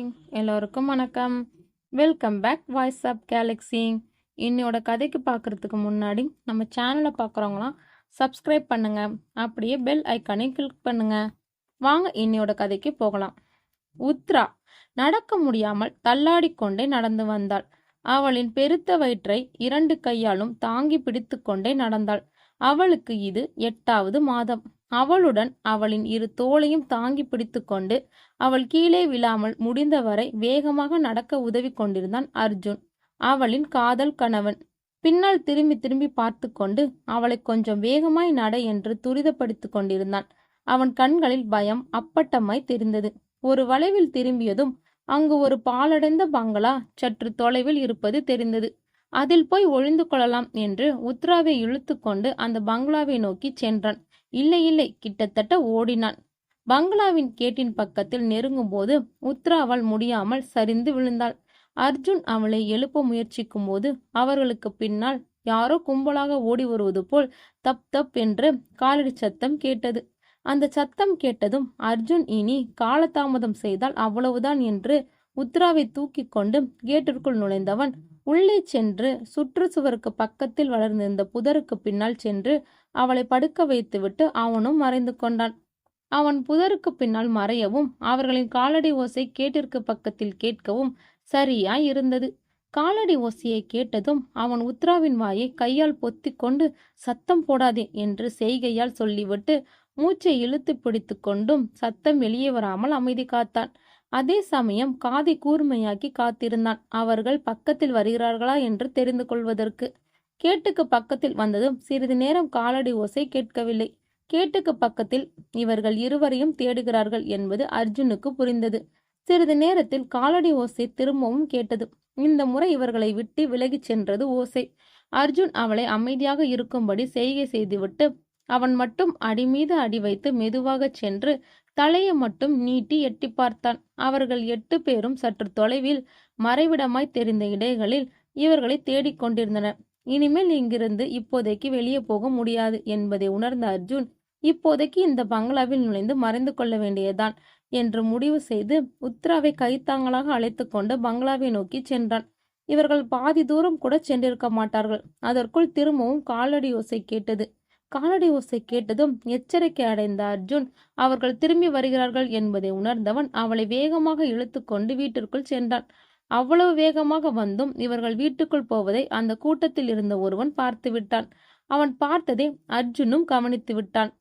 எல்லோருக்கும் வணக்கம். Welcome back Voice of Galaxy. இன்னையோட கதைக்கு பார்க்கறதுக்கு முன்னாடி நம்ம சேனலை பார்க்குறவங்களாம் சப்ஸ்கிரைப் பண்ணுங்க, அப்படியே பெல் ஐக்கானை கிளிக் பண்ணுங்க. வாங்க இன்னையோட கதைக்கு போகலாம். உத்ரா நடக்க முடியாமல் தள்ளாடிக்கொண்டே நடந்து வந்தாள். அவளின் பெருத்த வயிற்றை 2 கையாலும் தாங்கி பிடித்து கொண்டே நடந்தாள். அவளுக்கு இது 8வது மாதம். அவளுடன் அவளின் 2 தோளையும் தாங்கி பிடித்து கொண்டு அவள் கீழே விழாமல் முடிந்தவரை வேகமாக நடக்க உதவி கொண்டிருந்தான் அர்ஜுன், அவளின் காதல் கணவன். பின்னால் திரும்பி திரும்பி பார்த்து கொண்டு அவளை கொஞ்சம் வேகமாய் நட என்று துரிதப்படுத்தி கொண்டிருந்தான். அவன் கண்களில் பயம் அப்பட்டமாய் தெரிந்தது. ஒரு வளைவில் திரும்பியதும் அங்கு ஒரு பாழடைந்த பங்களா சற்று தொலைவில் இருப்பது தெரிந்தது. அதில் போய் ஒளிந்து கொள்ளலாம் என்று உத்ராவை இழுத்து கொண்டு அந்த பங்களாவை நோக்கி சென்றான். இல்லை இல்லை, கிட்டத்தட்ட ஓடினான். பங்களாவின் கேட்டின் பக்கத்தில் நெருங்கும் போது உத்ராவால் முடியாமல் சரிந்து விழுந்தாள். அர்ஜுன் அவளை எழுப்ப முயற்சிக்கும் போது அவர்களுக்கு பின்னால் யாரோ கும்பலாக ஓடி வருவது போல் தப் தப் என்று காலடி சத்தம் கேட்டது. அந்த சத்தம் கேட்டதும் அர்ஜுன் இனி காலதாமதம் செய்தால் அவ்வளவுதான் என்று உத்ராவை தூக்கி கொண்டு கேட்டிற்குள் நுழைந்தவன் உள்ளே சென்று சுற்றுச்சுவருக்கு பக்கத்தில் வளர்ந்திருந்த புதருக்கு பின்னால் சென்று அவளை படுக்க வைத்துவிட்டு அவனும் மறைந்து கொண்டான். அவன் புதருக்கு பின்னால் மறையவும் அவர்களின் காலடி ஓசை கேட்டிற்கு பக்கத்தில் கேட்கவும் சரியாய் இருந்தது. காலடி ஓசையை கேட்டதும் அவன் உத்ராவின் வாயை கையால் பொத்தி கொண்டு சத்தம் போடாதே என்று செய்கையால் சொல்லிவிட்டு மூச்சை இழுத்து பிடித்து கொண்டும் சத்தம் வெளியே வராமல் அமைதி காத்தான். அதே சமயம் காதை கூர்மையாக்கி காத்திருந்தான், அவர்கள் பக்கத்தில் வருகிறார்களா என்று தெரிந்து கொள்வதற்கு. கேட்டுக்கு பக்கத்தில் வந்ததும் சிறிது நேரம் காலடி ஓசை கேட்கவில்லை. கேட்டுக்கு பக்கத்தில் இவர்கள் இருவரையும் தேடுகிறார்கள் என்பது அர்ஜுனுக்கு புரிந்தது. சிறிது நேரத்தில் காலடி ஓசை திரும்பவும் கேட்டது. இந்த முறை இவர்களை விட்டு விலகிச் சென்றது ஓசை. அர்ஜுன் அவளை அமைதியாக இருக்கும்படி செய்கை செய்துவிட்டு அவன் மட்டும் அடி மீது அடி வைத்து மெதுவாக சென்று தலையை மட்டும் நீட்டி எட்டி பார்த்தான். அவர்கள் 8 பேரும் சற்று தொலைவில் மறைவிடமாய் தெரிந்த இடைகளில் இவர்களை தேடிக்கொண்டிருந்தனர். இனிமேல் இங்கிருந்து இப்போதைக்கு வெளியே போக முடியாது என்பதை உணர்ந்த அர்ஜுன் இப்போதைக்கு இந்த பங்களாவில் நுழைந்து மறைந்து கொள்ள வேண்டியதுதான் என்று முடிவு செய்து உத்ராவை கைத்தாங்களாக அழைத்து கொண்டு பங்களாவை நோக்கி சென்றான். இவர்கள் பாதி தூரம் கூட சென்றிருக்க மாட்டார்கள். அதற்குள் திரும்பவும் காலடி ஓசை கேட்டது. காலடி ஓசை கேட்டதும் எச்சரிக்கை அடைந்த அர்ஜுன் அவர்கள் திரும்பி வருகிறார்கள் என்பதை உணர்ந்தவன் அவளை வேகமாக இழுத்து கொண்டு வீட்டிற்குள் சென்றான். அவ்வளவு வேகமாக வந்தும் இவர்கள் வீட்டுக்குள் போவதை அந்த கூட்டத்தில் இருந்த ஒருவன் பார்த்து விட்டான். அவன் பார்த்ததை அர்ஜுனும் கவனித்து விட்டான்.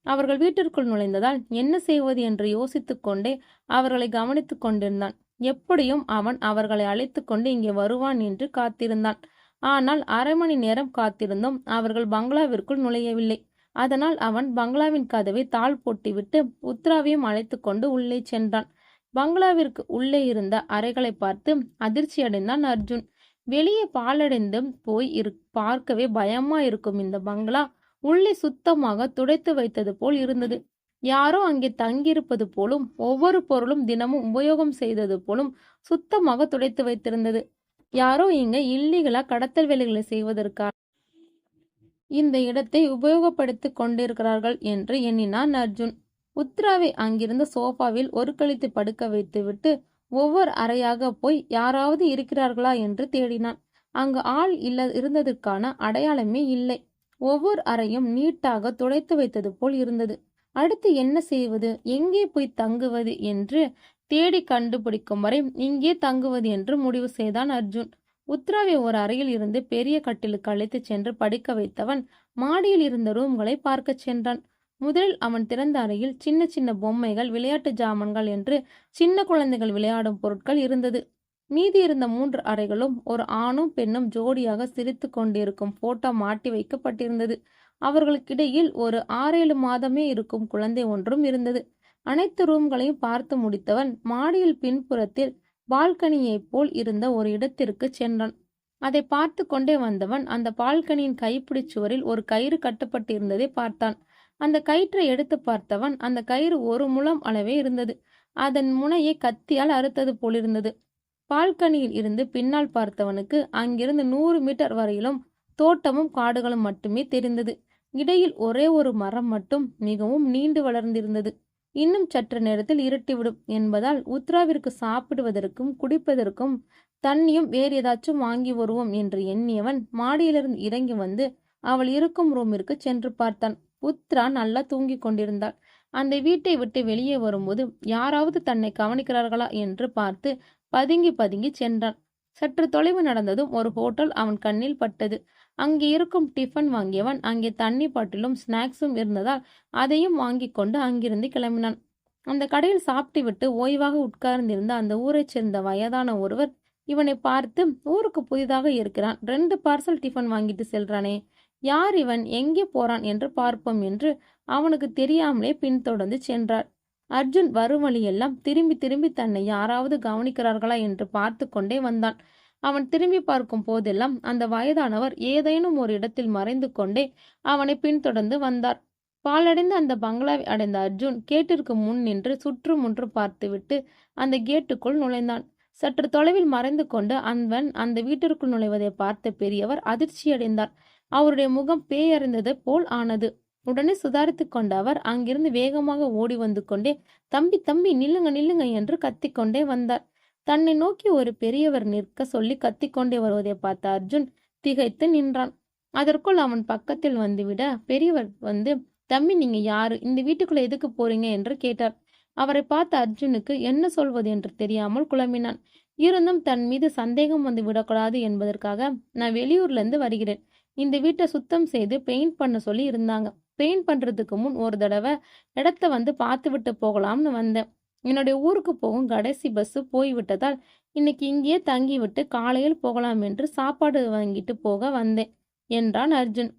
அவர்கள் வீட்டிற்குள் நுழைந்ததால் என்ன செய்வது என்று யோசித்து கொண்டே அவர்களை கவனித்து கொண்டிருந்தான். எப்படியும் அவன் அவர்களை அழைத்து கொண்டு இங்கே வருவான் என்று காத்திருந்தான். ஆனால் 1/2 மணி நேரம் காத்திருந்தும் அவர்கள் பங்களாவிற்குள் நுழையவில்லை. அதனால் அவன் பங்களாவின் கதவை தாழ் போட்டிவிட்டு உத்ராவையும் அழைத்து கொண்டு உள்ளே சென்றான். பங்களாவிற்கு உள்ளே இருந்த அறைகளை பார்த்து அதிர்ச்சி அடைந்தான் அர்ஜுன். வெளியே பாழடைந்தும் போய் பார்க்கவே பயமா இருக்கும் இந்த பங்களா உள்ளே சுத்தமாக துடைத்து வைத்தது போல் இருந்தது. யாரோ அங்கே தங்கியிருப்பது போலும் ஒவ்வொரு பொருளும் தினமும் உபயோகம் செய்தது போலும் சுத்தமாக துடைத்து வைத்திருந்தது. யாரோ இங்க இல்லீகலா கடத்தல் வேலைகளை செய்வதற்காக இந்த இடத்தை உபயோகப்படுத்தி கொண்டிருக்கிறார்கள் என்று எண்ணினான் அர்ஜுன். உத்ராவை அங்கிருந்த சோஃபாவில் ஒரு கழித்து படுக்க வைத்துவிட்டு ஒவ்வொரு அறையாக போய் யாராவது இருக்கிறார்களா என்று தேடினான். அங்கு ஆள் இருந்ததற்கான அடையாளமே இல்லை. ஒவ்வொரு அறையும் நீட்டாக துடைத்து வைத்தது போல் இருந்தது. அடுத்து என்ன செய்வது, எங்கே போய் தங்குவது என்று தேடி கண்டுபிடிக்கும் வரை இங்கே தங்குவது என்று முடிவு செய்தான் அர்ஜுன். உத்ராவை ஒரு அறையில் இருந்து பெரிய கட்டிலுக்கு அழைத்து சென்று படிக்க வைத்தவன் மாடியில் இருந்த ரூம்களை பார்க்க சென்றான். முதலில் அவன் திறந்த அறையில் சின்ன சின்ன பொம்மைகள், விளையாட்டு ஜாமான்கள் என்று சின்ன குழந்தைகள் விளையாடும் பொருட்கள் இருந்தது. மீதி இருந்த 3 அறைகளும் ஒரு ஆணும் பெண்ணும் ஜோடியாக சிரித்து கொண்டிருக்கும் போட்டோ மாட்டி வைக்கப்பட்டிருந்தது. அவர்களுக்கிடையில் ஒரு 6-7 மாதமே இருக்கும் குழந்தை ஒன்றும் இருந்தது. அனைத்து ரூம்களையும் பார்த்து முடித்தவன் மாடியில் பின்புறத்தில் பால்கனியை போல் இருந்த ஒரு இடத்திற்கு சென்றான். அதை பார்த்து கொண்டே வந்தவன் அந்த பால்கனியின் கைப்பிடி சுவரில் ஒரு கயிறு கட்டப்பட்டிருந்ததை பார்த்தான். அந்த கயிற்றை எடுத்து பார்த்தவன் அந்த கயிறு 1 முழம் அளவே இருந்தது. அதன் முனையை கத்தியால் அறுத்தது போலிருந்தது. பால்கனியில் இருந்து பின்னால் பார்த்தவனுக்கு அங்கிருந்து 100 மீட்டர் வரையிலும் தோட்டமும் காடுகளும் மட்டுமே தெரிந்தது. இடையில் ஒரே ஒரு மரம் மட்டும் மிகவும் நீண்டு வளர்ந்திருந்தது. இன்னும் சற்று நேரத்தில் இருட்டிவிடும் என்பதால் உத்ராவிற்கு சாப்பிடுவதற்கும் குடிப்பதற்கும் தண்ணியும் வேறு ஏதாச்சும் வாங்கி வருவோம் என்று எண்ணியவன் மாடியிலிருந்து இறங்கி வந்து அவள் இருக்கும் ரூமிற்கு சென்று பார்த்தான். உத்ரா நல்லா தூங்கிக் கொண்டிருந்தாள். அந்த வீட்டை விட்டு வெளியே வரும்போது யாராவது தன்னை கவனிக்கிறார்களா என்று பார்த்து பதுங்கி பதுங்கி சென்றான். சற்று தொலைவு நடந்ததும் ஒரு ஹோட்டல் அவன் கண்ணில் பட்டது. அங்கே இருக்கும் டிஃபன் வாங்கியவன் அங்கே தண்ணி பாட்டிலும் ஸ்நாக்ஸும் இருந்ததால் அதையும் வாங்கி கொண்டு அங்கிருந்து கிளம்பினான். அந்த கடையில் சாப்பிட்டுவிட்டு ஓய்வாக உட்கார்ந்திருந்த அந்த ஊரைச் சேர்ந்த வயதான ஒருவர் இவனை பார்த்து, ஊருக்கு புதிதாக இருக்கிறான், 2 பார்சல் டிஃபன் வாங்கிட்டு செல்றானே, யார் இவன், எங்கே போறான் என்று பார்ப்போம் என்று அவனுக்கு தெரியாமலே பின்தொடர்ந்து சென்றார். அர்ஜுன் வரும் வழியெல்லாம் திரும்பி திரும்பி தன்னை யாராவது கவனிக்கிறார்களா என்று பார்த்து கொண்டே வந்தான். அவன் திரும்பி பார்க்கும் போதெல்லாம் அந்த வயதானவர் ஏதேனும் ஒரு இடத்தில் மறைந்து கொண்டே அவனை பின்தொடர்ந்து வந்தார். பாழடைந்த அந்த பங்களாவை அடைந்த அர்ஜுன் கேட்டிற்கு முன் நின்று சுற்றுமுற்று பார்த்துவிட்டு அந்த கேட்டுக்குள் நுழைந்தான். சற்று தொலைவில் மறைந்து கொண்டு அவன் அந்த வீட்டிற்குள் நுழைவதை பார்த்த பெரியவர் அதிர்ச்சியடைந்தார். அவருடைய முகம் பேயறிந்தது போல் ஆனது. உடனே சுதாரித்து கொண்ட அவர் அங்கிருந்து வேகமாக ஓடி வந்து கொண்டே, தம்பி தம்பி, நில்லுங்க நில்லுங்க என்று கத்திக்கொண்டே வந்தார். தன்னை நோக்கி ஒரு பெரியவர் நிற்க சொல்லி கத்திக்கொண்டே வருவதை பார்த்த அர்ஜுன் திகைத்து நின்றான். அதற்குள் அவன் பக்கத்தில் வந்துவிட பெரியவர் வந்து, தம்பி நீங்க யாரு, இந்த வீட்டுக்குள்ள எதுக்கு போறீங்க என்று கேட்டார். அவரை பார்த்த அர்ஜுனுக்கு என்ன சொல்வது என்று தெரியாமல் குழம்பினான். இருந்தும் தன் மீது சந்தேகம் வந்து விடக்கூடாது என்பதற்காக, நான் வெளியூர்ல இருந்து வருகிறேன், இந்த வீட்டை சுத்தம் செய்து பெயிண்ட் பண்ண சொல்லி இருந்தாங்க, பெயிண்ட் பண்றதுக்கு முன் ஒரு தடவை இடத்த வந்து பார்த்து விட்டு போகலாம்னு வந்தேன். என்னுடைய ஊருக்கு போகும் கடைசி பஸ் போய்விட்டதால் இன்னைக்கு இங்கேயே தங்கி விட்டு காலையில் போகலாம் என்று சாப்பாடு வாங்கிட்டு போக வந்தேன் என்றான் அர்ஜுன்.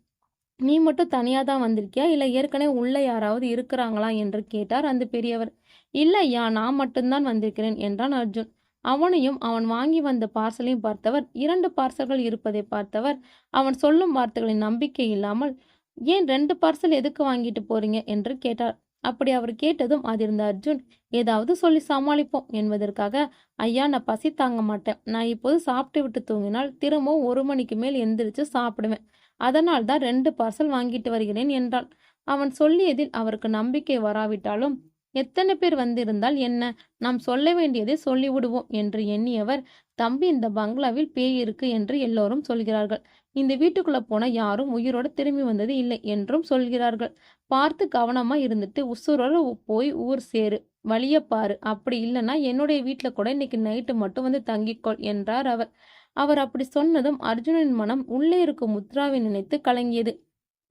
நீ மட்டும் தனியா தான் வந்திருக்கியா, இல்ல ஏற்கனவே உள்ள யாராவது இருக்கிறாங்களா என்று கேட்டார் அந்த பெரியவர். இல்ல ஐயா, நான் மட்டும்தான் வந்திருக்கிறேன் என்றான் அர்ஜுன். அவனையும் அவன் வாங்கி வந்த பார்சலையும் பார்த்தவர், 2 பார்சல்கள் இருப்பதை பார்த்தவர் அவன் சொல்லும் வார்த்தைகளின் நம்பிக்கை இல்லாமல், ஏன் 2 பார்சல் எதுக்கு வாங்கிட்டு போறீங்க என்று கேட்டார். அப்படி அவர் கேட்டதும் அதிர்ந்த அர்ஜுன், ஏதாவது சொல்லி சமாளிப்போம் என்பதற்காக, ஐயா நான் பசி தாங்க மாட்டேன், நான் இப்போது சாப்பிட்டு விட்டு தூங்கினால் திரும்பவும் 1 மணிக்கு மேல் எந்திரிச்சு சாப்பிடுவேன், அதனால் தான் 2 பார்சல் வாங்கிட்டு வருகிறேன் என்றான். அவன் சொல்லியதில் அவருக்கு நம்பிக்கை வராவிட்டாலும், எத்தனை பேர் வந்திருந்தால் என்ன, நாம் சொல்ல வேண்டியதை சொல்லிவிடுவோம் என்று எண்ணியவர், தம்பி இந்த பங்களாவில் பேய் இருக்கு என்று எல்லோரும் சொல்கிறார்கள், இந்த வீட்டுக்குள்ள போன யாரும் உயிரோடு திரும்பி வந்தது இல்லை என்றும் சொல்கிறார்கள், பார்த்து கவனமா இருந்துட்டு உசுரோட போய் ஊர் சேரு, வழிய பாரு, அப்படி இல்லைன்னா என்னுடைய வீட்டுல கூட இன்னைக்கு நைட்டு மட்டும் வந்து தங்கிக்கொள் என்றார் அவர். அவர் அப்படி சொன்னதும் அர்ஜுனின் மனம் உள்ளே இருக்கும் முத்ராவை நினைத்து கலங்கியது.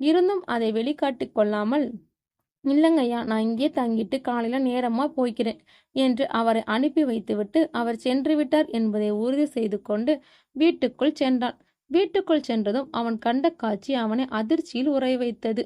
இருந்தும் அதை வெளிக்காட்டிக் கொள்ளாமல், இல்லைங்கய்யா, நான் இங்கே தங்கிட்டு காலையில நேரமா போய்க்கிறேன் என்று அவரை அனுப்பி வைத்துவிட்டு அவர் சென்று விட்டார் என்பதை உறுதி செய்து கொண்டு வீட்டுக்குள் சென்றான். வீட்டுக்குள் சென்றதும் அவன் கண்ட காட்சி அவனை அதிர்ச்சியில் உறைய வைத்தது.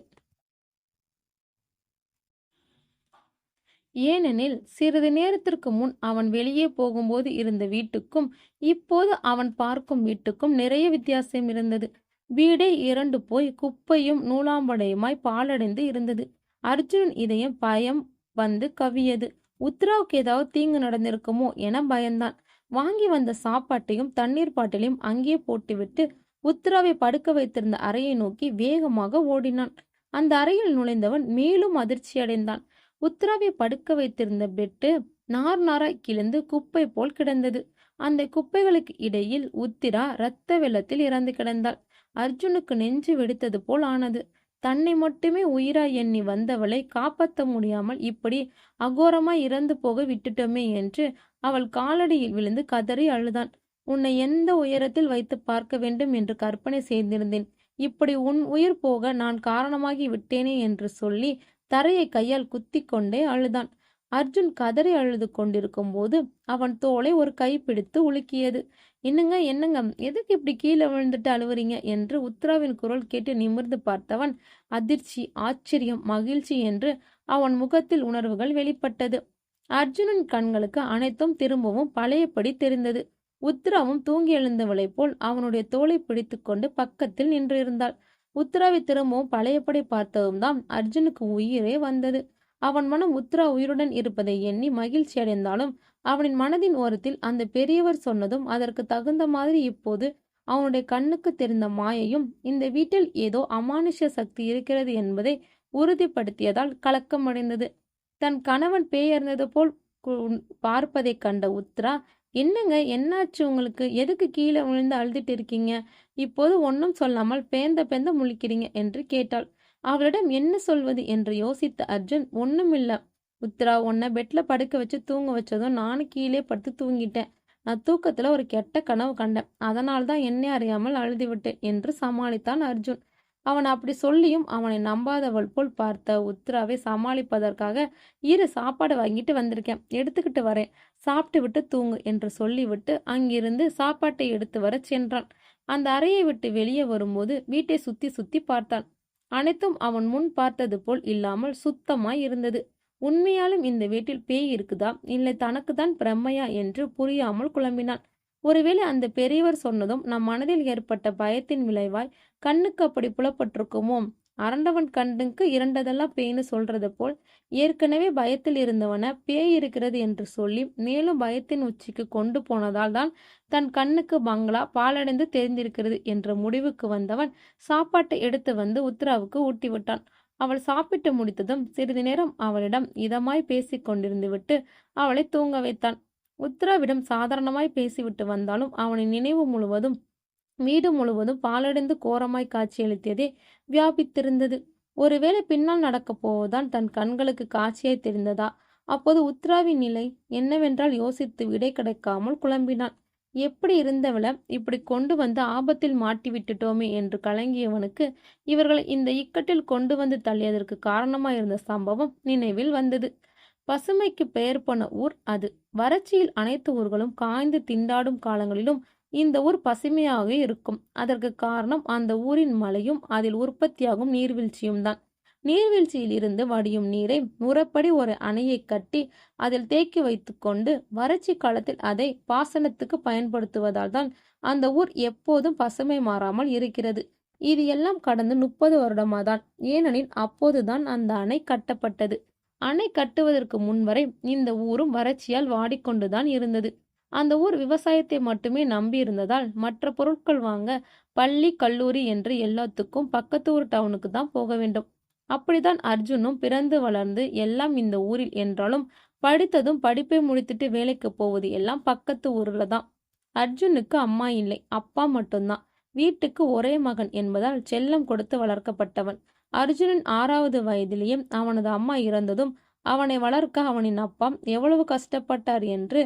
ஏனெனில் சிறிது நேரத்திற்கு முன் அவன் வெளியே போகும்போது இருந்த வீட்டுக்கும் இப்போது அவன் பார்க்கும் வீட்டுக்கும் நிறைய வித்தியாசம் இருந்தது. வீடே 2 போய் குப்பையும் நூலாம்படையுமாய் பாழடைந்து இருந்தது. அர்ஜுன் இதயம் பயம் வந்து கவியது. உத்ராவுக்கு ஏதாவது தீங்கு நடந்திருக்குமோ என பயந்தான். வாங்கி வந்த சாப்பாட்டையும் தண்ணீர் பாட்டிலையும் அங்கேயே போட்டுவிட்டு உத்ராவை படுக்க வைத்திருந்த அறையை நோக்கி வேகமாக ஓடினான். அந்த அறையில் நுழைந்தவன் மேலும் அதிர்ச்சி அடைந்தான். உத்ராவை படுக்க வைத்திருந்த பெட்டு நார் நாராய் கிழிந்து குப்பை போல் கிடந்தது. அந்த குப்பைகளுக்கு இடையில் உத்திரா இரத்த வெள்ளத்தில் இறந்து கிடந்தாள். அர்ஜுனுக்கு நெஞ்சு வெடித்தது போல் ஆனது. தன்னை மட்டுமே உயிராய் எண்ணி வந்தவளை காப்பாற்ற முடியாமல் இப்படி அகோரமாய் இறந்து போக விட்டுட்டோமே என்று அவள் காலடியில் விழுந்து கதறி அழுதான். உன்னை எந்த உயரத்தில் வைத்து பார்க்க வேண்டும் என்று கற்பனை செய்திருந்தேன், இப்படி உன் உயிர் போக நான் காரணமாகி விட்டேனே என்று சொல்லி தரையை கையால் குத்தி கொண்டே அழுதான். அர்ஜுன் கதறி அழுது கொண்டிருக்கும் போது அவன் தோளை ஒரு கை பிடித்து உலுக்கியது. என்னங்க என்னங்க, எதுக்கு இப்படி கீழே விழுந்துட்டு அழுவுறீங்க என்று உத்ராவின் குரல் கேட்டு நிமிர்ந்து பார்த்தவன் அதிர்ச்சி, ஆச்சரியம், மகிழ்ச்சி என்று அவன் முகத்தில் உணர்வுகள் வெளிப்பட்டது. அர்ஜுனின் கண்களுக்கு அனைத்தும் திரும்பவும் பழையபடி தெரிந்தது. உத்ராவும் தூங்கி எழுந்தவளைப் போல் அவனுடைய தோளை பிடித்து கொண்டு பக்கத்தில் நின்றிருந்தாள். உத்ராவை திரும்பவும் பழையபடி பார்த்ததும் தான் அர்ஜுனுக்கு உயிரே வந்தது. அவன் மனம் உத்ரா உயிருடன் இருப்பதை எண்ணி மகிழ்ச்சி அடைந்தாலும் அவனின் மனதின் ஓரத்தில் அந்த பெரியவர் சொன்னதும் அதற்கு தகுந்த மாதிரி இப்போது அவனுடைய கண்ணுக்கு தெரிந்த மாயையும் இந்த வீட்டில் ஏதோ அமானுஷ்ய சக்தி இருக்கிறது என்பதை உறுதிப்படுத்தியதால் கலக்கமடைந்தது. தன் கணவன் பேயறிந்தது போல் பார்ப்பதை கண்ட உத்ரா, என்னங்க என்னாச்சு உங்களுக்கு? எதுக்கு கீழே விழுந்து அழுதுட்டு இருக்கீங்க? இப்போது ஒன்றும் சொல்லாமல் பேந்த பேந்த முழிக்கிறீங்க என்று கேட்டாள். அவளிடம் என்ன சொல்வது என்று யோசித்த அர்ஜுன், ஒண்ணுமில்ல உத்ரா, உன்னை பெட்ல படுக்க வச்சு தூங்க வச்சதும் நானும் கீழே படுத்து தூங்கிட்டேன். நான் தூக்கத்துல ஒரு கெட்ட கனவு கண்டேன். அதனால்தான் என்னை அறியாமல் அழுது விட்டேன் என்று சமாளித்தான் அர்ஜுன். அவன் அப்படி சொல்லியும் அவனை நம்பாதவள் போல் பார்த்த உத்ராவை சமாளிப்பதற்காக, இரு சாப்பாடு வாங்கிட்டு வந்திருக்கேன், எடுத்துக்கிட்டு வரேன், சாப்பிட்டு விட்டு தூங்கு என்று சொல்லிவிட்டு அங்கிருந்து சாப்பாட்டை எடுத்து வர சென்றான். அந்த அறையை விட்டு வெளியே வரும்போது வீட்டை சுத்தி சுத்தி பார்த்தான். அனைத்தும் அவன் முன் பார்த்தது போல் இல்லாமல் சுத்தமாய் இருந்தது. உண்மையாலும் இந்த வீட்டில் பேய் இருக்குதா இல்லை தனக்குத்தான் பிரம்மையா என்று புரியாமல் குழம்பினான். ஒருவேளை அந்த பெரியவர் சொன்னதும் நம் மனதில் ஏற்பட்ட பயத்தின் விளைவாய் கண்ணுக்கு அப்படி புலப்பட்டிருக்குமோ? அரண்டவன் கண்ணுக்கு இரண்டதெல்லாம் பேய்னு சொல்றது போல் ஏற்கனவே பயத்தில் இருந்தவன பேய் இருக்கிறது என்று சொல்லி மேலும் பயத்தின் உச்சிக்கு கொண்டு போனதால் தான் தன் கண்ணுக்கு பங்களா பாலடைந்து தெரிந்திருக்கிறது என்ற முடிவுக்கு வந்தவன் சாப்பாட்டை எடுத்து வந்து உத்ராவுக்கு ஊட்டிவிட்டான். அவள் சாப்பிட்டு முடித்ததும் சிறிது நேரம் அவளிடம் இதமாய் பேசிக் கொண்டிருந்து விட்டு அவளை தூங்க வைத்தான். உத்ராவிடம் சாதாரணமாய் பேசிவிட்டு வந்தாலும் அவனின் நினைவு முழுவதும் வீடு முழுவதும் பாலடைந்து கோரமாய் காட்சியளித்ததே வியாபித்திருந்தது. ஒருவேளை பின்னால் நடக்கப் போவதுதான் தன் கண்களுக்கு காட்சியாய் தெரிந்ததா? அப்போது உத்ராவின் நிலை என்னவென்றால் யோசித்து விடை கிடைக்காமல் குழம்பினான். எப்படி இருந்தவளை இப்படி கொண்டு வந்து ஆபத்தில் மாட்டி விட்டுட்டோமே என்று கலங்கியவனுக்கு இவர்கள் இந்த இக்கட்டில் கொண்டு வந்து தள்ளியதற்கு காரணமாயிருந்த சம்பவம் நினைவில் வந்தது. பசுமைக்கு பெயர் போன ஊர் அது. வறட்சியில் அனைத்து ஊர்களும் காய்ந்து திண்டாடும் காலங்களிலும் இந்த ஊர் பசுமையாக இருக்கும். அதற்கு காரணம் அந்த ஊரின் மழையும் அதில் உற்பத்தியாகும் நீர்வீழ்ச்சியும் தான். நீர்வீழ்ச்சியில் இருந்து வடியும் நீரை முறைப்படி ஒரு அணையை கட்டி அதில் தேக்கி வைத்து கொண்டு வறட்சி காலத்தில் அதை பாசனத்துக்கு பயன்படுத்துவதால் தான் அந்த ஊர் எப்போதும் பசுமை மாறாமல் இருக்கிறது. இது எல்லாம் கடந்து 30 வருடமாதான். ஏனெனில் அப்போதுதான் அந்த அணை கட்டப்பட்டது. அணை கட்டுவதற்கு முன்வரை இந்த ஊரும் வறட்சியால் வாடிக்கொண்டுதான் இருந்தது. அந்த ஊர் விவசாயத்தை மட்டுமே நம்பி இருந்ததால் மற்ற பொருட்கள் வாங்க பள்ளி கல்லூரி என்று எல்லாத்துக்கும் பக்கத்து ஊர் டவுனுக்கு தான் போக வேண்டும். அப்படித்தான் அர்ஜுனும் பிறந்து வளர்ந்து எல்லாம் இந்த ஊரில் என்றாலும் படித்ததும் படிப்பை முடித்துட்டு வேலைக்கு போவது எல்லாம் பக்கத்து ஊர்ல தான். அர்ஜுனுக்கு அம்மா இல்லை, அப்பா மட்டும்தான். வீட்டுக்கு ஒரே மகன் என்பதால் செல்லம் கொடுத்து வளர்க்கப்பட்டவன். அர்ஜுனன் 6வது வயதிலேயே அவனது அம்மா இறந்ததும் அவனை வளர்க்க அவனின் அப்பா எவ்வளவு கஷ்டப்பட்டார் என்று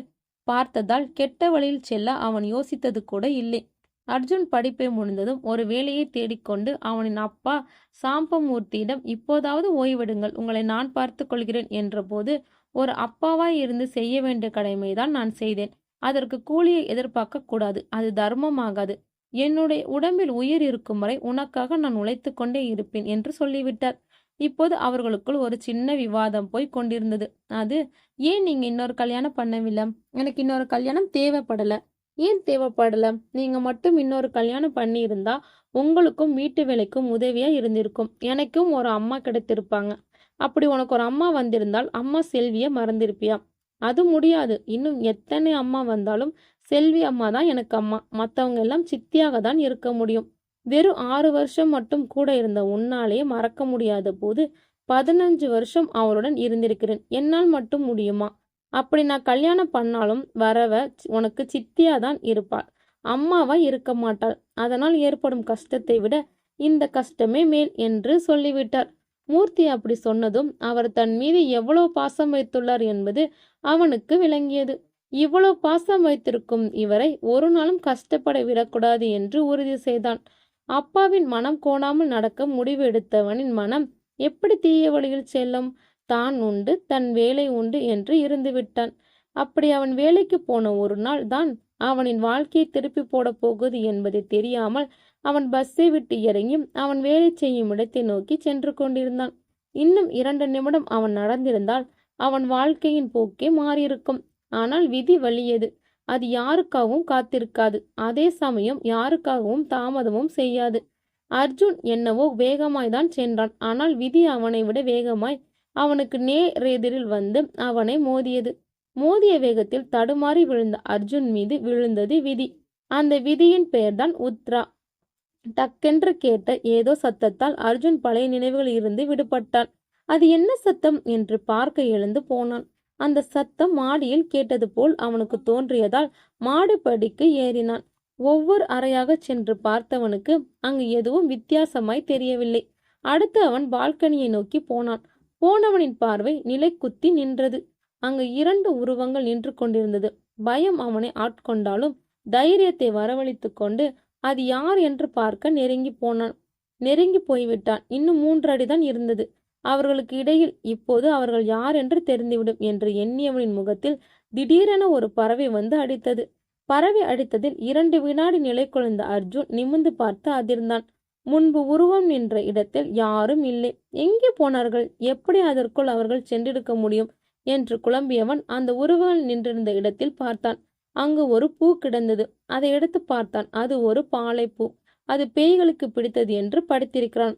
பார்த்ததால் கெட்ட வழியில் செல்ல அவன் யோசித்தது கூட இல்லை. அர்ஜுன் படிப்பை முடிந்ததும் ஒரு வேலையை தேடிக்கொண்டு அவனின் அப்பா சாம்பமூர்த்தியிடம் இப்போதாவது ஓய்வெடுங்கள், உங்களை நான் பார்த்து கொள்கிறேன் என்றபோது, ஒரு அப்பாவாய் இருந்து செய்ய வேண்டிய கடமைதான் நான் செய்தேன். அதற்கு கூலியை எதிர்பார்க்க கூடாது, அது தர்மமாகாது. என்னுடைய உடம்பில் உயிர் இருக்கும் வரை உனக்காக நான் உழைத்து கொண்டே இருப்பேன் என்று சொல்லிவிட்டார். இப்போது அவர்களுக்குள் ஒரு சின்ன விவாதம் போய் கொண்டிருந்தது. அது, ஏன் நீங்க இன்னொரு கல்யாணம் பண்ணவில்லை? எனக்கு இன்னொரு கல்யாணம் தேவைப்படல. ஏன் தேவைப்படல? நீங்க மட்டும் இன்னொரு கல்யாணம் பண்ணியிருந்தா உங்களுக்கும் வீட்டு வேலைக்கும் உதவியா இருந்திருக்கும். எனக்கும் ஒரு அம்மா கிடைத்திருப்பாங்க. அப்படி உனக்கு ஒரு அம்மா வந்திருந்தால் அம்மா செல்விய மறந்திருப்பியா? அது முடியாது. இன்னும் எத்தனை அம்மா வந்தாலும் செல்வி அம்மா தான் எனக்கு அம்மா. மற்றவங்க எல்லாம் சித்தியாக தான் இருக்க முடியும். வெறும் 6 வருஷம் மட்டும் கூட இருந்த உன்னாலேயே மறக்க முடியாத போது 15 வருஷம் அவளுடன் இருந்திருக்கிறேன். என்னால் மட்டும் முடியுமா? அப்படி நான் கல்யாணம் பண்ணாலும் வரவ உனக்கு சித்தியா தான் இருப்பாள், அம்மாவா இருக்க மாட்டாள். அதனால் ஏற்படும் கஷ்டத்தை விட இந்த கஷ்டமே மேல் என்று சொல்லிவிட்டார். மூர்த்தி அப்படி சொன்னதும் அவர் தன் மீது எவ்வளவு பாசம் வைத்துள்ளார் என்பது அவனுக்கு விளங்கியது. இவ்வளவு பாசம் வைத்திருக்கும் இவரை ஒரு நாளும் கஷ்டப்பட விடக்கூடாது என்று உறுதி செய்தான். அப்பாவின் மனம் கோணாமல் நடக்க முடிவு எடுத்தவனின் மனம் எப்படி தீய வழியில் செல்லும்? தான் உண்டு, தன் வேலை உண்டு என்று இருந்து விட்டான். அப்படி அவன் வேலைக்கு போன ஒரு நாள் தான் அவனின் வாழ்க்கையை திருப்பி போட போகுது என்பதை தெரியாமல் அவன் பஸ்ஸை விட்டு இறங்கி அவன் வேலை செய்யும் இடத்தை நோக்கி சென்று கொண்டிருந்தான். இன்னும் 2 நிமிடம் அவன் நடந்திருந்தால் அவன் வாழ்க்கையின் போக்கே மாறியிருக்கும். ஆனால் விதி வலியது. அது யாருக்காகவும் காத்திருக்காது. அதே சமயம் யாருக்காகவும் தாமதமும் செய்யாது. அர்ஜுன் என்னவோ வேகமாய்தான் சென்றான். ஆனால் விதி அவனை விட வேகமாய் அவனுக்கு நேரெதிரில் வந்து அவனை மோதியது. மோதிய வேகத்தில் தடுமாறி விழுந்த அர்ஜுன் மீது விழுந்தது விதி. அந்த விதியின் பெயர்தான் உத்ரா. டக்கென்று கேட்ட ஏதோ சத்தத்தால் அர்ஜுன் பழைய நினைவுகளில் இருந்து விடுபட்டான். அது என்ன சத்தம் என்று பார்க்க எழுந்து போனான். அந்த சத்தம் மாடியில் கேட்டது போல் அவனுக்கு தோன்றியதால் மாடிப்படிக்கு ஏறினான். ஒவ்வொரு அறையாக சென்று பார்த்தவனுக்கு அங்கு எதுவும் வித்தியாசமாய் தெரியவில்லை. அடுத்து அவன் பால்கனியை நோக்கி போனான். போனவனின் பார்வை நிலை குத்தி நின்றது. அங்கு 2 உருவங்கள் நின்று கொண்டிருந்தது. பயம் அவனை ஆட்கொண்டாலும் தைரியத்தை வரவழைத்து கொண்டு அது யார் என்று பார்க்க நெருங்கி போனான். நெருங்கி போய்விட்டான். இன்னும் 3 அடிதான் இருந்தது. அவர்களுக்கு இடையில் இப்போது அவர்கள் யார் என்று தெரிந்துவிடும் என்று எண்ணியவனின் முகத்தில் திடீரென ஒரு பறவை வந்து அடித்தது. பறவை அடித்ததில் 2 வினாடி நிலை குலைந்த அர்ஜுன் நிமிர்ந்து பார்த்து அதிர்ந்தான். முன்பு உருவம் நின்ற இடத்தில் யாரும் இல்லை. எங்கே போனார்கள்? எப்படி அதற்குள் அவர்கள் சென்றிருக்க முடியும் என்று குழம்பியவன் அந்த உருவங்கள் நின்றிருந்த இடத்தில் பார்த்தான். அங்கு ஒரு பூ கிடந்தது. அதை எடுத்து பார்த்தான். அது ஒரு பாலைப்பூ. அது பேய்களுக்கு பிடித்தது என்று படித்திருக்கிறான்.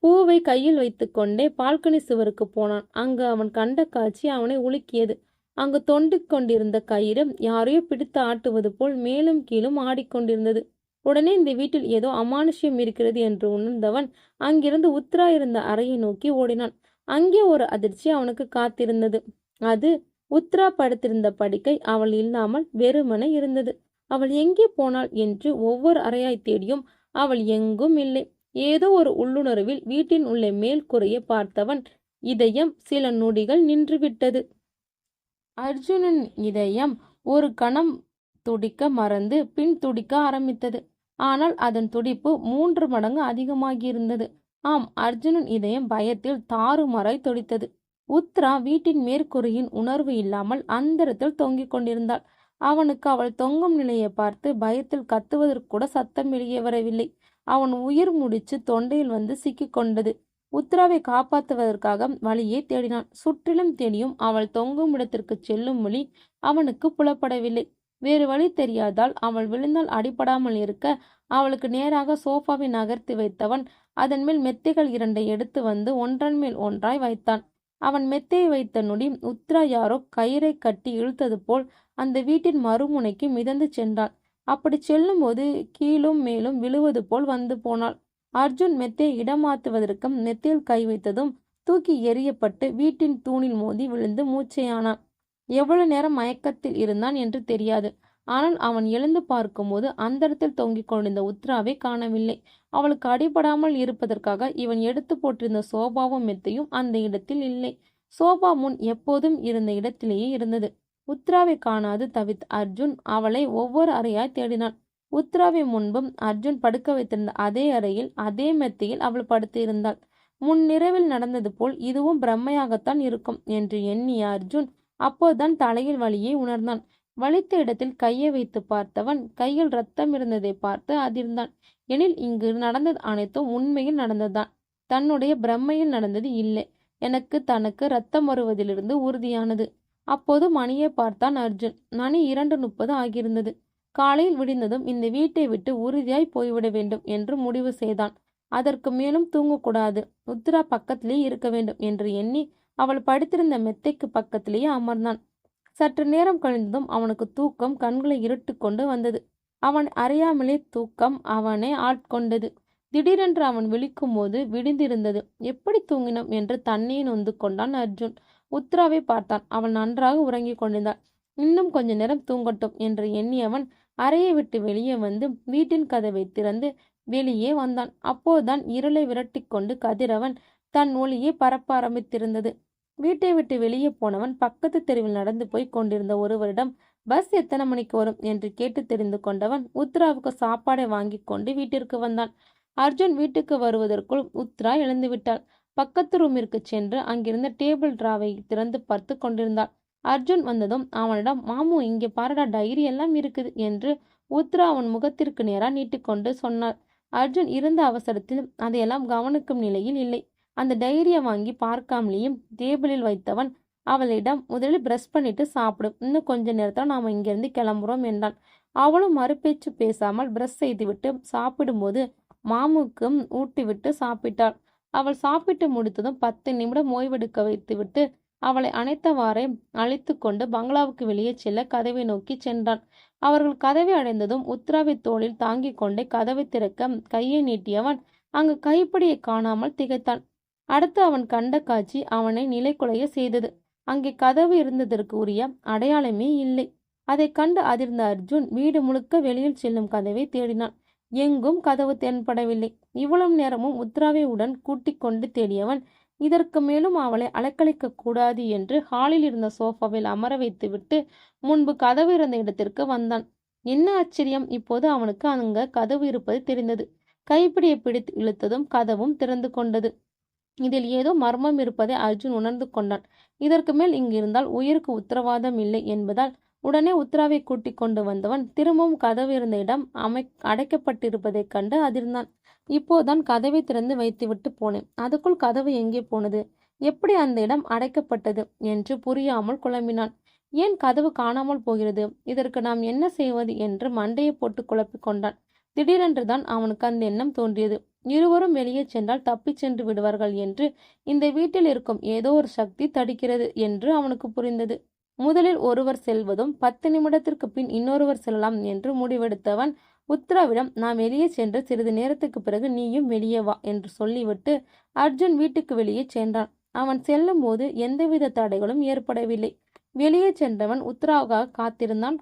பூவை கையில் வைத்துக்கொண்டே பால்கனி சுவருக்கு போனான். அங்கு அவன் கண்ட காட்சி அவனை உலுக்கியது. அங்கு தொண்டிக் கொண்டிருந்த கயிறு யாரையோ பிடித்து ஆட்டுவது போல் மேலும் கீழும் ஆடிக்கொண்டிருந்தது. உடனே இந்த வீட்டில் ஏதோ அமானுஷ்யம் இருக்கிறது என்று உணர்ந்தவன் அங்கிருந்து உத்ரா இருந்த அறையை நோக்கி ஓடினான். அங்கே ஒரு அதிர்ச்சி அவனுக்கு காத்திருந்தது. அது உத்ரா படுத்திருந்த படுக்கை அவள் இல்லாமல் வெறுமனே இருந்தது. அவள் எங்கே போனாள் என்று ஒவ்வொரு அறையாய் தேடியும் அவள் எங்கும் இல்லை. ஏதோ ஒரு உள்ளுணர்வில் வீட்டின் உள்ளே மேல் கூரையை பார்த்தவன் இதயம் சில நொடிகள் நின்றுவிட்டது. அர்ஜுனன் இதயம் ஒரு கணம் துடிக்க மறந்து பின் துடிக்க ஆரம்பித்தது. ஆனால் அதன் துடிப்பு 3 மடங்கு அதிகமாகியிருந்தது. ஆம், அர்ஜுனன் இதயம் பயத்தில் தாறுமாறாய் துடித்தது. உத்ரா வீட்டின் மேற்கூரையின் உணர்வு இல்லாமல் அந்தரத்தில் தொங்கிக் கொண்டிருந்தாள். அவனுக்கு அவள் தொங்கும் நிலையை பார்த்து பயத்தில் கத்துவதற்கு கூட சத்தம் வெளியே வரவில்லை. அவன் உயிர் முடிச்சு தொண்டையில் வந்து சிக்கிக் கொண்டது. உத்ராவை காப்பாற்றுவதற்காக வழியை தேடினான். சுற்றிலும் தேடியும் அவள் தொங்கும் இடத்திற்கு செல்லும் வழி அவனுக்கு புலப்படவில்லை. வேறு வழி தெரியாதால் அவள் விழுந்தால் அடிபடாமல் இருக்க அவளுக்கு நேராக சோஃபாவை நகர்த்தி வைத்தவன் அதன் மேல் மெத்தைகள் 2 எடுத்து வந்து ஒன்றன் மேல் ஒன்றாய் வைத்தான். அவன் மெத்தையை வைத்த நொடி உத்ரா யாரோ கயிறை கட்டி இழுத்தது போல் அந்த வீட்டின் மறுமுனைக்கு மிதந்து சென்றாள். அப்படி செல்லும்போது கீழும் மேலும் விழுவது போல் வந்து போனாள். அர்ஜுன் மெத்தையை இடமாற்றுவதற்கு மெத்தையில் கை வைத்ததும் தூக்கி எறியப்பட்டு வீட்டின் தூணில் மோதி விழுந்து மூச்சையானான். எவ்வளவு நேரம் மயக்கத்தில் இருந்தான் என்று தெரியாது. ஆனால் அவன் எழுந்து பார்க்கும்போது அந்தரத்தில் தொங்கிக் கொண்டிருந்த உத்ராவை காணவில்லை. அவளுக்கு அடிபடாமல் இருப்பதற்காக இவன் எடுத்து போட்டிருந்த சோபாவும் மெத்தையும் அந்த இடத்தில் இல்லை. சோபா முன் எப்போதும் இருந்த இடத்திலேயே இருந்தது. உத்ராவை காணாது தவித்த அர்ஜுன் அவளை ஒவ்வொரு அறையாய் தேடினான். உத்ராவை முன்பும் அர்ஜுன் படுக்க வைத்திருந்த அதே அறையில் அதே மெத்தையில் அவள் படுத்து இருந்தாள். முன்னிரவில் நடந்தது போல் இதுவும் பிரம்மையாகத்தான் இருக்கும் என்று எண்ணிய அர்ஜுன் அப்போதுதான் தலையில் வலியை உணர்ந்தான். வலித்த இடத்தில் கையை வைத்து பார்த்தவன் கையில் ரத்தம் இருந்ததை பார்த்து அதிர்ந்தான். எனில் இங்கு நடந்தது அனைத்தும் உண்மையில் நடந்ததுதான். தன்னுடைய பிரம்மையில் நடந்தது இல்லை. தனக்கு ரத்தம் வருவதிலிருந்து உறுதியானது. அப்போது மணியை பார்த்தான் அர்ஜுன். மணி 2:30 ஆகியிருந்தது. காலையில் விடிந்ததும் இந்த வீட்டை விட்டு உறுதியாய் போய்விட வேண்டும் என்று முடிவு செய்தான். அதற்கு மேலும் தூங்கக்கூடாது. உத்ரா பக்கத்திலேயே இருக்க வேண்டும் என்று எண்ணி அவள் படுத்திருந்த மெத்தைக்கு பக்கத்திலேயே அமர்ந்தான். சற்று நேரம் கழிந்ததும் அவனுக்கு தூக்கம் கண்களை இருட்டு கொண்டு வந்தது. அவன் அறியாமலே தூக்கம் அவனை ஆட்கொண்டது. திடீரென்று அவன் விழிக்கும் போது விடிந்திருந்தது. எப்படி தூங்கினோம் என்று தன்னையே நொந்து கொண்டான் அர்ஜுன். உத்ராவை பார்த்தான். அவள் நன்றாக உறங்கிக் கொண்டிருந்தாள். இன்னும் கொஞ்ச நேரம் தூங்கட்டும் என்று எண்ணியவன் அறையை விட்டு வெளியே வந்து வீட்டின் கதவை திறந்து வெளியே வந்தான். அப்போதுதான் இருளை விரட்டி கொண்டு கதிரவன் தன் ஒளியை பரப்ப ஆரம்பித்திருந்தது. வீட்டை விட்டு வெளியே போனவன் பக்கத்து தெருவில் நடந்து போய் கொண்டிருந்த ஒருவரிடம் பஸ் எத்தனை மணிக்கு வரும் என்று கேட்டு தெரிந்து கொண்டவன் உத்ராவுக்கு சாப்பாடை வாங்கி கொண்டு வீட்டிற்கு வந்தான். அர்ஜுன் வீட்டுக்கு வருவதற்குள் உத்ரா எழுந்துவிட்டாள். பக்கத்து ரூமிற்கு சென்று அங்கிருந்த டேபிள் டிராவை திறந்து பார்த்து கொண்டிருந்தாள். அர்ஜுன் வந்ததும் அவனிடம், மாமு இங்கே பாருடா, டைரி எல்லாம் இருக்குது என்று உத்ரா அவன் முகத்திற்கு நேரா நீட்டிக்கொண்டு சொன்னாள். அர்ஜுன் இருந்த அவசரத்தில் அதையெல்லாம் கவனிக்கும் நிலையில் இல்லை. அந்த டைரியை வாங்கி பார்க்காமலேயும் டேபிளில் வைத்தவன் அவளிடம், முதலில் பிரஷ் பண்ணிட்டு சாப்பிடும், இன்னும் கொஞ்ச நேரத்தில் நாம் இங்கிருந்து கிளம்புறோம் என்றான். அவளும் மறுபேச்சு பேசாமல் பிரஷ் செய்துவிட்டு சாப்பிடும்போது மாமுக்கு ஊட்டிவிட்டு சாப்பிட்டாள். அவள் சாப்பிட்டு முடித்ததும் 10 நிமிடம் ஓய்வெடுக்க வைத்துவிட்டு அவளை அணைத்தவாறே அழைத்து கொண்டு பங்களாவுக்கு வெளியே செல்ல கதவை நோக்கி சென்றான். அவர்கள் கதவை அடைந்ததும் உத்ராவை தோளில் தாங்கிக் கொண்டே கதவை திறக்க கையை நீட்டியவன் அங்கு கைப்பிடியை காணாமல் திகைத்தான். அடுத்து அவன் கண்ட காட்சி அவனை நிலைகுலைய செய்தது. அங்கே கதவு இருந்ததற்கு உரிய அடையாளமே இல்லை. அதை கண்டு அதிர்ந்த அர்ஜுன் வீடு முழுக்க வெளியில் செல்லும் கதவை தேடினான். எங்கும் கதவு தென்படவில்லை. இவ்வளவு நேரமும் உத்ராவை உடன் கூட்டிக் கொண்டு தேடியவன் இதற்கு மேலும் அவளை அலைக்கழிக்க கூடாது என்று ஹாலில் இருந்த சோஃபாவில் அமர வைத்துவிட்டு முன்பு கதவு இருந்த இடத்திற்கு வந்தான். என்ன ஆச்சரியம்! இப்போது அவனுக்கு அங்க கதவு இருப்பது தெரிந்தது. கைப்பிடியை பிடித்து இழுத்ததும் கதவும் திறந்து கொண்டது. இதில் ஏதோ மர்மம் இருப்பதை அர்ஜுன் உணர்ந்து கொண்டான். இதற்கு மேல் இங்கு இருந்தால் உயிருக்கு உத்தரவாதம் இல்லை என்பதால் உடனே உத்ராவை கூட்டிக் கொண்டு வந்தவன் திரும்பவும் கதவு இருந்த இடம் அடைக்கப்பட்டிருப்பதைக் கண்டு அதிர்ந்தான். இப்போதான் கதவை திறந்து வைத்துவிட்டு போனேன். அதுக்குள் கதவு எங்கே போனது? எப்படி அந்த இடம் அடைக்கப்பட்டது என்று புரியாமல் குழம்பினான். ஏன் கதவு காணாமல் போகிறது? இதற்கு நாம் என்ன செய்வது என்று மண்டையை போட்டு குழப்பிக் கொண்டான். திடீரென்றுதான் அவனுக்கு அந்த எண்ணம் தோன்றியது. இருவரும் வெளியே சென்றால் தப்பிச் சென்று விடுவார்கள் என்று இந்த வீட்டில் இருக்கும் ஏதோ ஒரு சக்தி தடுக்கிறது என்று அவனுக்கு புரிந்தது. முதலில் ஒருவர் செல்வதும் 10 நிமிடத்திற்கு பின் இன்னொருவர் செல்லலாம் என்று முடிவெடுத்தவன் உத்ராவிடம், நான் வெளியே சென்று சிறிது நேரத்துக்கு பிறகு நீயும் வெளியே வா என்று சொல்லிவிட்டு அர்ஜுன் வீட்டுக்கு வெளியே சென்றான். அவன் செல்லும் போது எந்தவித தடைகளும் ஏற்படவில்லை. வெளியே சென்றவன் உத்ராவுக்காக காத்திருந்தான்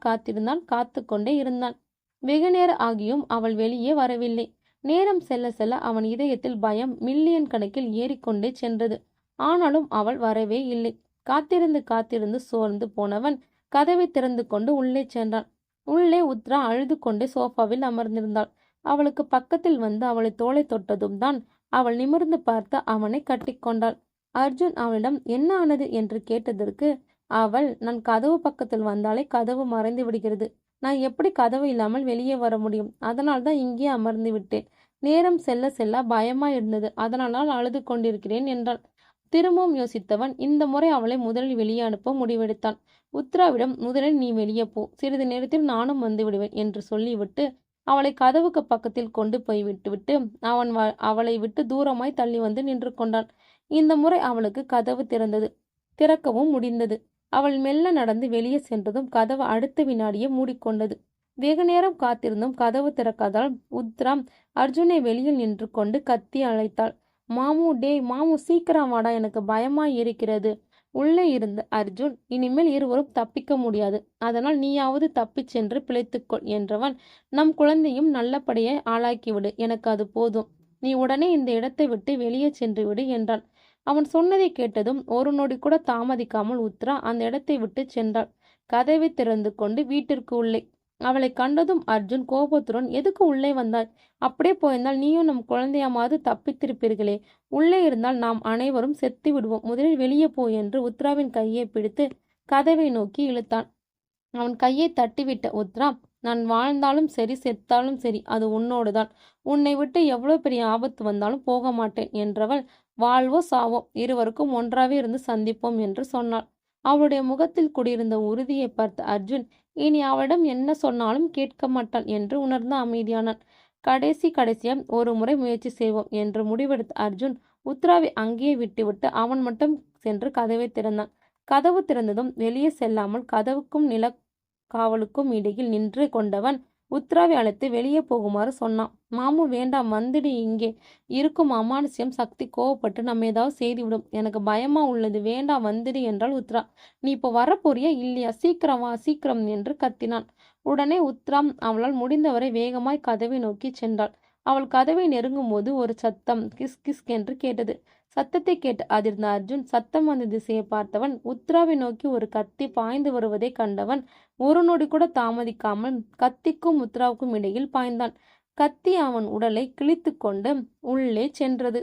காத்து கொண்டே இருந்தான். வெகுநேர ஆகியும் அவள் வெளியே வரவில்லை. நேரம் செல்ல செல்ல அவன் இதயத்தில் பயம் மில்லியன் கணக்கில் ஏறிக்கொண்டே சென்றது. ஆனாலும் அவள் வரவே இல்லை. காத்திருந்து சோர்ந்து போனவன் கதவை திறந்து கொண்டு உள்ளே சென்றான். உள்ளே உத்ரா அழுது கொண்டே சோஃபாவில் அமர்ந்திருந்தாள். அவளுக்கு பக்கத்தில் வந்து அவளை தோளை தொட்டதும் தான் அவள் நிமிர்ந்து பார்த்து அவனை கட்டிக்கொண்டாள். அர்ஜுன் அவளிடம் என்ன ஆனது என்று கேட்டதற்கு அவள், நான் கதவு பக்கத்தில் வந்தாலே கதவு மறைந்து விடுகிறது. நான் எப்படி கதவு இல்லாமல் வெளியே வர முடியும்? அதனால் தான் இங்கே அமர்ந்து விட்டேன். நேரம் செல்ல செல்ல பயமா இருந்தது. அதனால் அழுது கொண்டிருக்கிறேன் என்றாள். திரும்பவும் யோசித்தவன் இந்த முறை அவளை முதலில் வெளியே அனுப்ப முடிவெடுத்தான். உத்ராவிடம், முதலில் நீ வெளியே போ, சிறிது நேரத்தில் நானும் வந்து விடுவேன் என்று சொல்லிவிட்டு அவளை கதவுக்கு பக்கத்தில் கொண்டு போய் விட்டுவிட்டு அவளை விட்டு தூரமாய் தள்ளி வந்து நின்று கொண்டான். இந்த முறை அவளுக்கு கதவு திறக்கவும் முடிந்தது. அவள் மெல்ல நடந்து வெளியே சென்றதும் கதவு அடுத்த வினாடியே மூடிக்கொண்டது. வெகு நேரம் காத்திருந்தும் கதவு திறக்காதால் உத்ரா அர்ஜுனை வெளியில் நின்று கொண்டு கத்தி அழைத்தாள். மாமு, டேய் மாமு, சீக்கிரம் வாடா, எனக்கு பயமாய் இருக்கிறது. உள்ளே இருந்த அர்ஜுன், இனிமேல் இருவரும் தப்பிக்க முடியாது, அதனால் நீயாவது தப்பிச் சென்று பிழைத்துக்கொள் என்றவன், நம் குழந்தையும் நல்லபடியாய் ஆளாக்கிவிடு, எனக்கு அது போதும். நீ உடனே இந்த இடத்தை விட்டு வெளியே சென்று விடு என்றான். அவன் சொன்னதை கேட்டதும் ஒரு நொடி கூட தாமதிக்காமல் உத்ரா அந்த இடத்தை விட்டு சென்றாள். கதவை திறந்து கொண்டு வீட்டிற்கு உள்ளே அவளை கண்டதும் அர்ஜுன் கோபத்துடன், எதுக்கு உள்ளே வந்தாள்? அப்படியே போயிருந்தால் நீயும் நம் குழந்தையாமாவது தப்பித்திருப்பீர்களே. உள்ளே இருந்தால் நாம் அனைவரும் செத்து விடுவோம். முதலில் வெளியே போ என்று உத்ராவின் கையை பிடித்து கதவை நோக்கி இழுத்தான். அவன் கையை தட்டிவிட்ட உத்ரா, நான் வாழ்ந்தாலும் சரி செத்தாலும் சரி அது உன்னோடுதான். உன்னை விட்டு எவ்வளவு பெரிய ஆபத்து வந்தாலும் போக மாட்டேன் என்றவள், வாழ்வோ சாவோ இருவருக்கும் ஒன்றாவே இருந்து சந்திப்போம் என்று சொன்னாள். அவளுடைய முகத்தில் குடியிருந்த உறுதியை பார்த்த அர்ஜுன் இனி அவளிடம் என்ன சொன்னாலும் கேட்க மாட்டாள் என்று உணர்ந்து அமைதியானான். கடைசியா ஒரு முறை முயற்சி செய்வோம் என்று முடிவெடுத்த அர்ஜுன் உத்ராவை அங்கேயே விட்டுவிட்டு அவன் மட்டும் சென்று கதவை திறந்தான். கதவு திறந்ததும் வெளியே செல்லாமல் கதவுக்கும் நிலக்காவலுக்கும் இடையில் நின்று கொண்டவன் உத்ராவை அழைத்து வெளியே போகுமாறு சொன்னான். மாமு, வேண்டாம், வந்துடு. இங்கே இருக்கும் அமானுஷ்யம் சக்தி கோவப்பட்டு நம்ம ஏதாவது செய்துவிடும். எனக்கு பயமா உள்ளது, வேண்டாம், வந்துடு என்றாள் உத்ரா. நீ இப்போ வரப்போறியா இல்லையா? சீக்கிரம் வா, சீக்கிரம் என்று கத்தினான். உடனே உத்ரா அவளால் முடிந்தவரை வேகமாய் கதவை நோக்கி சென்றாள். அவள் கதவை நெருங்கும் போது ஒரு சத்தம் கிஸ் கிஸ் என்று கேட்டது. சத்தத்தை கேட்டு அதிர்ந்த அர்ஜுன் சத்தம் வந்த திசையை பார்த்தவன் உத்ராவை நோக்கி ஒரு கத்தி பாய்ந்து வருவதை கண்டவன் ஒரு நொடி கூட தாமதிக்காமல் கத்திக்கும் உத்ராவுக்கும் இடையில் பாய்ந்தான். கத்தி அவன் உடலை கிழித்து கொண்டு உள்ளே சென்றது.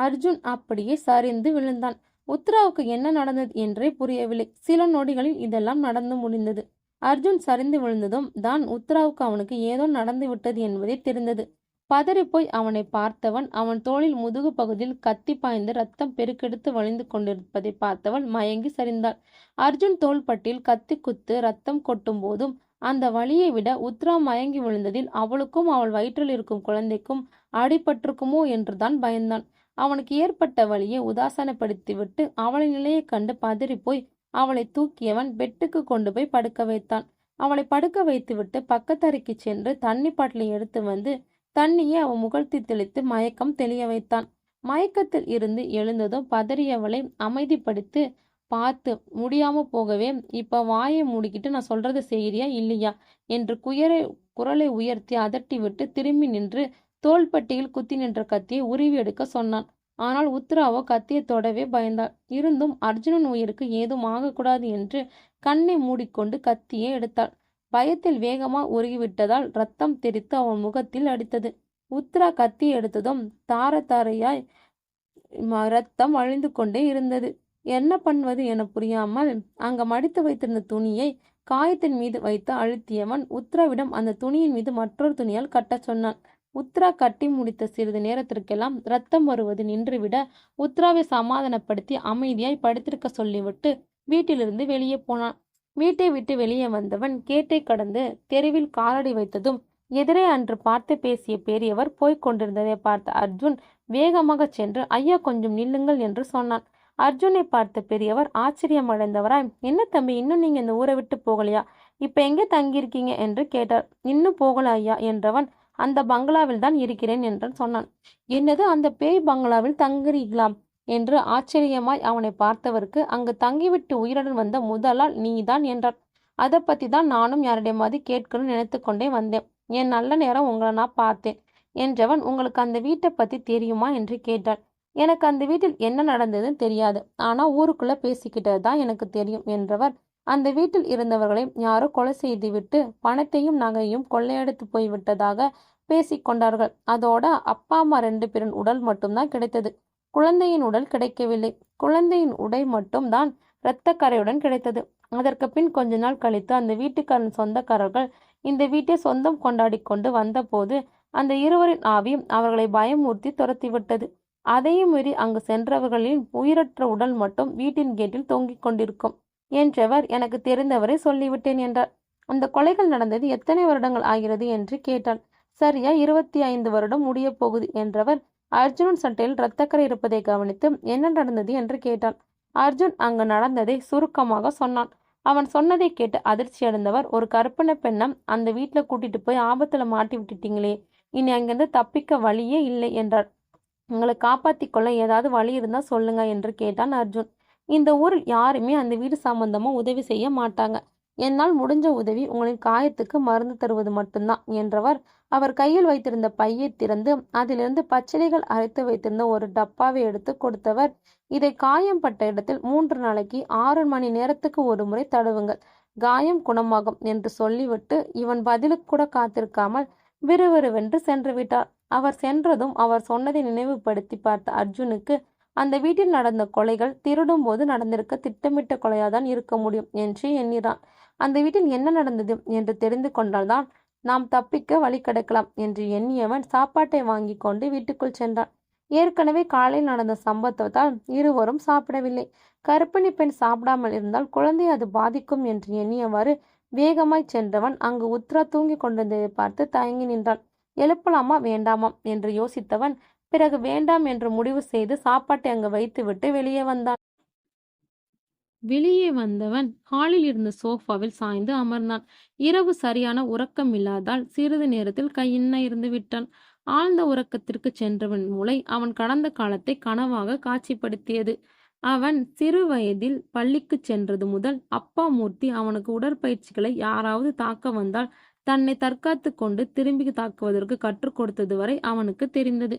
அர்ஜுன் அப்படியே சரிந்து விழுந்தான். உத்ராவுக்கு என்ன நடந்தது என்றே புரியவில்லை. சில நொடிகளில் இதெல்லாம் நடந்து முடிந்தது. அர்ஜுன் சரிந்து விழுந்ததும் தான் உத்ராவுக்கு அவனுக்கு ஏதோ நடந்து விட்டது என்பதே தெரிந்தது. பதறிப்போய் அவனை பார்த்தவன் அவன் தோளில் முதுகு பகுதியில் கத்தி பாய்ந்து ரத்தம் பெருக்கெடுத்து வழிந்து கொண்டிருப்பதை பார்த்தவள் மயங்கி சரிந்தாள். அர்ஜுன் தோள்பட்டில் கத்தி குத்து ரத்தம் கொட்டும் போதும் அந்த வலியை விட உத்ரா மயங்கி விழுந்ததில் அவளுக்கும் அவள் வயிற்றில் இருக்கும் குழந்தைக்கும் அடிபட்டிருக்குமோ என்றுதான் பயந்தான். அவனுக்கு ஏற்பட்ட வலியை உதாசனப்படுத்திவிட்டு அவளை நிலையை கண்டு பதறிப்போய் அவளை தூக்கியவன் பெட்டுக்கு கொண்டு போய் படுக்க வைத்தான். அவளை படுக்க வைத்துவிட்டு பக்கத்தறைக்கு சென்று தண்ணி பாட்டிலை எடுத்து வந்து தண்ணியை அவன் முகத்தில் தெளித்து மயக்கம் தெளிய வைத்தான். மயக்கத்தில் இருந்து எழுந்ததும் பதறியவளை அமைதிப்படுத்தி பார்த்து முடியாம போகவே, இப்ப வாயை மூடிக்கிட்டு நான் சொல்றத செய்யறியா இல்லையா என்று குரலை உயர்த்தி அதட்டிவிட்டு திரும்பி நின்று தோள்பட்டியில் குத்தி நின்ற கத்தியை உருவி எடுக்க சொன்னான். ஆனால் உத்ராவோ கத்தியை தொடவே பயந்தாள். இருந்தும் அர்ஜுனன் உயிருக்கு ஏதும் ஆகக்கூடாது என்று கண்ணை மூடிக்கொண்டு கத்தியை எடுத்தாள். பயத்தில் வேகமா உருகிவிட்டதால் ரத்தம் தெரித்து அவன் முகத்தில் அடித்தது. உத்ரா கத்தி எடுத்ததும் தார தாரையாய் ரத்தம் அழிந்து கொண்டே இருந்தது. என்ன பண்ணுவது என புரியாமல் அங்க மடித்து வைத்திருந்த துணியை காயத்தின் மீது வைத்து அழுத்தியவன் உத்ராவிடம் அந்த துணியின் மீது மற்றொரு துணியால் கட்டச் சொன்னான். உத்ரா கட்டி முடித்த சிறிது நேரத்திற்கெல்லாம் ரத்தம் வருவது நின்றுவிட உத்ராவை சமாதானப்படுத்தி அமைதியாய் படுத்திருக்க சொல்லிவிட்டு வீட்டிலிருந்து வெளியே போனான். வீட்டை விட்டு வெளியே வந்தவன் கேட்டை கடந்து தெருவில் காலடி வைத்ததும் எதிரே அன்று பார்த்து பேசிய பெரியவர் போய்க் கொண்டிருந்ததை பார்த்த அர்ஜுன் வேகமாக சென்று ஐயா கொஞ்சம் நில்லுங்கள் என்று சொன்னான். அர்ஜுனை பார்த்த பெரியவர் ஆச்சரியம் அடைந்தவராய், என்ன தம்பி, இன்னும் நீங்க இந்த ஊரை விட்டு போகலையா? இப்ப எங்கே தங்கியிருக்கீங்க என்று கேட்டார். இன்னும் போகல ஐயா என்றவன், அந்த பங்களாவில் தான் இருக்கிறேன் என்று சொன்னான். என்னது, அந்த பேய் பங்களாவில் தங்குறீங்களா என்று ஆச்சரியமாய் அவனை பார்த்தவருக்கு, அங்கு தங்கிவிட்டு உயிருடன் வந்த முதலால் நீதான் என்றார். அதை பத்தி தான் நானும் யாரிடமாவது கேட்கணும்னு நினைத்து கொண்டே வந்தேன். என் நல்ல நேரம் உங்களை நான் பார்த்தேன் என்றவன், உங்களுக்கு அந்த வீட்டை பத்தி தெரியுமா என்று கேட்டார். எனக்கு அந்த வீட்டில் என்ன நடந்ததுன்னு தெரியாது, ஆனா ஊருக்குள்ள பேசிக்கிட்டது தான் எனக்கு தெரியும் என்றவர், அந்த வீட்டில் இருந்தவர்களை யாரோ கொலை செய்துவிட்டு பணத்தையும் நகையும் கொள்ளையடித்து போய்விட்டதாக பேசிக்கொண்டார்கள். அதோட அப்பா அம்மா 2 பேரின் உடல் மட்டும்தான் கிடைத்தது. குழந்தையின் உடல் கிடைக்கவில்லை. குழந்தையின் உடை மட்டும் தான் இரத்தக்கரையுடன் கிடைத்தது. அதற்கு பின் கொஞ்ச நாள் கழித்து அந்த வீட்டுக்காரன் சொந்தக்காரர்கள் இந்த வீட்டை சொந்தம் கொண்டாடி கொண்டு வந்தபோது அந்த இருவரின் ஆவியும் அவர்களை பயமூர்த்தி துரத்திவிட்டது. அதையும் மீறி அங்கு சென்றவர்களின் உயிரற்ற உடல் மட்டும் வீட்டின் கேட்டில் தொங்கிக் கொண்டிருக்கும் என்றவர் எனக்கு தெரிந்தவரை சொல்லிவிட்டேன் என்றார். அந்த கொலைகள் நடந்தது எத்தனை வருடங்கள் ஆகிறது என்று கேட்டாள். சரியா 25 வருடம் முடிய போகுது என்றவர் அர்ஜுனன் சட்டையில் இரத்தக்கரை இருப்பதை கவனித்து என்ன நடந்தது என்று கேட்டான். அர்ஜுன் அங்கு நடந்ததை சுருக்கமாக சொன்னான். அவன் சொன்னதை கேட்டு அதிர்ச்சி அடைந்தவர், ஒரு கற்பனை பெண்ணம் அந்த வீட்டுல கூட்டிட்டு போய் ஆபத்துல மாட்டி விட்டுட்டீங்களே, இனி அங்கிருந்து தப்பிக்க வழியே இல்லை என்றார். உங்களை காப்பாத்தி கொள்ள ஏதாவது வழி இருந்தா சொல்லுங்க என்று கேட்டான் அர்ஜுன். இந்த ஊரில் யாருமே அந்த வீடு சம்பந்தமா உதவி செய்ய மாட்டாங்க. என்னால் முடிஞ்ச உதவி உங்களின் காயத்துக்கு மருந்து தருவது மட்டும்தான் என்றவர் அவர் கையில் வைத்திருந்த பையை திறந்து அதிலிருந்து பச்சிலைகள் அரைத்து வைத்திருந்த ஒரு டப்பாவை எடுத்து கொடுத்தவர், இதை காயம் பட்ட இடத்தில் 3 நாளைக்கு 6 மணி நேரத்துக்கு ஒரு முறை தடவுங்கள், காயம் குணமாகும் என்று சொல்லிவிட்டு இவன் பதிலுக்கு கூட காத்திருக்காமல் விறுவிறுவென்று சென்று விட்டார். அவர் சென்றதும் அவர் சொன்னதை நினைவுபடுத்தி பார்த்த அர்ஜுனுக்கு அந்த வீட்டில் நடந்த கொலைகள் திருடும் போது நடந்திருக்க திட்டமிட்ட கொலையாதான் இருக்க முடியும் என்று எண்ணினான். அந்த வீட்டில் என்ன நடந்தது என்று தெரிந்து கொண்டால்தான் நாம் தப்பிக்க வழி கிடைக்கலாம் என்று எண்ணியவன் சாப்பாட்டை வாங்கி கொண்டு வீட்டுக்குள் சென்றான். ஏற்கனவே காலையில் நடந்த சம்பவத்தால் இருவரும் சாப்பிடவில்லை. கர்ப்பிணி பெண் சாப்பிடாமல் இருந்தால் குழந்தை அது பாதிக்கும் என்று எண்ணியவாறு வேகமாய் சென்றவன் அங்கு உத்ரா தூங்கி கொண்டிருந்ததை பார்த்து தயங்கி நின்றான். எழுப்பலாமா வேண்டாமா என்று யோசித்தவன் பிறகு வேண்டாம் என்று முடிவு செய்து சாப்பாட்டை அங்கு வைத்துவிட்டு வெளியே வந்தான். வெளியே வந்தவன் ஹாலில் இருந்த சோஃபாவில் சாய்ந்து அமர்ந்தான். இரவு சரியான உறக்கம் இல்லாதால் சிறிது நேரத்தில் கையின்ன இருந்து விட்டான். ஆழ்ந்த உறக்கத்திற்கு சென்றவன் மூளை அவன் கடந்த காலத்தை கனவாக காட்சிப்படுத்தியது. அவன் சிறு வயதில் பள்ளிக்கு சென்றது முதல் அப்பா மூர்த்தி அவனுக்கு உடற்பயிற்சிகளை யாராவது தாக்க வந்தால் தன்னை தற்காத்து கொண்டு திரும்பி தாக்குவதற்கு கற்றுக் கொடுத்தது வரை அவனுக்கு தெரிந்தது.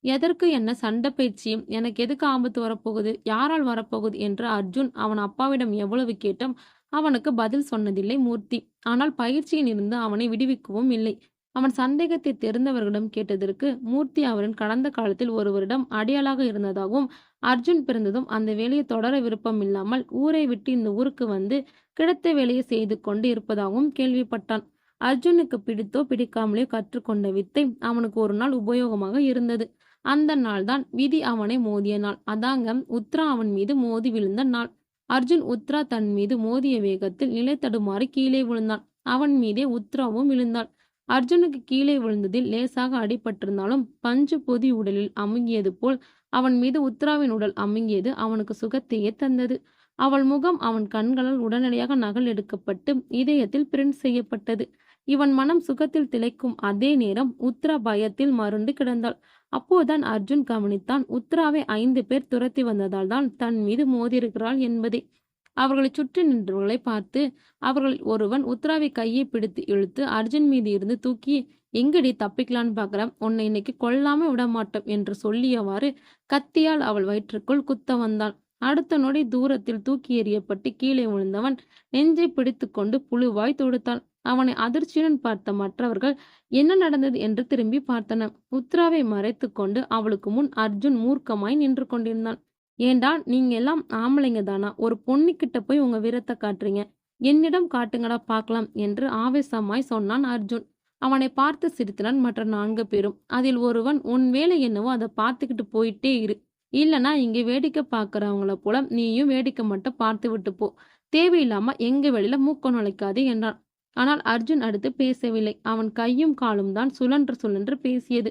எதற்கு என்ன சண்டை பயிற்சியும், எனக்கு எதுக்கு ஆபத்து வரப்போகுது, யாரால் வரப்போகுது என்று அர்ஜுன் அவன் அப்பாவிடம் எவ்வளவு கேட்டும் அவனுக்கு பதில் சொன்னதில்லை மூர்த்தி. ஆனால் பயிற்சியில் இருந்து அவனை விடுவிக்கவும் இல்லை. அவன் சந்தேகத்தை தெரிந்தவர்களிடம் கேட்டதற்கு மூர்த்தி அவரின் கடந்த காலத்தில் ஒருவரிடம் அடியாளாக இருந்ததாகவும் அர்ஜுன் பிறந்ததும் அந்த வேலையை தொடர விருப்பம் இல்லாமல் ஊரை விட்டு இந்த ஊருக்கு வந்து கிடைத்த வேலையை செய்து கொண்டு இருப்பதாகவும் கேள்விப்பட்டான். அர்ஜுனுக்கு பிடித்தோ பிடிக்காமலே கற்றுக்கொண்ட வித்தை அவனுக்கு ஒரு நாள் உபயோகமாக இருந்தது. அந்த நாள் தான் விதி அவனை மோதிய நாள். அதாங்க உத்ரா அவன் மீது மோதி விழுந்த நாள். அர்ஜுன் உத்ரா தன் மீது மோதிய வேகத்தில் நிலை தடுமாறி கீழே விழுந்தான். அவன் மீதே உத்ராவும் விழுந்தாள். அர்ஜுனுக்கு கீழே விழுந்ததில் லேசாக அடிபட்டிருந்தாலும் பஞ்சு பொதி உடலில் அமுங்கியது போல் அவன் மீது உத்ராவின் உடல் அமுங்கியது அவனுக்கு சுகத்தையே தந்தது. அவள் முகம் அவன் கண்களால் உடனடியாக நகல் எடுக்கப்பட்டு இதயத்தில் பிரிண்ட் செய்யப்பட்டது. இவன் மனம் சுகத்தில் திளைக்கும் அதே நேரம் உத்ரா பயத்தில் மருண்டு கிடந்தாள். அப்போதான் அர்ஜுன் கவனித்தான், உத்ராவை 5 பேர் துரத்தி வந்ததால் தான் தன் மீது மோதியிருக்கிறாள் என்பதை. அவர்களை சுற்றி நின்றவர்களை பார்த்து அவர்களில் ஒருவன் உத்ராவை கையை பிடித்து இழுத்து அர்ஜுன் மீது இருந்து தூக்கி, எங்கடி தப்பிக்கலான்னு பார்க்குற, உன்னை இன்னைக்கு கொல்லாம விட மாட்டோம் என்று சொல்லியவாறு கத்தியால் அவள் வயிற்றுக்குள் குத்த வந்தான். அடுத்த நொடி தூரத்தில் தூக்கி எறியப்பட்டு கீழே விழுந்தவன் நெஞ்சை பிடித்து கொண்டு புழுவாய் தொடுத்தான். அவனை அதிர்ச்சியுடன் பார்த்த மற்றவர்கள் என்ன நடந்தது என்று திரும்பி பார்த்தனர். உத்ராவை மறைத்து கொண்டு அவளுக்கு முன் அர்ஜுன் மூர்க்கமாய் நின்று கொண்டிருந்தான். ஏண்டா, நீங்க எல்லாம் ஆம்பளைங்க தானா? ஒரு பொண்ணுகிட்ட போய் உங்க வீரத்தை காட்டுறீங்க, என்னிடம் காட்டுங்கடா பார்க்கலாம் என்று ஆவேசமாய் சொன்னான் அர்ஜுன். அவனை பார்த்து சிரித்தனர் மற்ற 4 பேரும். அதில் ஒருவன், உன் வேலை என்னவோ அதை பார்த்துக்கிட்டு போயிட்டே இரு, இல்லனா இங்கே வேடிக்கை பார்க்கறவங்கள போல நீயும் வேடிக்கை மட்டும் பார்த்து விட்டு போ, தேவையில்லாம எங்க வெளியில மூக்க நுழைக்காதே என்றான். ஆனால் அர்ஜுன் அடுத்து பேசவில்லை. அவன் கையும் காலும் தான் சுழன்று சுழன்று பேசியது.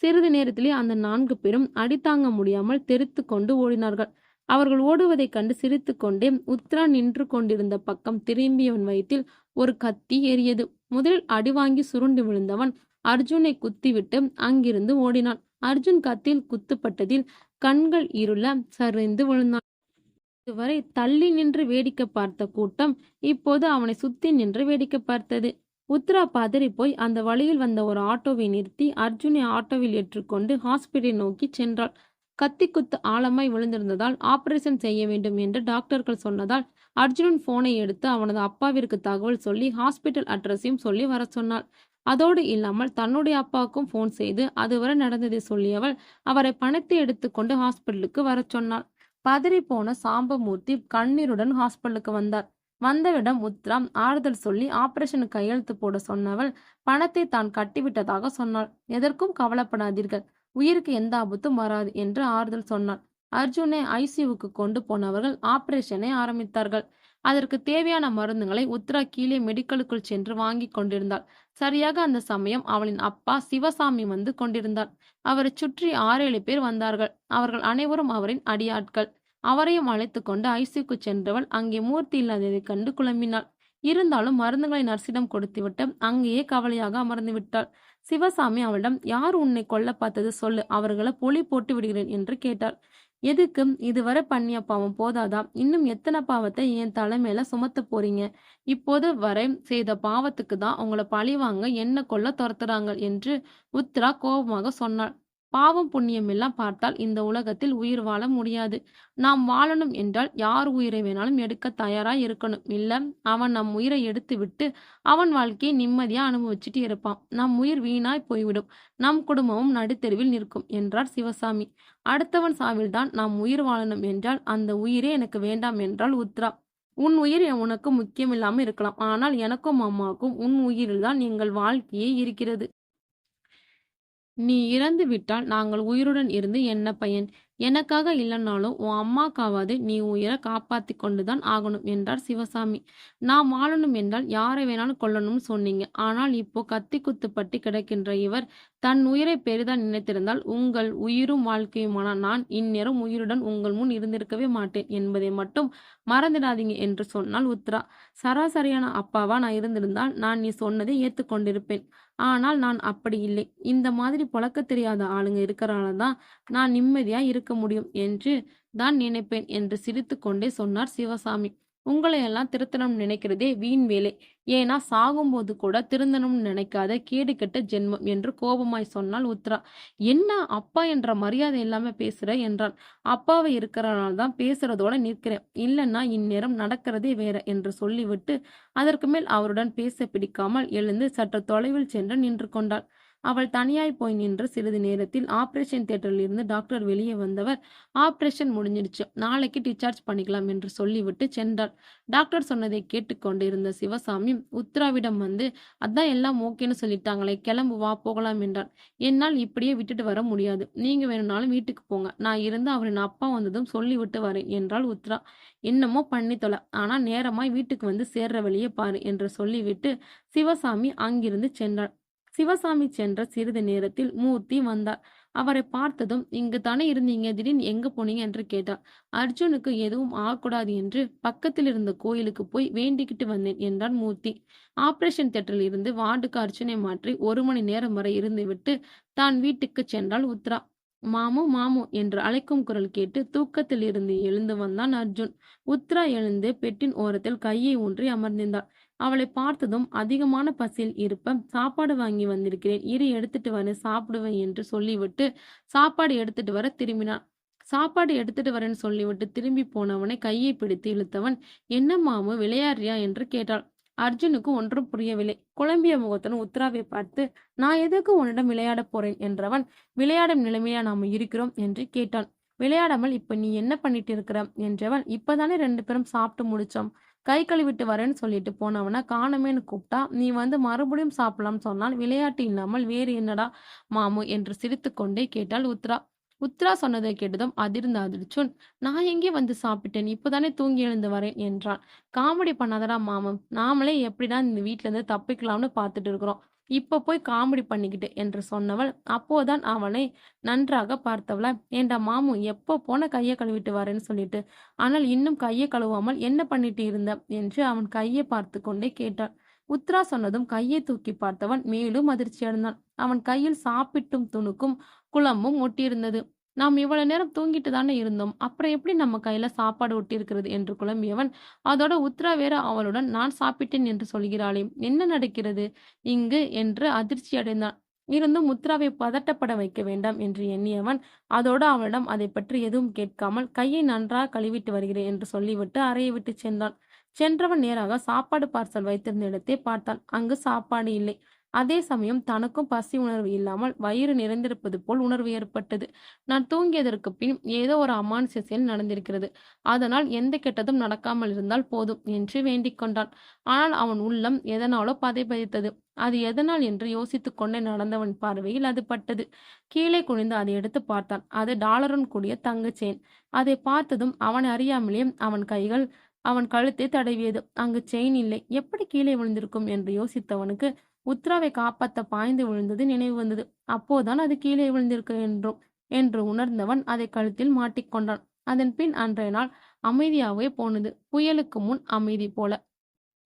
சிறிது நேரத்திலே அந்த 4 பேரும் அடித்தாங்க முடியாமல் தெரித்து கொண்டு ஓடினார்கள். அவர்கள் ஓடுவதைக் கண்டு சிரித்து கொண்டே உத்ரா நின்று கொண்டிருந்த பக்கம் திரும்பியவன் வயிற்றில் ஒரு கத்தி ஏறியது. முதலில் அடிவாங்கி சுருண்டு விழுந்தவன் அர்ஜுனை குத்திவிட்டு அங்கிருந்து ஓடினான். அர்ஜுன் கத்தியில் குத்துப்பட்டதில் கண்கள் இருள சரிந்து விழுந்தான். இதுவரை தள்ளி நின்று வேடிக்கை பார்த்த கூட்டம் இப்போது அவனை சுத்தி நின்று வேடிக்கை பார்த்தது. உத்ரா பதறி போய் அந்த வழியில் வந்த ஒரு ஆட்டோவை நிறுத்தி அர்ஜுனை ஆட்டோவில் ஏற்றுக்கொண்டு ஹாஸ்பிட்டலை நோக்கி சென்றாள். கத்தி குத்து ஆழமாய் விழுந்திருந்ததால் ஆபரேஷன் செய்ய வேண்டும் என்று டாக்டர்கள் சொன்னதால் அர்ஜுனன் போனை எடுத்து அவனது அப்பாவிற்கு தகவல் சொல்லி ஹாஸ்பிட்டல் அட்ரஸையும் சொல்லி வர சொன்னாள். அதோடு இல்லாமல் தன்னுடைய அப்பாவுக்கும் போன் செய்து அதுவரை நடந்ததை சொல்லியவள் அவரை பணத்தை எடுத்துக்கொண்டு ஹாஸ்பிட்டலுக்கு வர சொன்னாள். பதறி போன சாம்பமூர்த்தி கண்ணீருடன் ஹாஸ்பிட்டலுக்கு வந்தார். வந்தவிடம் உத்ரா ஆறுதல் சொல்லி ஆபரேஷனுக்கு கையெழுத்து போட சொன்னவள் பணத்தை தான் கட்டிவிட்டதாக சொன்னாள். எதற்கும் கவலைப்படாதீர்கள், உயிருக்கு எந்த ஆபத்தும் வராது என்று ஆறுதல் சொன்னாள். அர்ஜுனை ஐசியூவுக்கு கொண்டு போனவர்கள் ஆபரேஷனை ஆரம்பித்தார்கள். அதற்கு தேவையான மருந்துகளை உத்ரா கீழே மெடிக்கலுக்குள் சென்று வாங்கி கொண்டிருந்தாள். சரியாக அந்த சமயம் அவளின் அப்பா சிவசாமி வந்து கொண்டிருந்தார். அவரை சுற்றி 6-7 பேர் வந்தார்கள். அவர்கள் அனைவரும் அவரின் அடியாட்கள். அவரையும் அழைத்து கொண்டு ஐசியூக்கு சென்றவள் அங்கே மூர்த்தி இல்லாததைக் கண்டு குழம்பினாள். இருந்தாலும் மருந்துகளை நர்சிடம் கொடுத்துவிட்டு அங்கேயே கவலையாக அமர்ந்து விட்டாள். சிவசாமி அவளிடம், யார் உன்னை கொல்ல பார்த்தது சொல்லு, அவர்களை பொலி போட்டு விடுகிறேன் என்று கேட்டார். எதுக்கு? இதுவரை பண்ணிய பாவம் போதாதா? இன்னும் எத்தனை பாவத்தை என் தலைமையில சுமத்த போறீங்க? இப்போது வரை செய்த பாவத்துக்கு தான் உங்களை பழிவாங்க என்ன கொல்ல துரத்துறாங்க என்று உத்ரா கோபமாக சொன்னாள். பாவம் புண்ணியம் எல்லாம் பார்த்தால் இந்த உலகத்தில் உயிர் வாழ முடியாது. நாம் வாழணும் என்றால் யார் உயிரை வேணாலும் எடுக்க தயாராய் இருக்கணும். இல்ல, அவன் நம் உயிரை எடுத்து விட்டு அவன் வாழ்க்கையை நிம்மதியா அனுபவிச்சுட்டு இருப்பான். நம் உயிர் வீணாய் போய்விடும். நம் குடும்பமும் நடுத்தெருவில் நிற்கும் என்றார் சிவசாமி. அடுத்தவன் சாவில்தான் நாம் உயிர் வாழணும் என்றால் அந்த உயிரே எனக்கு வேண்டாம் என்றாள் உத்ரா. உன் உயிர் உனக்கு முக்கியமில்லாம இருக்கலாம், ஆனால் எனக்கும் அம்மாவுக்கும் உன் உயிரில்தான் எங்கள் வாழ்க்கையே இருக்கிறது. நீ இறந்து விட்டால் நாங்கள் உயிருடன் இருந்து என்ன பயன்? எனக்காக இல்லைன்னாலும் உன் அம்மாக்காவது நீ உயிரை காப்பாத்தி கொண்டுதான் ஆகணும் என்றார் சிவசாமி. நான் வாழணும் என்றால் யாரை வேணாலும் கொல்லணும்னு சொன்னீங்க. ஆனால் இப்போ கத்தி குத்துப்பட்டு கிடக்கின்ற இவர் தன் உயிரை பெரிதா நினைத்திருந்தால் உங்கள் உயிரும் வாழ்க்கையுமான நான் இந்நேரம் உயிருடன் உங்கள் முன் இருந்திருக்கவே மாட்டேன் என்பதை மட்டும் மறந்துடாதீங்க என்று சொன்னால் உத்ரா. சராசரியான அப்பாவா நான் இருந்திருந்தால் நான் நீ சொன்னதை ஏத்துக்கொண்டிருப்பேன். ஆனால் நான் அப்படி இல்லை. இந்த மாதிரி பொழக்க தெரியாத ஆளுங்க இருக்கிறனால தான் நான் நிம்மதியா இருக்க முடியும் என்று தான் நினைப்பேன் என்று சிரித்து கொண்டே சொன்னார் சிவசாமி. உங்களை எல்லாம் திருத்தணும்னு நினைக்கிறதே வீண் வேலை. ஏன்னா சாகும்போது கூட திருந்தணும்னு நினைக்காத கேடு கெட்ட ஜென்மம் என்று கோபமாய் சொன்னால் உத்ரா. என்ன அப்பா என்ற மரியாதை இல்லாம பேசுற என்றான். அப்பாவை இருக்கிறனால தான் பேசுறதோட நிற்கிறேன், இல்லைன்னா இந்நேரம் நடக்கிறதே வேற என்று சொல்லிவிட்டு அதற்கு மேல் அவருடன் பேச பிடிக்காமல் எழுந்து சற்று தொலைவில் சென்று நின்று கொண்டாள். அவள் தனியாய் போய் நின்று சிறிது நேரத்தில் ஆபரேஷன் தியேட்டரில் இருந்து டாக்டர் வெளியே வந்தவர், ஆபரேஷன் முடிஞ்சிடுச்சு, நாளைக்கு டிஸ்சார்ஜ் பண்ணிக்கலாம் என்று சொல்லிவிட்டு சென்றாள். டாக்டர் சொன்னதை கேட்டுக்கொண்டு இருந்த சிவசாமி உத்ராவிடம் வந்து, அதான் எல்லாம் ஓகேன்னு சொல்லிட்டாங்களே, கிளம்பு வா போகலாம் என்றார். என்னால் இப்படியே விட்டுட்டு வர முடியாது, நீங்க வேணும்னாலும் வீட்டுக்கு போங்க, நான் இருந்து அவரின் அப்பா வந்ததும் சொல்லிவிட்டு வரேன் என்றாள் உத்ரா. என்னமோ பண்ணி தொலை, ஆனா நேரமாய் வீட்டுக்கு வந்து சேர்ற வழியே பாரு என்று சொல்லிவிட்டு சிவசாமி அங்கிருந்து சென்றாள். சிவசாமி சென்ற சிறிது நேரத்தில் மூர்த்தி வந்தார். அவரை பார்த்ததும் இங்கு தானே இருந்தீங்க, திடீர்னு எங்க போனீங்க என்று கேட்டார். அர்ஜுனுக்கு எதுவும் ஆகக்கூடாது என்று பக்கத்தில் இருந்த கோயிலுக்கு போய் வேண்டிக்கிட்டு வந்தேன் என்றான் மூர்த்தி. ஆபரேஷன் தியேட்டரில் இருந்து வார்டுக்கு அர்ஜுனை மாற்றி 1 மணி நேரம் வரை இருந்துவிட்டு தான் வீட்டுக்கு சென்றாள் உத்ரா. மாமு மாமு என்று அழைக்கும் குரல் கேட்டு தூக்கத்தில் இருந்து எழுந்து வந்தான் அர்ஜுன். உத்ரா எழுந்து பெட்டின் ஓரத்தில் கையை ஊன்றி அமர்ந்திருந்தாள். அவளை பார்த்ததும் அதிகமான பசியில் இருப்ப சாப்பாடு வாங்கி வந்திருக்கிறேன், இரு எடுத்துட்டு வரேன் சாப்பிடுவேன் என்று சொல்லிவிட்டு சாப்பாடு எடுத்துட்டு வர திரும்பினான். சாப்பாடு எடுத்துட்டு வரேன்னு சொல்லிவிட்டு திரும்பி போனவனை கையை பிடித்து இழுத்தவன், என்ன மாமு விளையாடுறியா என்று கேட்டாள். அர்ஜுனுக்கு ஒன்றும் புரியவில்லை. குழம்பிய முகத்துடன் உத்ராவை பார்த்து, நான் எதுக்கு உன்னிடம் விளையாடப் போறேன் என்றவன், விளையாடும் நிலைமையா நாம இருக்கிறோம் என்று கேட்டான். விளையாடாமல் இப்ப நீ என்ன பண்ணிட்டு இருக்கிற என்றவன், இப்பதானே 2 பேரும் சாப்பிட்டு முடிச்சோம், கை கழுவிட்டு வரேன்னு சொல்லிட்டு போனவன காணமேன்னு கூப்பிட்டா நீ வந்து மறுபடியும் சாப்பிடலாம் சொன்னால் விளையாட்டு இல்லாமல் வேறு என்னடா மாமு என்று சிரித்துக்கொண்டே கேட்டாள் உத்ரா. உத்ரா சொன்னதை கேட்டதும் அதிர்ந்த அதிர்ச்சுன், நான் எங்கே வந்து சாப்பிட்டேன், இப்பதானே தூங்கி எழுந்து வரேன் என்றான். காமெடி பண்ணாதடா மாமம், நாமளே எப்படிடா இந்த வீட்ல இருந்து தப்பிக்கலாம்னு பார்த்துட்டு இருக்கிறோம், இப்ப போய் காமெடி பண்ணிக்கிட்டு என்று சொன்னவள் அப்போதான் அவனை நன்றாக பார்த்தவள, ஏண்டா மாமு எப்போ போன கையை கழுவிட்டு வரேன்னு சொல்லிட்டு, ஆனால் இன்னும் கையை கழுவாமல் என்ன பண்ணிட்டு இருந்த என்று அவன் கையை பார்த்து கொண்டே கேட்டாள். உத்ரா சொன்னதும் கையை தூக்கி பார்த்தவன் மேலும் அதிர்ச்சி அடைந்தான். அவன் கையில் சாப்பிட்டும் துணுக்கும் குழம்பும் ஒட்டியிருந்தது. நாம் இவ்வளவு நேரம் தூங்கிட்டு தானே இருந்தோம், அப்புறம் எப்படி நம்ம கையில சாப்பாடு ஒட்டியிருக்கிறது என்று குழம்பியவன், அதோட உத்ரா வேற அவளுடன் நான் சாப்பிட்டேன் என்று சொல்கிறாளே, என்ன நடக்கிறது இங்கு என்று அதிர்ச்சி அடைந்தான். இருந்தும் உத்ராவை பதட்டப்பட வைக்க வேண்டாம் என்று எண்ணியவன் அதோடு அவளிடம் அதை பற்றி எதுவும் கேட்காமல் கையை நன்றாக கழுவிட்டு வருகிறேன் என்று சொல்லிவிட்டு அறையை விட்டு சென்றான். சென்றவன் நேராக சாப்பாடு பார்சல் வைத்திருந்த இடத்தை பார்த்தான். அங்கு சாப்பாடு இல்லை. அதே சமயம் தனக்கும் பசி உணர்வு இல்லாமல் வயிறு நிறைந்திருப்பது போல் உணர்வு ஏற்பட்டது. நான் தூங்கியதற்கு பின் ஏதோ ஒரு அமானுஷ்ய செயல் நடந்திருக்கிறது, அதனால் எந்த கெட்டதும் நடக்காமல் இருந்தால் போதும் என்று வேண்டிக் கொண்டான். ஆனால் அவன் உள்ளம் எதனாலோ பதைபதைத்தது. அது எதனால் என்று யோசித்துக் கொண்டே நடந்தவன் பார்வையில் அது பட்டது. கீழே குனிந்து அதை எடுத்து பார்த்தான். அது டாலருடன் கூடிய தங்க செயின். அதை பார்த்ததும் அவனை அறியாமலே அவன் கைகள் அவன் கழுத்தை தடவியது. அங்கு செயின் இல்லை, எப்படி கீழே விழுந்திருக்கும் என்று யோசித்தவனுக்கு உத்ராவை காப்பாற்ற பாய்ந்து விழுந்தது நினைவு வந்தது. அப்போதான் அது கீழே விழுந்திருக்கு என்று உணர்ந்தவன் அதை கழுத்தில் மாட்டிக்கொண்டான். அதன் பின் அன்றைய நாள் அமைதியாகவே போனது. புயலுக்கு முன் அமைதி போல.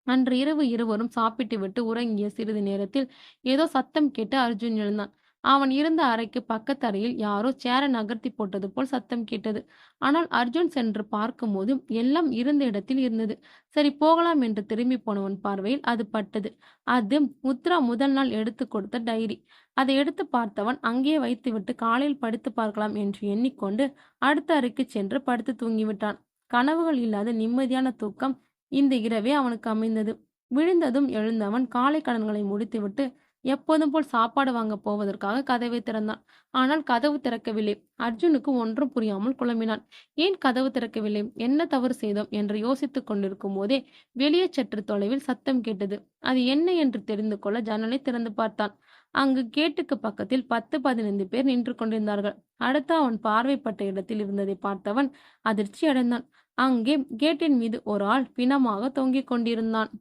அன்று இரவு இருவரும் சாப்பிட்டு விட்டு உறங்கிய சிறிது நேரத்தில் ஏதோ சத்தம் கேட்டு அர்ஜுன் எழுந்தான். அவன் இருந்த அறைக்கு பக்கத்து அறையில் யாரோ சேர நகர்த்தி போட்டது போல் சத்தம் கேட்டது. ஆனால் அர்ஜுன் சென்று பார்க்கும்போது எல்லாம் இருந்த இடத்தில் இருந்தது. சரி போகலாம் என்று திரும்பி போனவன் பார்வையில் அது பட்டது. அது உத்ரா முதல் நாள் எடுத்து கொடுத்த டைரி. அதை எடுத்து பார்த்தவன் அங்கேயே வைத்துவிட்டு காலையில் படித்து பார்க்கலாம் என்று எண்ணிக்கொண்டு அடுத்த அறைக்கு சென்று படுத்து தூங்கிவிட்டான். கனவுகள் இல்லாத நிம்மதியான தூக்கம் இந்த இரவே அவனுக்கு அமைந்தது. விழுந்ததும் எழுந்தவன் காலை கடன்களை முடித்துவிட்டு எப்போதும் போல் சாப்பாடு வாங்க போவதற்காக கதவை திறந்தான். ஆனால் கதவு திறக்கவில்லை. அர்ஜுனுக்கு ஒன்றும் புரியாமல் குழம்பினான். ஏன் கதவு திறக்கவில்லை, என்ன தவறு செய்தோம் என்று யோசித்துக் கொண்டிருக்கும் போதே வெளியே சற்று தொலைவில் சத்தம் கேட்டது. அது என்ன என்று தெரிந்து கொள்ள ஜன்னலை திறந்து பார்த்தான். அங்கு கேட்டுக்கு பக்கத்தில் 10-15 பேர் நின்று கொண்டிருந்தார்கள். அடுத்து அவன் பார்வைப்பட்ட இடத்தில் இருந்ததை பார்த்தவன் அதிர்ச்சி அடைந்தான். அங்கே கேட்டின் மீது ஒரு ஆள் பிணமாக தொங்கிக் கொண்டிருந்தான்.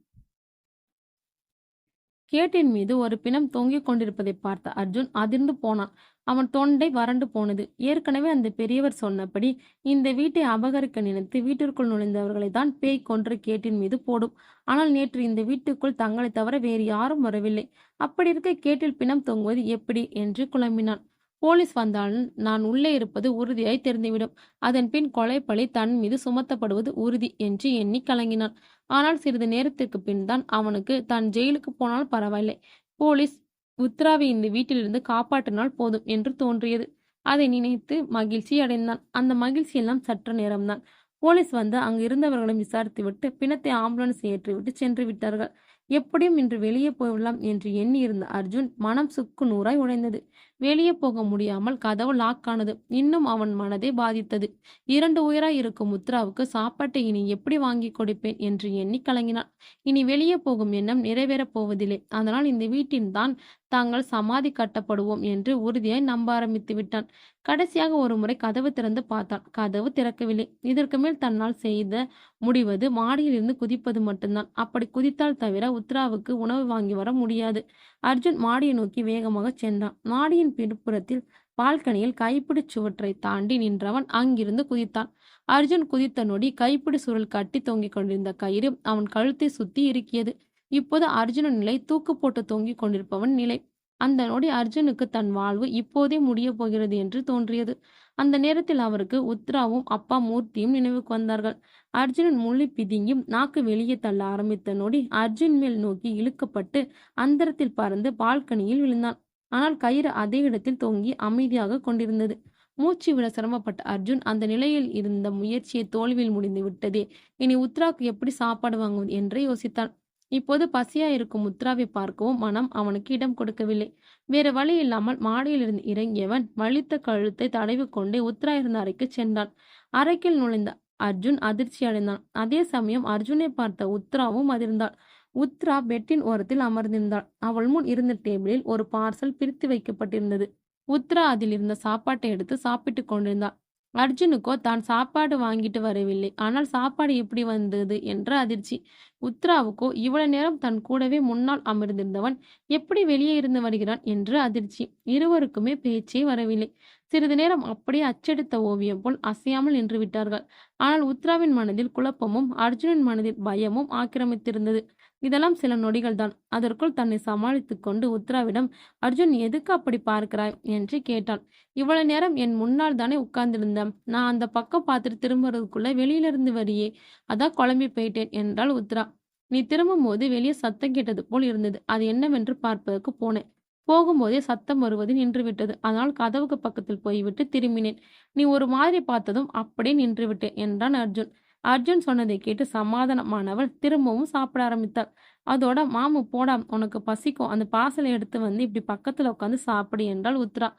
கேட்டின் மீது ஒரு பிணம் தொங்கிக் கொண்டிருப்பதை பார்த்த அர்ஜுன் அதிர்ந்து போனான். அவன் தொண்டை வறண்டு போனது. ஏற்கனவே அந்த பெரியவர் சொன்னபடி இந்த வீட்டை அபகரிக்க நினைத்து வீட்டிற்குள் நுழைந்தவர்களை தான் பேய் கொன்று கேட்டின் மீது போடும். ஆனால் நேற்று இந்த வீட்டுக்குள் தங்களை தவிர வேறு யாரும் வரவில்லை. அப்படி இருக்க கேட்டில் பிணம் தொங்குவது எப்படி என்று குழம்பினான். போலீஸ் வந்தாலும் நான் உள்ளே இருப்பது உறுதியாய் தெரிந்துவிடும். அதன் பின் கொலைப்பழி தன் மீது சுமத்தப்படுவது உறுதி என்று எண்ணி கலங்கினான். ஆனால் சிறிது நேரத்திற்கு பின் தான் அவனுக்கு தான் ஜெயிலுக்கு போனால் பரவாயில்லை, போலீஸ் உத்ராவை இந்த வீட்டிலிருந்து காப்பாற்றினால் போதும் என்று தோன்றியது. அதை நினைத்து மகிழ்ச்சி அடைந்தான். அந்த மகிழ்ச்சியெல்லாம் சற்று நேரம்தான். போலீஸ் வந்து அங்கு இருந்தவர்களிடம் விசாரித்துவிட்டு பிணத்தை ஆம்புலன்ஸ் ஏற்றிவிட்டு சென்று விட்டார்கள். எப்படியும் இன்று வெளியே போய்விடலாம் என்று எண்ணி இருந்த அர்ஜுன் மனம் சுக்கு நூறாய் உடைந்தது. வெளியே போக முடியாமல் கதவு லாக் ஆனது. இன்னும் அவன் மனதை பாதித்தது. 2 உயிராய் இருக்கும் உத்ராவுக்கு சாப்பாட்டை இனி எப்படி வாங்கி கொடுப்பேன் என்று எண்ணி கலங்கினான். இனி வெளியே போகும் எண்ணம் நிறைவேறப் போவதில்லை. அதனால் இந்த வீட்டின் தான் தாங்கள் சமாதி கட்டப்படுவோம் என்று உறுதியாய் நம்ப ஆரம்பித்து விட்டான். கடைசியாக ஒரு முறை கதவு திறந்து பார்த்தான். கதவு திறக்கவில்லை. இதற்கு மேல் தன்னால் செய்த முடிவது மாடியில் இருந்து குதிப்பது மட்டும்தான். அப்படி குதித்தால் தவிர உத்ராவுக்கு உணவு வாங்கி வர முடியாது. அர்ஜுன் மாடியை நோக்கி வேகமாக சென்றான். மாடியின் பின்புறத்தில் பால்கனியில் கைப்பிடி சுவற்றை தாண்டி நின்றவன் அங்கிருந்து குதித்தான். அர்ஜுன் குதித்த நொடி கைப்பிடி சுருள் கட்டி தொங்கிக் கொண்டிருந்த கயிறு அவன் கழுத்தை சுத்தி இறுக்கியது. இப்போது அர்ஜுனன் நிலை தூக்கு போட்டு தொங்கிக் கொண்டிருப்பவன் நிலை. அந்த நொடி அர்ஜுனுக்கு தன் வாழ்வு இப்போதே முடியப் போகிறது என்று தோன்றியது. அந்த நேரத்தில் அவருக்கு உத்ராவும் அப்பா மூர்த்தியும் நினைவுக்கு வந்தார்கள். அர்ஜுனன் முள்ளி பிதுங்கி நாக்கு வெளியே தள்ள ஆரம்பித்த நொடி அர்ஜுன் மேல் நோக்கி இழுக்கப்பட்டு அந்தரத்தில் பறந்து பால்கனியில் விழுந்தான். ஆனால் கயிறு அதே இடத்தில் தொங்கி அமைதியாக கொண்டிருந்தது. மூச்சு விட சிரமப்பட்ட அர்ஜுன் அந்த நிலையில் இருந்த முயற்சியை தோல்வியில் முடிந்து விட்டதே, இனி உத்ராக்கு எப்படி சாப்பாடு வாங்குவது என்றே யோசித்தான். இப்போது பசியா இருக்கும் உத்ராவை பார்க்கவும் மனம் அவனுக்கு இடம் கொடுக்கவில்லை. வேறு வழி இல்லாமல் மாடியிலிருந்து இறங்கியவன் வலித்த கழுத்தை தடவிக்கொண்டே உத்ரா இருந்த அறைக்கு சென்றான். அறைக்குள் நுழைந்த அர்ஜுன் அதிர்ச்சி அடைந்தான். அதே சமயம் அர்ஜுனை பார்த்த உத்ராவும் அதிர்ந்தாள். உத்ரா பெட்டின் ஓரத்தில் அமர்ந்திருந்தாள். அவள் முன் இருந்த டேபிளில் ஒரு பார்சல் பிரித்து வைக்கப்பட்டிருந்தது. உத்ரா அதில் இருந்த சாப்பாட்டை எடுத்து சாப்பிட்டு கொண்டிருந்தாள். அர்ஜுனுக்கோ தான் சாப்பாடு வாங்கிட்டு வரவில்லை, ஆனால் சாப்பாடு எப்படி வந்தது என்ற அதிர்ச்சி. உத்ராவுக்கோ இவ்வளவு நேரம் தன் கூடவே முன்னால் அமர்ந்திருந்தவன் எப்படி வெளியே இருந்து வருகிறான் என்று அதிர்ச்சி. இருவருக்குமே பேச்சே வரவில்லை. சிறிது நேரம் அப்படியே அச்சடித்த ஓவியம் போல் அசையாமல் நின்று விட்டார்கள். ஆனால் உத்ராவின் மனதில் குழப்பமும் அர்ஜுனின் மனதில் பயமும் ஆக்கிரமித்திருந்தது. இதெல்லாம் சில நொடிகள் தான். அதற்குள் தன்னை சமாளித்துக் கொண்டு உத்ராவிடம், அர்ஜுன் எதுக்கு அப்படி பார்க்கிறாய் என்று கேட்டான். இவ்வளவு நேரம் என் முன்னால் தானே உட்கார்ந்திருந்தேன். நான் அந்த பக்கம் பார்த்துட்டு திரும்புறதுக்குள்ள வெளியிலிருந்து வரியே, அதான் குழம்பி போயிட்டேன் என்றாள் உத்ரா. நீ திரும்பும் போது வெளியே சத்தம் கேட்டது போல் இருந்தது. அது என்னவென்று பார்ப்பதற்கு போனேன். போகும்போதே சத்தம் வருவது நின்றுவிட்டது. அதனால் கதவுக்கு பக்கத்தில் போய்விட்டு திரும்பினேன். நீ ஒரு மாதிரி பார்த்ததும் அப்படியே நின்றுவிட்டேன் என்றான் அர்ஜுன். அர்ஜுன் சொன்னதை கேட்டு சமாதானமானவள் திரும்பவும் சாப்பிட ஆரம்பித்தாள். அதோட, மாமு போடா, உனக்கு பசிக்கும், அந்த பார்சலை எடுத்து வந்து இப்படி பக்கத்துல உட்காந்து சாப்பிடு என்றாள் உத்ரா.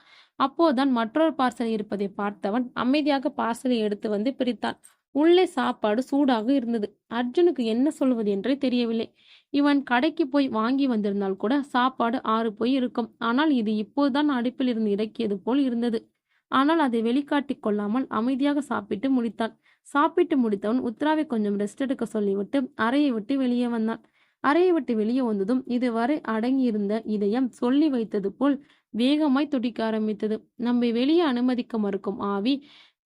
அப்போதான் மற்றொரு பார்சல் இருப்பதை பார்த்தவன் அமைதியாக பார்சலை எடுத்து வந்து பிரித்தான். உள்ளே சாப்பாடு சூடாக இருந்தது. அர்ஜுனுக்கு என்ன சொல்வது என்றே தெரியவில்லை. இவன் கடைக்கு போய் வாங்கி வந்திருந்தால் கூட சாப்பாடு ஆறு போய் இருக்கும். ஆனால் இது இப்போதுதான் அடுப்பில் இருந்து இறக்கியது போல் இருந்தது. ஆனால் அதை வெளிக்காட்டிக் கொள்ளாமல் அமைதியாக சாப்பிட்டு முடித்தான். சாப்பிட்டு முடித்தவன் உத்ராவை கொஞ்சம் ரெஸ்ட் எடுக்க சொல்லிவிட்டு அறையை விட்டு வெளியே வந்தான். அறையை விட்டு வெளியே வந்ததும் இதுவரை அடங்கியிருந்த இதயம் சொல்லி வைத்தது போல் வேகமாய் துடிக்க ஆரம்பித்தது. நம்மை வெளியே அனுமதிக்க மறுக்கும் ஆவி,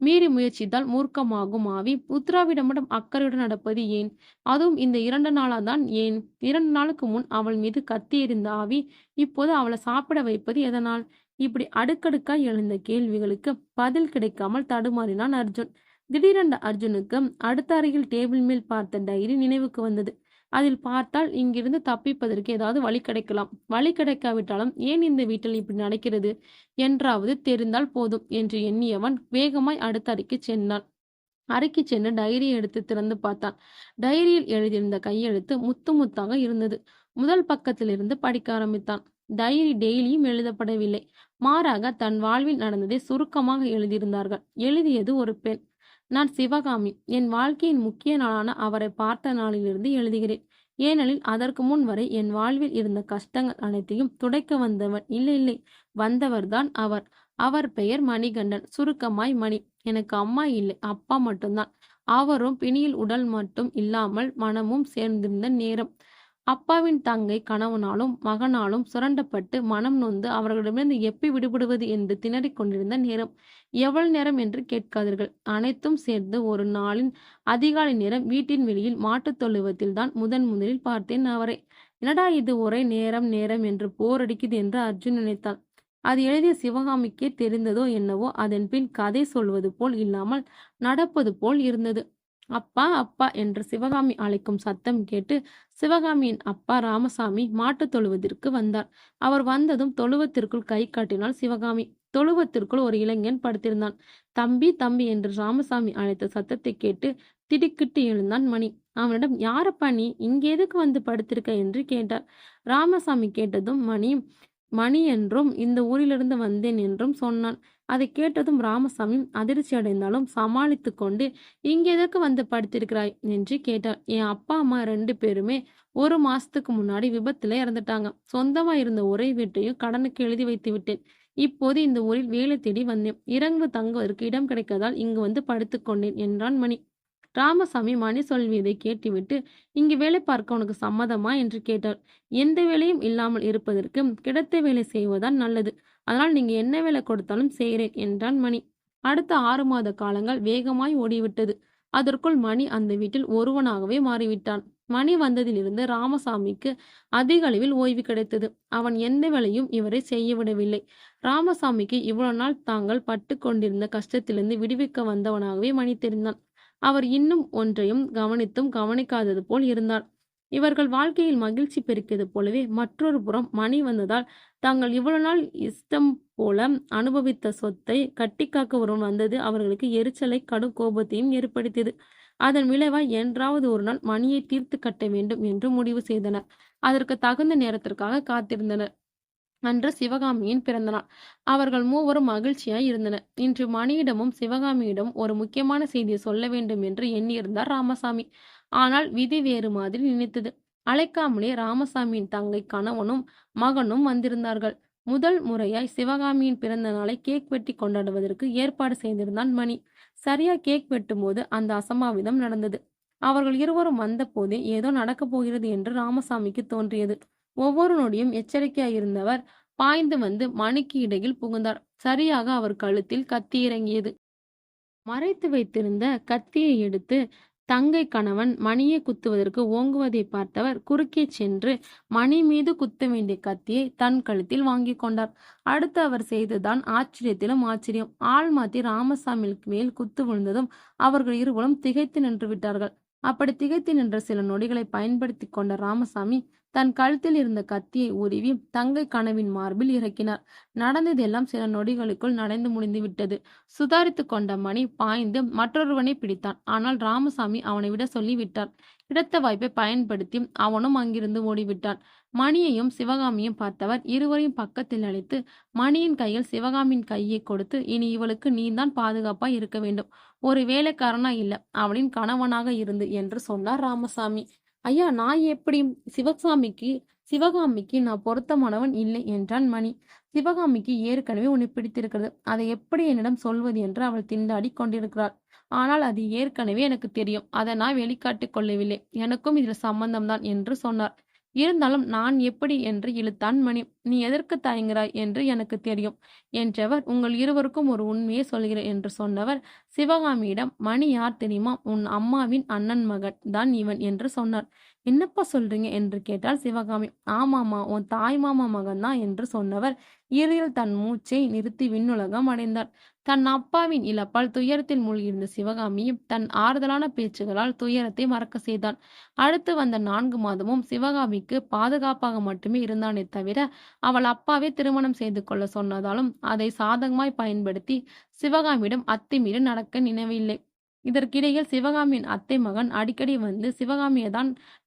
மீறி முயற்சித்தால் மூர்க்கமாகும் ஆவி, உத்ராவிடமிடம் அக்கறையுடன் நடப்பது ஏன்? அதுவும் இந்த 2 நாளாதான் ஏன்? 2 நாளுக்கு முன் அவள் மீது கத்தி எறிந்த ஆவி இப்போது அவளை சாப்பிட வைப்பது எதனால்? இப்படி அடுக்கடுக்காய் எழுந்த கேள்விகளுக்கு பதில் கிடைக்காமல் தடுமாறினான் அர்ஜுன். திடீரென்று அர்ஜுனுக்கு அடுத்த அறையில் டேபிள் மேல் பார்த்த டைரி நினைவுக்கு வந்தது. அதில் பார்த்தால் இங்கிருந்து தப்பிப்பதற்கு ஏதாவது வழி கிடைக்கலாம். வழி கிடைக்காவிட்டாலும் ஏன் இந்த வீட்டில் இப்படி நடக்கிறது என்றாவது தெரிந்தால் போதும் என்று எண்ணியவன் வேகமாய் அடுத்த அறைக்கு சென்றான். அறைக்கு சென்று டைரியை எடுத்து திறந்து பார்த்தான். டைரியில் எழுதியிருந்த கையெழுத்து முத்து முத்தாக இருந்தது. முதல் பக்கத்திலிருந்து படிக்க ஆரம்பித்தான். டைரி டெய்லியும் எழுதப்படவில்லை. மாறாக தன் வாழ்வில் நடந்ததை சுருக்கமாக எழுதியிருந்தார்கள். எழுதியது ஒரு பெண். நான் சிவகாமி. என் வாழ்க்கையின் முக்கிய நாளான அவரை பார்த்த நாளிலிருந்து எழுதுகிறேன். ஏனெனில் அதற்கு முன் வரை என் வாழ்வில் இருந்த கஷ்டங்கள் அனைத்தையும் துடைக்க வந்தவர் இல்லை, வந்தவர்தான் அவர். அவர் பெயர் மணிகண்டன், சுருக்கமாய் மணி. எனக்கு அம்மா இல்லை, அப்பா மட்டும்தான். அவரும் பிணியில் உடல் மட்டும் இல்லாமல் மனமும் சேர்ந்திருந்த நேரம். அப்பாவின் தங்கை கணவனாலும் மகனாலும் சுரண்டப்பட்டு மனம் நொந்து அவர்களிடமிருந்து எப்படி விடுபடுவது என்று திணறிக் கொண்டிருந்த நேரம். எவ்வளவு நேரம் என்று கேட்காதீர்கள். அனைத்தும் சேர்ந்து ஒரு நாளின் அதிகாலை நேரம் வீட்டின் வெளியில் மாட்டுத் தொழுவத்தில் தான் முதலில் பார்த்தேன் அவரை. என்னடா இது ஒரே நேரம் நேரம் என்று போர் அடிக்குது என்று அர்ஜுன் நினைத்தான். அது எழுதிய சிவகாமிக்கே தெரிந்ததோ என்னவோ, அதன் பின் கதை சொல்வது போல் இல்லாமல் நடப்பது போல் இருந்தது. அப்பா அப்பா என்று சிவகாமி அழைக்கும் சத்தம் கேட்டு சிவகாமியின் அப்பா ராமசாமி மாட்டுத் தொழுவத்திற்கு வந்தார். அவர் வந்ததும் தொழுவத்திற்குள் கை காட்டினாள் சிவகாமி. தொழுவத்திற்குள் ஒரு இளைஞன் படுத்திருந்தான். தம்பி தம்பி என்று ராமசாமி அழைத்த சத்தத்தை கேட்டு திடுக்கிட்டு எழுந்தான் மணி. அவனிடம், யாரப்பா நீ, இங்கே எதுக்கு வந்து படுத்திருக்க என்று கேட்டார். ராமசாமி கேட்டதும் மணி என்றும் இந்த ஊரிலிருந்து வந்தேன் என்றும் சொன்னான். அதை கேட்டதும் ராமசாமி அதிர்ச்சி அடைந்தாலும் சமாளித்து கொண்டு, இங்க எதற்கு வந்து படுத்திருக்கிறாய் என்று கேட்டார். என் அப்பா அம்மா 2 பேருமே 1 மாசத்துக்கு முன்னாடி விபத்துல இறந்துட்டாங்க. சொந்தமா இருந்த ஒரே வீட்டையும் கடனுக்கு எழுதி வைத்து விட்டேன். இப்போது இந்த ஊரில் வேலை தேடி வந்தேன். இரவு தங்குவதற்கு இடம் கிடைக்காதால் இங்கு வந்து படுத்துக்கொண்டேன் என்றான் மணி. ராமசாமி மணி சொல்வியதை கேட்டுவிட்டு, இங்கு வேலை பார்க்க உனக்கு சம்மதமா என்று கேட்டார். எந்த வேலையும் இல்லாமல் இருப்பதற்கு கிடைத்த வேலை செய்வதுதான் நல்லது. அதனால் நீங்க என்ன வேலை கொடுத்தாலும் செய்கிறேன் என்றான் மணி. அடுத்த 6 மாத காலங்கள் வேகமாய் ஓடிவிட்டது. அதற்குள் மணி அந்த வீட்டில் ஒருவனாகவே மாறிவிட்டான். மணி வந்ததிலிருந்து ராமசாமிக்கு அதிக அளவில் ஓய்வு கிடைத்தது. அவன் எந்த வேலையும் இவரை செய்ய விடவில்லை. ராமசாமிக்கு இவ்வளவு நாள் தாங்கள் பட்டு கொண்டிருந்த கஷ்டத்திலிருந்து விடுவிக்க வந்தவனாகவே மணி தெரிந்தான். அவர் இன்னும் ஒன்றையும் கவனித்தும் கவனிக்காதது போல் இருந்தார். இவர்கள் வாழ்க்கையில் மகிழ்ச்சி பெருக்கியது போலவே மற்றொரு புறம் மணி வந்ததால் தாங்கள் இவ்வளவு நாள் இஷ்டம் போல அனுபவித்த சொத்தை கட்டிக்காக்க ஒருவன் வந்தது அவர்களுக்கு எரிச்சலை கடும் கோபத்தையும் ஏற்படுத்தியது. அதன் விளைவாய் என்றாவது ஒரு நாள் மணியை தீர்த்து கட்ட வேண்டும் என்று முடிவு செய்தனர். அதற்கு தகுந்த நேரத்திற்காக காத்திருந்தனர். அன்று சிவகாமியின் பிறந்தநாள். அவர்கள் மூவரும் மகிழ்ச்சியாய் இருந்தனர். இன்று மணியிடமும் சிவகாமியிடம் ஒரு முக்கியமான செய்தியை சொல்ல வேண்டும் என்று எண்ணியிருந்தார் ராமசாமி. ஆனால் விதி வேறு மாதிரி நினைத்தது. அழைக்காமலே ராமசாமியின் தங்கை கணவனும் மகனும் வந்திருந்தார்கள். முதல் முறையாய் சிவகாமியின் பிறந்த நாளை கேக் வெட்டி கொண்டாடுவதற்கு ஏற்பாடு செய்திருந்தான் மணி. சரியா கேக் வெட்டும் போது அந்த அசம்பாவிதம் நடந்தது. அவர்கள் இருவரும் வந்த போதே ஏதோ நடக்கப் போகிறது என்று ராமசாமிக்கு தோன்றியது. ஒவ்வொரு நொடியும் எச்சரிக்கையாயிருந்தவர் பாய்ந்து வந்து மணிக்கு இடையில் புகுந்தார். சரியாக அவர் கழுத்தில் கத்தி இறங்கியது. மறைத்து வைத்திருந்த கத்தியை எடுத்து தங்கை கணவன் மணியை குத்துவதற்கு ஓங்குவதை பார்த்தவர் குறுக்கே சென்று மணி மீது குத்த வேண்டிய கத்தியை தன் கழுத்தில் வாங்கி கொண்டார். அடுத்து அவர் செய்ததுதான் ஆச்சரியத்திலும் ஆச்சரியம். ஆள் மாத்தி ராமசாமிக்கு மேல் குத்து விழுந்ததும் அவர்கள் இருவரும் திகைத்து நின்று விட்டார்கள். அப்படி திகைத்து நின்ற சில நொடிகளை பயன்படுத்தி கொண்ட ராமசாமி தன் கழுத்தில் இருந்த கத்தியை உருவி தங்கை கனவின் மார்பில் இறக்கினார். நடந்ததெல்லாம் சில நொடிகளுக்குள் நடந்து முடிந்து விட்டது. சுதாரித்து கொண்ட மணி பாய்ந்து மற்றொருவனை பிடித்தான். ஆனால் ராமசாமி அவனை விட சொல்லி விட்டார். கிடைத்த வாய்ப்பை பயன்படுத்தி அவனும் அங்கிருந்து ஓடிவிட்டான். மணியையும் சிவகாமியும் பார்த்தவர் இருவரையும் பக்கத்தில் அழைத்து மணியின் கையில் சிவகாமியின் கையை கொடுத்து, இனி இவளுக்கு நீதான் பாதுகாப்பா இருக்க வேண்டும். ஒரு வேலைக்காரனா இல்ல, அவளின் கணவனாக இருந்து என்று சொன்னார் ராமசாமி. ஐயா, நான் எப்படி? சிவகாமிக்கு நான் பொருத்தமானவன் இல்லை என்றான் மணி. சிவகாமிக்கு ஏற்கனவே உன்னை பிடித்திருக்கிறது. அதை எப்படி என்னிடம் சொல்வது என்று அவள் திண்டாடி கொண்டிருக்கிறாள். ஆனால் அது ஏற்கனவே எனக்கு தெரியும். அதை நான் வெளிக்காட்டிக் கொள்ளவில்லை. எனக்கும் இதில் சம்பந்தம்தான் என்று சொன்னார். இருந்தாலும் நான் எப்படி என்று இழுத்தான் மணி. நீ எதற்கு தயங்குகிறாய் என்று எனக்கு தெரியும் என்றவர் உங்கள் இருவருக்கும் ஒரு உண்மையை சொல்கிறேன் என்று சொன்னவர் சிவகாமியிடம் மணி யார் தெரியுமா? உன் அம்மாவின் அண்ணன் மகன் தான் இவன் என்று சொன்னார். என்னப்பா சொல்றீங்க என்று கேட்டால் சிவகாமி. ஆமாமா, உன் தாய் மாமா மகன் தான் என்று சொன்னவர் இறுதியில் தன் மூச்சை நிறுத்தி விண்ணுலகம் அடைந்தார். தன் அப்பாவின் இழப்பால் துயரத்தில் மூழ்கியிருந்த சிவகாமியும் தன் ஆறுதலான பேச்சுகளால் துயரத்தை மறக்க செய்தான். அடுத்து வந்த 4 மாதமும் சிவகாமிக்கு பாதுகாப்பாக மட்டுமே இருந்தானே தவிர அவள் அப்பாவே திருமணம் செய்து கொள்ள சொன்னதாலும் அதை சாதகமாய் பயன்படுத்தி சிவகாமியிடம் அத்துமீறி நடக்க நினைவில்லை. இதற்கிடையில் சிவகாமியின் அத்தை மகன் அடிக்கடி வந்து சிவகாமியை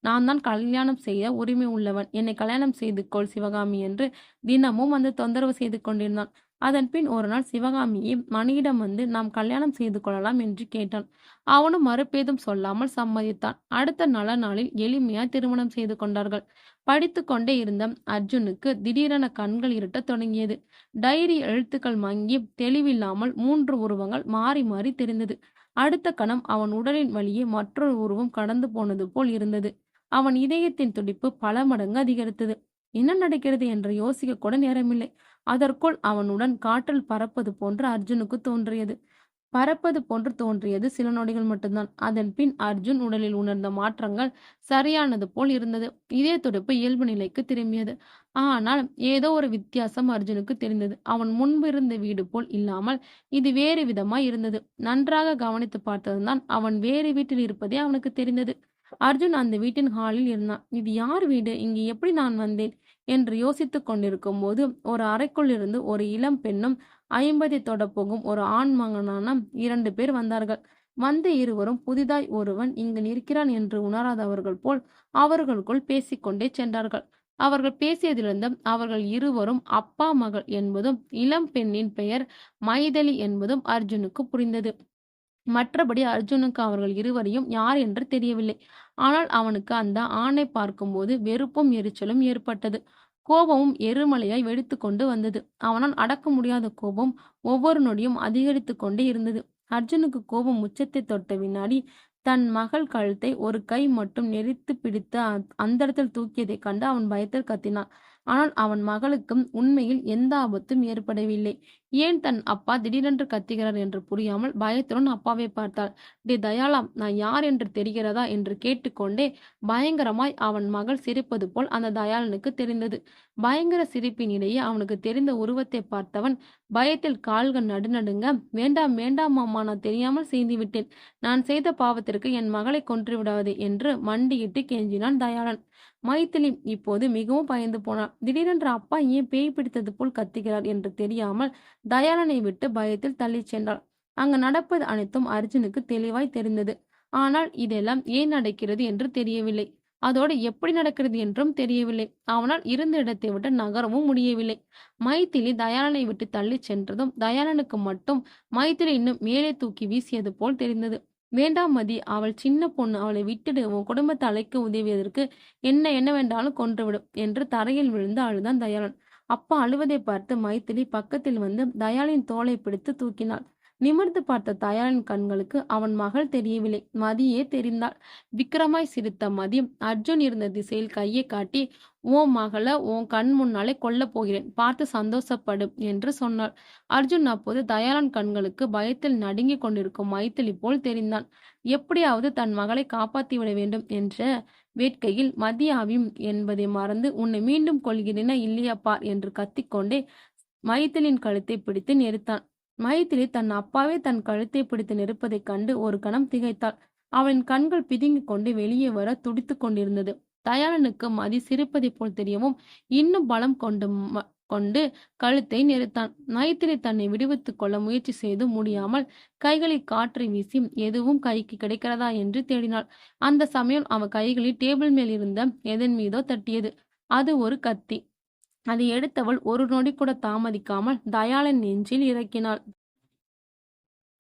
நான் தான் கல்யாணம் செய்ய உரிமை உள்ளவன், என்னை கல்யாணம் செய்து கொள் சிவகாமி என்று தினமும் வந்து தொந்தரவு செய்து கொண்டிருந்தான். அதன் பின் ஒரு நாள் சிவகாமியை மணியிடம் வந்து நாம் கல்யாணம் செய்து கொள்ளலாம் என்று கேட்டான். அவனும் மறுபேதும் சொல்லாமல் சம்மதித்தான். அடுத்த நல்ல நாளில் எளிமையாய் திருமணம் செய்து கொண்டார்கள். படித்து கொண்டே இருந்த அர்ஜுனுக்கு திடீரென கண்கள் இருட்டத் தொடங்கியது. டைரி எழுத்துக்கள் மங்கி தெளிவில்லாமல் 3 உருவங்கள் மாறி மாறி தெரிந்தது. அடுத்த கணம் அவன் உடலின் வழியே மற்றொரு உருவம் கடந்து போனது போல் இருந்தது. அவன் இதயத்தின் துடிப்பு பல மடங்கு அதிகரித்தது. என்ன நடக்கிறது என்று யோசிக்க கூட நேரமில்லை. அதற்குள் அவனுடன் காற்றில் பறப்பது போன்று தோன்றியது சில நொடிகள் மட்டும்தான். அதன் பின் அர்ஜுன் உடலில் உணர்ந்த மாற்றங்கள் சரியானது போல் இருந்தது. இதய துடிப்பு இயல்பு நிலைக்கு திரும்பியது. ஆனால் ஏதோ ஒரு வித்தியாசம் அர்ஜுனுக்கு தெரிந்தது. அவன் முன்பு இருந்த வீடு போல் இல்லாமல் இது வேறு விதமாய் இருந்தது. நன்றாக கவனித்து பார்த்ததுதான் அவன் வேறு வீட்டில் இருப்பதே அவனுக்கு தெரிந்தது. அர்ஜுன் அந்த வீட்டின் ஹாலில் இருந்தான். இது யார் வீடு? இங்கு எப்படி நான் வந்தேன் என்று யோசித்துக் கொண்டிருக்கும் போது ஒரு அறைக்குள் இருந்து ஒரு இளம் பெண்ணும் 50 தொடப்போகும் ஒரு ஆண் மகனான 2 பேர் வந்தார்கள். வந்த இருவரும் புதிதாய் ஒருவன் இங்கு நிற்கிறான் என்று உணராதவர்கள் போல் அவர்களுக்குள் பேசிக்கொண்டே சென்றார்கள். அவர்கள் பேசியதிலிருந்து அவர்கள் இருவரும் அப்பா மகள் என்பதும் இளம் பெண்ணின் பெயர் மைதிலி என்பதும் அர்ஜுனுக்கு புரிந்தது. மற்றபடி அர்ஜுனுக்கு அவர்கள் இருவரையும் யார் என்று தெரியவில்லை. ஆனால் அவனுக்கு அந்த ஆணை பார்க்கும்போது வெறுப்பும் எரிச்சலும் ஏற்பட்டது. கோபமும் எருமலையாய் வெடித்து கொண்டு வந்தது. அவனால் அடக்க முடியாத கோபம் ஒவ்வொரு நொடியும் அதிகரித்து கொண்டே இருந்தது. அர்ஜுனுக்கு கோபம் உச்சத்தை தொட்ட வினாடி தன் மகள் கழுத்தை ஒரு கை மட்டும் நெரித்து பிடித்து அந்த இடத்தில் தூக்கியதைக் கண்டு அவன் பயத்தில் கத்தினான். ஆனால் அவன் மகளுக்கும் உண்மையில் எந்த ஆபத்தும் ஏற்படவில்லை. ஏன் தன் அப்பா திடீரென்று கத்துகிறார் என்று புரியாமல் பயத்துடன் அப்பாவை பார்த்தாள். டே தயாளா, நான் யார் என்று தெரிகிறதா என்று கேட்டுக்கொண்டே பயங்கரமாய் அவன் மகள் சிரிப்பது போல் அந்த தயாளனுக்கு தெரிந்தது. பயங்கர சிரிப்பின் இடையே அவனுக்கு தெரிந்த உருவத்தை பார்த்தவன் பயத்தில் கால்கள் நடுநடுங்க, வேண்டாம் வேண்டாம் அம்மா, நான் தெரியாமல் செய்துவிட்டேன். நான் செய்த பாவத்திற்கு என் மகளை கொன்று விடாதே என்று மண்டியிட்டு கெஞ்சினான் தயாளன். மைதிலி இப்போது மிகவும் பயந்து போனாள். திடீரென்று அப்பா ஏன் பேய் பிடித்தது போல் கத்துகிறார் என்று தெரியாமல் தயாளனை விட்டு பயத்தில் தள்ளிச் சென்றாள். அங்கு நடப்பது அனைத்தும் அர்ஜுனுக்கு தெளிவாய் தெரிந்தது. ஆனால் இதெல்லாம் ஏன் நடக்கிறது என்று தெரியவில்லை. அதோடு எப்படி நடக்கிறது என்றும் தெரியவில்லை. அவனால் இருந்த இடத்தை விட்டு நகரவும் முடியவில்லை. மைதிலி தயாளனை விட்டு தள்ளிச் சென்றதும் தயாளனுக்கு மட்டும் மைதிலி இன்னும் மேலே தூக்கி வீசியது போல் தெரிந்தது. வேண்டாம் மதி, அவள் சின்ன பொண்ணு, அவளை விட்டுடு, உன் குடும்பத்தை அழைக்க உதவியதற்கு என்ன வேண்டாலும் கொன்றுவிடும் என்று தரையில் விழுந்து அழுதான் தயாளன். அப்பா அழுவதை பார்த்து மைதிலி பக்கத்தில் வந்து தயாளின் தோளை பிடித்து தூக்கினாள். நிமிர்ந்து பார்த்த தயாளின் கண்களுக்கு அவன் மகள் தெரியவில்லை, மதியே தெரிந்தாள். விக்கிரமாய் சிரித்த மதி அர்ஜுன் இருந்த திசையில் கையை காட்டி, உன் மகளை உன் கண் முன்னாலே கொல்லப் போகிறேன், பார்த்து சந்தோஷப்படு என்று சொன்னாள். அர்ஜுன் அப்போது தயாளன் கண்களுக்கு பயத்தில் நடுங்கிக் கொண்டிருக்கும் மைதிலி போல் தெரிந்தான். எப்படியாவது தன் மகளை காப்பாற்றிவிட வேண்டும் என்ற வேட்கையில் மதியாவியும் என்பதை மறந்து உன்னை மீண்டும் கொள்கிறேனா இல்லையா பார் என்று கத்திக்கொண்டே மைதிலின் கழுத்தை பிடித்து நெரித்தான். மைதிலி தன் அப்பாவே தன் கழுத்தை பிடித்து நெருப்பதைக் கண்டு ஒரு கணம் திகைத்தாள். அவளின் கண்கள் பிதுங்கிக் கொண்டு வெளியே வர துடித்துக் கொண்டிருந்தது. தயாளனுக்கு மதி சிரிப்பதைப் போல் தெரியவும் இன்னும் பலம் கொண்டு கழுத்தை நெரித்தான். மைதிலி தன்னை விடுவித்துக் கொள்ள முயற்சி செய்து முடியாமல் கைகளில் காற்றை வீசி எதுவும் கைக்கு கிடைக்கிறதா என்று தேடினாள். அந்த சமயம் அவன் கைகளில் டேபிள் மேல் இருந்த எதன் மீதோ தட்டியது. அது ஒரு கத்தி. அதை எடுத்தவள் ஒரு நொடி கூட தாமதிக்காமல் தயாளன் நெஞ்சில் இறக்கினாள்.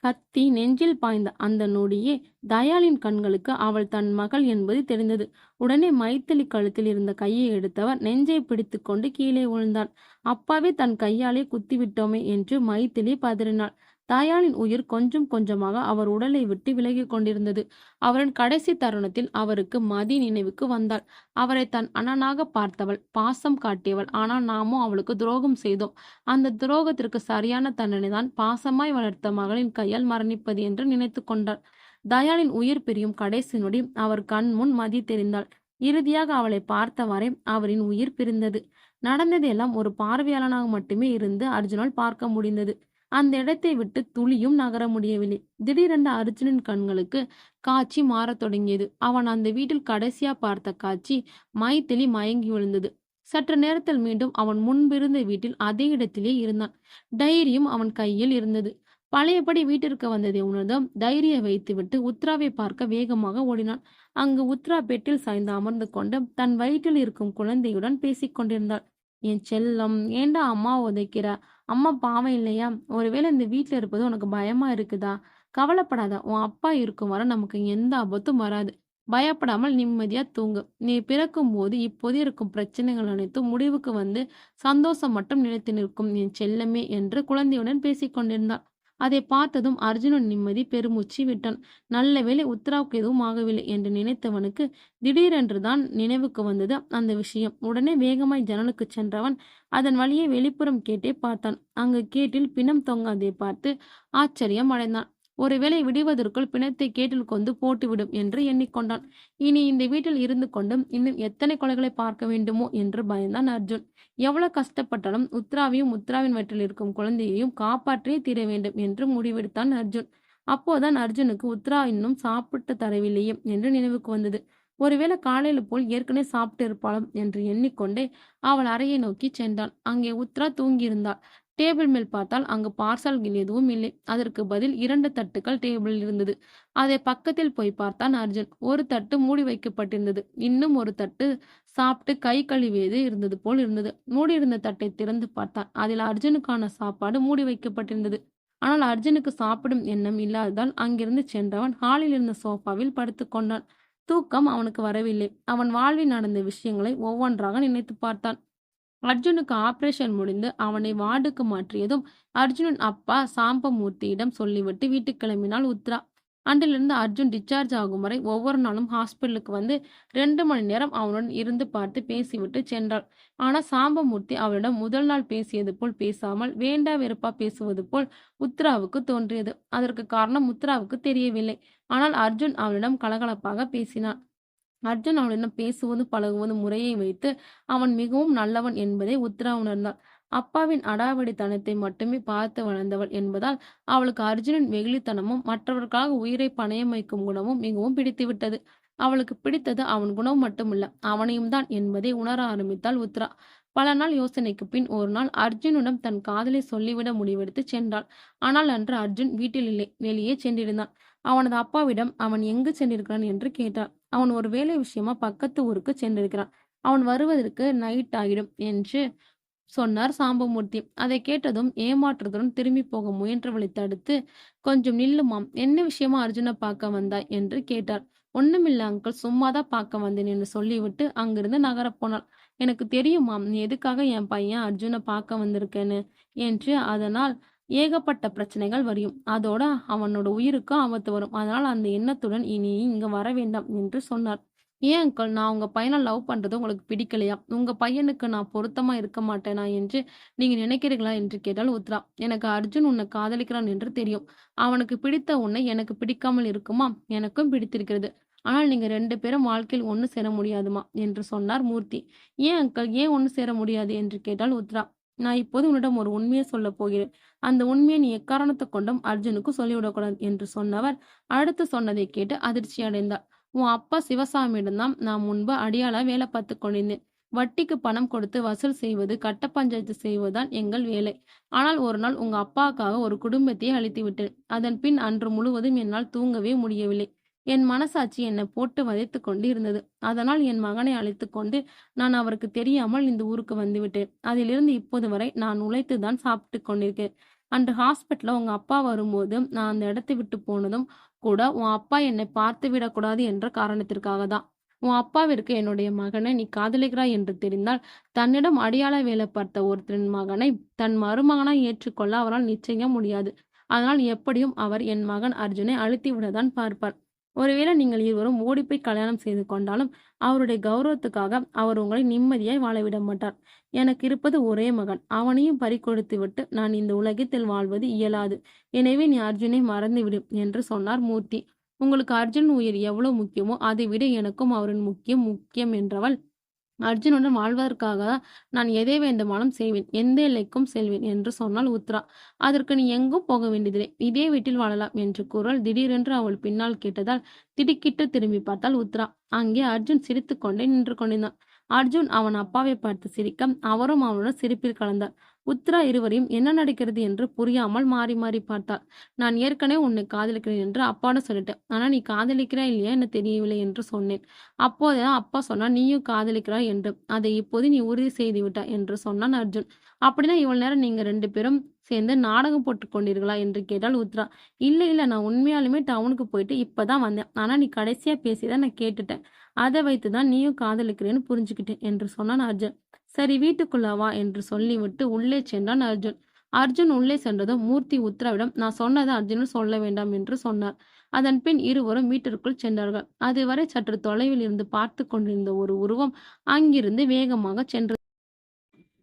கத்தி நெஞ்சில் பாய்ந்த அந்த நொடியே தயாளின் கண்களுக்கு அவள் தன் மகள் என்பது தெரிந்தது. உடனே மைதிலி கழுத்தில் இருந்த கையை எடுத்தவர் நெஞ்சை பிடித்து கொண்டு கீழே விழுந்தான். அப்பாவே தன் கையாலே குத்திவிட்டோமே என்று மைதிலி பதறினாள். தாயாளின் உயிர் கொஞ்சம் கொஞ்சமாக அவர் உடலை விட்டு விலகி கொண்டிருந்தது. அவரின் கடைசி தருணத்தில் அவருக்கு மதி நினைவுக்கு வந்தாள். அவரை தன் அண்ணனாக பார்த்தவள், பாசம் காட்டியவள். ஆனால் நாமோ அவளுக்கு துரோகம் செய்தோம். அந்த துரோகத்திற்கு சரியான தண்டனை தான் பாசமாய் வளர்த்த மகளின் கையால் மரணிப்பது என்று நினைத்து கொண்டாள். தயாளின் உயிர் பிரியும் கடைசி நொடி அவர் கண் முன் மதி தெரிந்தாள். இறுதியாக அவளை பார்த்தவரை அவரின் உயிர் பிரிந்தது. நடந்ததெல்லாம் ஒரு பார்வையாளனாக மட்டுமே இருந்து அர்ஜுனால் பார்க்க முடிந்தது. அந்த இடத்தை விட்டு துளியும் நகர முடியவில்லை. திடீரென்று அர்ஜுனின் கண்களுக்கு காட்சி மாறத் தொடங்கியது. அவன் அந்த வீட்டில் கடைசியா பார்த்த காட்சி மைதிலி மயங்கி விழுந்தது. சற்று நேரத்தில் மீண்டும் அவன் முன்பிருந்த வீட்டில் அதே இடத்திலே இருந்தான். டைரியும் அவன் கையில் இருந்தது. பழையபடி வீட்டிற்கு வந்ததை உணர்ந்தும் டைரியை வைத்துவிட்டு உத்ராவை பார்க்க வேகமாக ஓடினான். அங்கு உத்ரா பெட்டில் சாய்ந்து அமர்ந்து கொண்டு தன் வயிற்றில் இருக்கும் குழந்தையுடன் பேசிக் கொண்டிருந்தாள். என் செல்லம், ஏண்டா அம்மா உதைக்கிற? அம்மா பாவம் இல்லையா? ஒருவேளை இந்த வீட்டில் இருப்பது உனக்கு பயமா இருக்குதா? கவலைப்படாத, உன் அப்பா இருக்கும் வரை நமக்கு எந்த ஆபத்தும் வராது. பயப்படாமல் நிம்மதியா தூங்கு. நீ பிறக்கும் போது இப்போது இருக்கும் பிரச்சனைகள் அனைத்தும் முடிவுக்கு வந்து சந்தோஷம் மட்டும் நிலைத்து நிற்கும் என் செல்லமே என்று குழந்தையுடன் பேசிக் கொண்டிருந்தாள். அதை பார்த்ததும் அர்ஜுனன் நிம்மதி பெருமூச்சு விட்டான். நல்ல வேளை உத்தராவுக்கு எதுவும் ஆகவில்லை என்று நினைத்தவனுக்கு திடீரென்று தான் நினைவுக்கு வந்தது அந்த விஷயம். உடனே வேகமாய் ஜன்னலுக்கு சென்றவன் அதன் வழியே வெளிப்புறம் கேட்டே பார்த்தான். அங்கு கேட்டில் பிணம் தொங்காதை பார்த்து ஆச்சரியம் அடைந்தான். ஒருவேளை விடுவதற்குள் பிணத்தை கேட்டில் கொண்டு போட்டுவிடும் என்று எண்ணிக்கொண்டான். இனி இந்த வீட்டில் இருந்து கொண்டும் இன்னும் எத்தனை கொலைகளை பார்க்க வேண்டுமோ என்று பயந்தான் அர்ஜுன். எவ்வளவு கஷ்டப்பட்டாலும் உத்ராவையும் உத்ராவின் வயிற்றில் இருக்கும் குழந்தையையும் காப்பாற்றியே தீர வேண்டும் என்று முடிவெடுத்தான் அர்ஜுன். அப்போதான் அர்ஜுனுக்கு உத்ரா இன்னும் சாப்பிட்டு தரவில்லையே என்று நினைவுக்கு வந்தது. ஒருவேளை காலையில் போல் ஏற்கனவே சாப்பிட்டு இருப்பாளும் என்று எண்ணிக்கொண்டே அவள் அறையை நோக்கி சென்றான். அங்கே உத்ரா தூங்கியிருந்தாள். டேபிள் மேல் பார்த்தால் அங்கு பார்சல்கள் எதுவும் இல்லை. அதற்கு பதில் 2 தட்டுகள் டேபிளில் இருந்தது. அதை பக்கத்தில் போய் பார்த்தான் அர்ஜுன். ஒரு தட்டு மூடி வைக்கப்பட்டிருந்தது. இன்னும் ஒரு தட்டு சாப்பிட்டு கை கழுவியது இருந்தது போல் இருந்தது. மூடியிருந்த தட்டை திறந்து பார்த்தான். அதில் அர்ஜுனுக்கான சாப்பாடு மூடி வைக்கப்பட்டிருந்தது. ஆனால் அர்ஜுனுக்கு சாப்பிடும் எண்ணம் இல்லாததால் அங்கிருந்து சென்றவன் ஹாலில் இருந்த சோஃபாவில் படுத்துக் கொண்டான். தூக்கம் அவனுக்கு வரவில்லை. அவன் வாழ்வில் நடந்த விஷயங்களை ஒவ்வொன்றாக நினைத்து பார்த்தான். அர்ஜுனுக்கு ஆபரேஷன் முடிந்து அவனை வார்டுக்கு மாற்றியதும் அர்ஜுனன் அப்பா சாம்பமூர்த்தியிடம் சொல்லிவிட்டு வீட்டுக்கு கிளம்பினாள் உத்ரா. அன்றிலிருந்து அர்ஜுன் டிஸ்சார்ஜ் ஆகும் வரை ஒவ்வொரு நாளும் ஹாஸ்பிட்டலுக்கு வந்து 2 மணி நேரம் அவனுடன் இருந்து பார்த்து பேசிவிட்டு சென்றாள். ஆனால் சாம்பமூர்த்தி அவளிடம் முதல் நாள் பேசியது போல் பேசாமல் வேண்டா வெறுப்பா பேசுவது போல் உத்ராவுக்கு தோன்றியது. அதற்கு காரணம் உத்ராவுக்கு தெரியவில்லை. ஆனால் அர்ஜுன் அவளிடம் கலகலப்பாக பேசினான். அர்ஜுன் அவனிடம் பேசுவது பழகுவது முறையை வைத்து அவன் மிகவும் நல்லவன் என்பதை உத்ரா உணர்ந்தாள். அப்பாவின் அடாவடித்தனத்தை மட்டுமே பார்த்து வளர்ந்தவள் என்பதால் அவளுக்கு அர்ஜுனின் வெகுளித்தனமும் மற்றவர்களுக்காக உயிரை பணயம் வைக்கும் குணமும் மிகவும் பிடித்துவிட்டது. அவளுக்கு பிடித்தது அவன் குணம் மட்டுமல்ல, அவனையும் தான் என்பதை உணர ஆரம்பித்தாள் உத்ரா. பல நாள் யோசனைக்கு பின் ஒரு நாள் அர்ஜுனிடம் தன் காதலை சொல்லிவிட முடிவெடுத்து சென்றாள். ஆனால் அன்று அர்ஜுன் வீட்டில் இல்லை, வெளியே சென்றிருந்தான். அவனது அப்பாவிடம் அவன் எங்கு சென்றிருக்கிறான் என்று கேட்டாள். அவன் ஒரு வேலை விஷயமா பக்கத்து ஊருக்கு சென்றிருக்கிறான். அவன் வருவதற்கு நைட் ஆகிடும் என்று சொன்னார் சாம்பமூர்த்தி. அதை கேட்டதும் ஏமாற்றத்துடன் திரும்பி போக முயன்றவளை தடுத்து, கொஞ்சம் நில்லுமாம், என்ன விஷயமா அர்ஜுனை பார்க்க வந்தாய் என்று கேட்டார். ஒண்ணுமில்ல அங்கிள், சும்மாதான் பார்க்க வந்தேன் என்று சொல்லிவிட்டு அங்கிருந்து நகரப் போனாள். எனக்கு தெரியுமாம் நீ எதுக்காக என் பையன் அர்ஜுனை பார்க்க வந்திருக்கேன்னு என்று. அதனால் ஏகப்பட்ட பிரச்சனைகள் வரும். அதோட அவனோட உயிருக்கும் ஆபத்து வரும். அதனால் அந்த எண்ணத்துடன் இனி இங்க வர வேண்டாம் என்று சொன்னார். ஏன் அங்கிள், நான் உங்க பையனை லவ் பண்றது உங்களுக்கு பிடிக்கலையா? உங்க பையனுக்கு நான் பொருத்தமா இருக்க மாட்டேனா என்று நீங்க நினைக்கிறீர்களா என்று கேட்டாள் உத்ரா. எனக்கு அர்ஜுன் உன்னை காதலிக்கிறான் என்று தெரியும். அவனுக்கு பிடித்த உன்னை எனக்கு பிடிக்காமல் இருக்குமா? எனக்கும் பிடித்திருக்கிறது. ஆனால் நீங்க 2 பேரும் வாழ்க்கையில் ஒன்று சேர முடியாதுமா என்று சொன்னார் மூர்த்தி. ஏன் அங்கிள், ஏன் ஒன்று சேர முடியாது என்று கேட்டாள் உத்ரா. நான் இப்போது உன்னிடம் ஒரு உண்மையை சொல்ல போகிறேன். அந்த உண்மையை நீ எக்காரணத்தை கொண்டும் அர்ஜுனுக்கு சொல்லிவிடக்கூடாது என்று சொன்னவர் அடுத்து சொன்னதை கேட்டு அதிர்ச்சி அடைந்தார். உன் அப்பா சிவசாமியிடம்தான் நான் முன்பு அடியாளா வேலை பார்த்து கொண்டிருந்தேன். வட்டிக்கு பணம் கொடுத்து வசூல் செய்வது, கட்ட பஞ்சாயத்து செய்வதுதான் எங்கள் வேலை. ஆனால் ஒரு நாள் உங்க அப்பாவுக்காக ஒரு குடும்பத்தையே அழித்து விட்டேன். அதன் பின் அன்று முழுவதும் என்னால் தூங்கவே முடியவில்லை. என் மனசாட்சி என்னை போட்டு வதைத்து கொண்டு இருந்தது. அதனால் என் மகனை அழைத்து கொண்டு நான் அவருக்கு தெரியாமல் இந்த ஊருக்கு வந்துவிட்டேன். அதிலிருந்து இப்போது வரை நான் உழைத்துதான் சாப்பிட்டு கொண்டிருக்கேன். அன்று ஹாஸ்பிட்டல்ல உங்க அப்பா வரும்போது நான் அந்த இடத்தை விட்டு போனதும் கூட உன் அப்பா என்னை பார்த்து விடக்கூடாது என்ற காரணத்திற்காக தான். உன் அப்பாவிற்கு என்னுடைய மகனை நீ காதலிக்கிறாய் என்று தெரிந்தால் தன்னிடம் அடியாள வேலை பார்த்த ஒருத்தரின் மகனை தன் மருமகனாய் ஏற்றுக்கொள்ள அவரால் நிச்சயம் முடியாது. அதனால் எப்படியும் அவர் என் மகன் அர்ஜுனை அழுத்தி விடத்தான் பார்ப்பார். ஒருவேளை நீங்கள் இருவரும் ஓடிப்போய் கல்யாணம் செய்து கொண்டாலும் அவருடைய கௌரவத்துக்காக அவர் உங்களை நிம்மதியாய் வாழவிட மாட்டார். எனக்கு இருப்பது ஒரே மகன். அவனையும் பறிகொடுத்து விட்டு நான் இந்த உலகத்தில் வாழ்வது இயலாது. எனவே நீ அர்ஜுனை மறந்துவிடு என்று சொன்னார் மூர்த்தி. உங்களுக்கு அர்ஜுன் உயிர் எவ்வளவு முக்கியமோ அதை விட எனக்கும் அவரின் முக்கியம் முக்கியம் என்றவள், அர்ஜுனுடன் வாழ்வதற்காக தான் நான் எதை வேண்டுமானும் செய்வேன், எந்த எல்லைக்கும் செல்வேன் என்று சொன்னாள் உத்ரா. அதற்கு நீ எங்கும் போக வேண்டியதில்லை, இதே வீட்டில் வாழலாம் என்று குரல் திடீரென்று அவள் பின்னால் கேட்டதால் திடுக்கிட்டு திரும்பி பார்த்தாள் உத்ரா. அங்கே அர்ஜுன் சிரித்து கொண்டே நின்று கொண்டிருந்தான். அர்ஜுன் அவன் அப்பாவை பார்த்து சிரிக்க அவரும் அவனுடன் சிரிப்பில் கலந்தார். உத்ரா இருவரையும் என்ன நடக்கிறது என்று புரியாமல் மாறி மாறி பார்த்தாள். நான் ஏற்கனவே உன்னை காதலிக்கிறேன் என்று அப்பான்னு சொல்லிட்டேன். ஆனா நீ காதலிக்கிறா இல்லையா என்ன தெரியவில்லை என்று சொன்னேன். அப்போதான் அப்பா சொன்னா நீயும் காதலிக்கிறாய் என்று. அதை இப்போது நீ உறுதி செய்து விட்டாய் என்று சொன்னான் அர்ஜுன். அப்படின்னா இவ்வளவு நேரம் நீங்க 2 பேரும் சேர்ந்து நாடகம் போட்டு கொண்டீர்களா என்று கேட்டாள் உத்ரா. இல்ல இல்ல, நான் உண்மையாலுமே டவுனுக்கு போயிட்டு இப்பதான் வந்தேன். ஆனா நீ கடைசியா பேசியதான் நான் கேட்டுட்டேன். அதை வைத்துதான் நீயும் காதலிக்கிறேன்னு புரிஞ்சுக்கிட்டேன் என்று சொன்னான் அர்ஜுன். சரி, வீட்டுக்குள்ள வா என்று சொல்லிவிட்டு உள்ளே சென்றான் அர்ஜுன். அர்ஜுன் உள்ளே சென்றதும் மூர்த்தி உத்ராவிடம் நான் சொன்னதை அர்ஜுனும் சொல்ல வேண்டாம் என்று சொன்னார். அதன் பின் இருவரும் வீட்டிற்குள் சென்றார்கள். அதுவரை சற்று தொலைவில் இருந்து பார்த்து கொண்டிருந்த ஒரு உருவம் அங்கிருந்து வேகமாக சென்றது.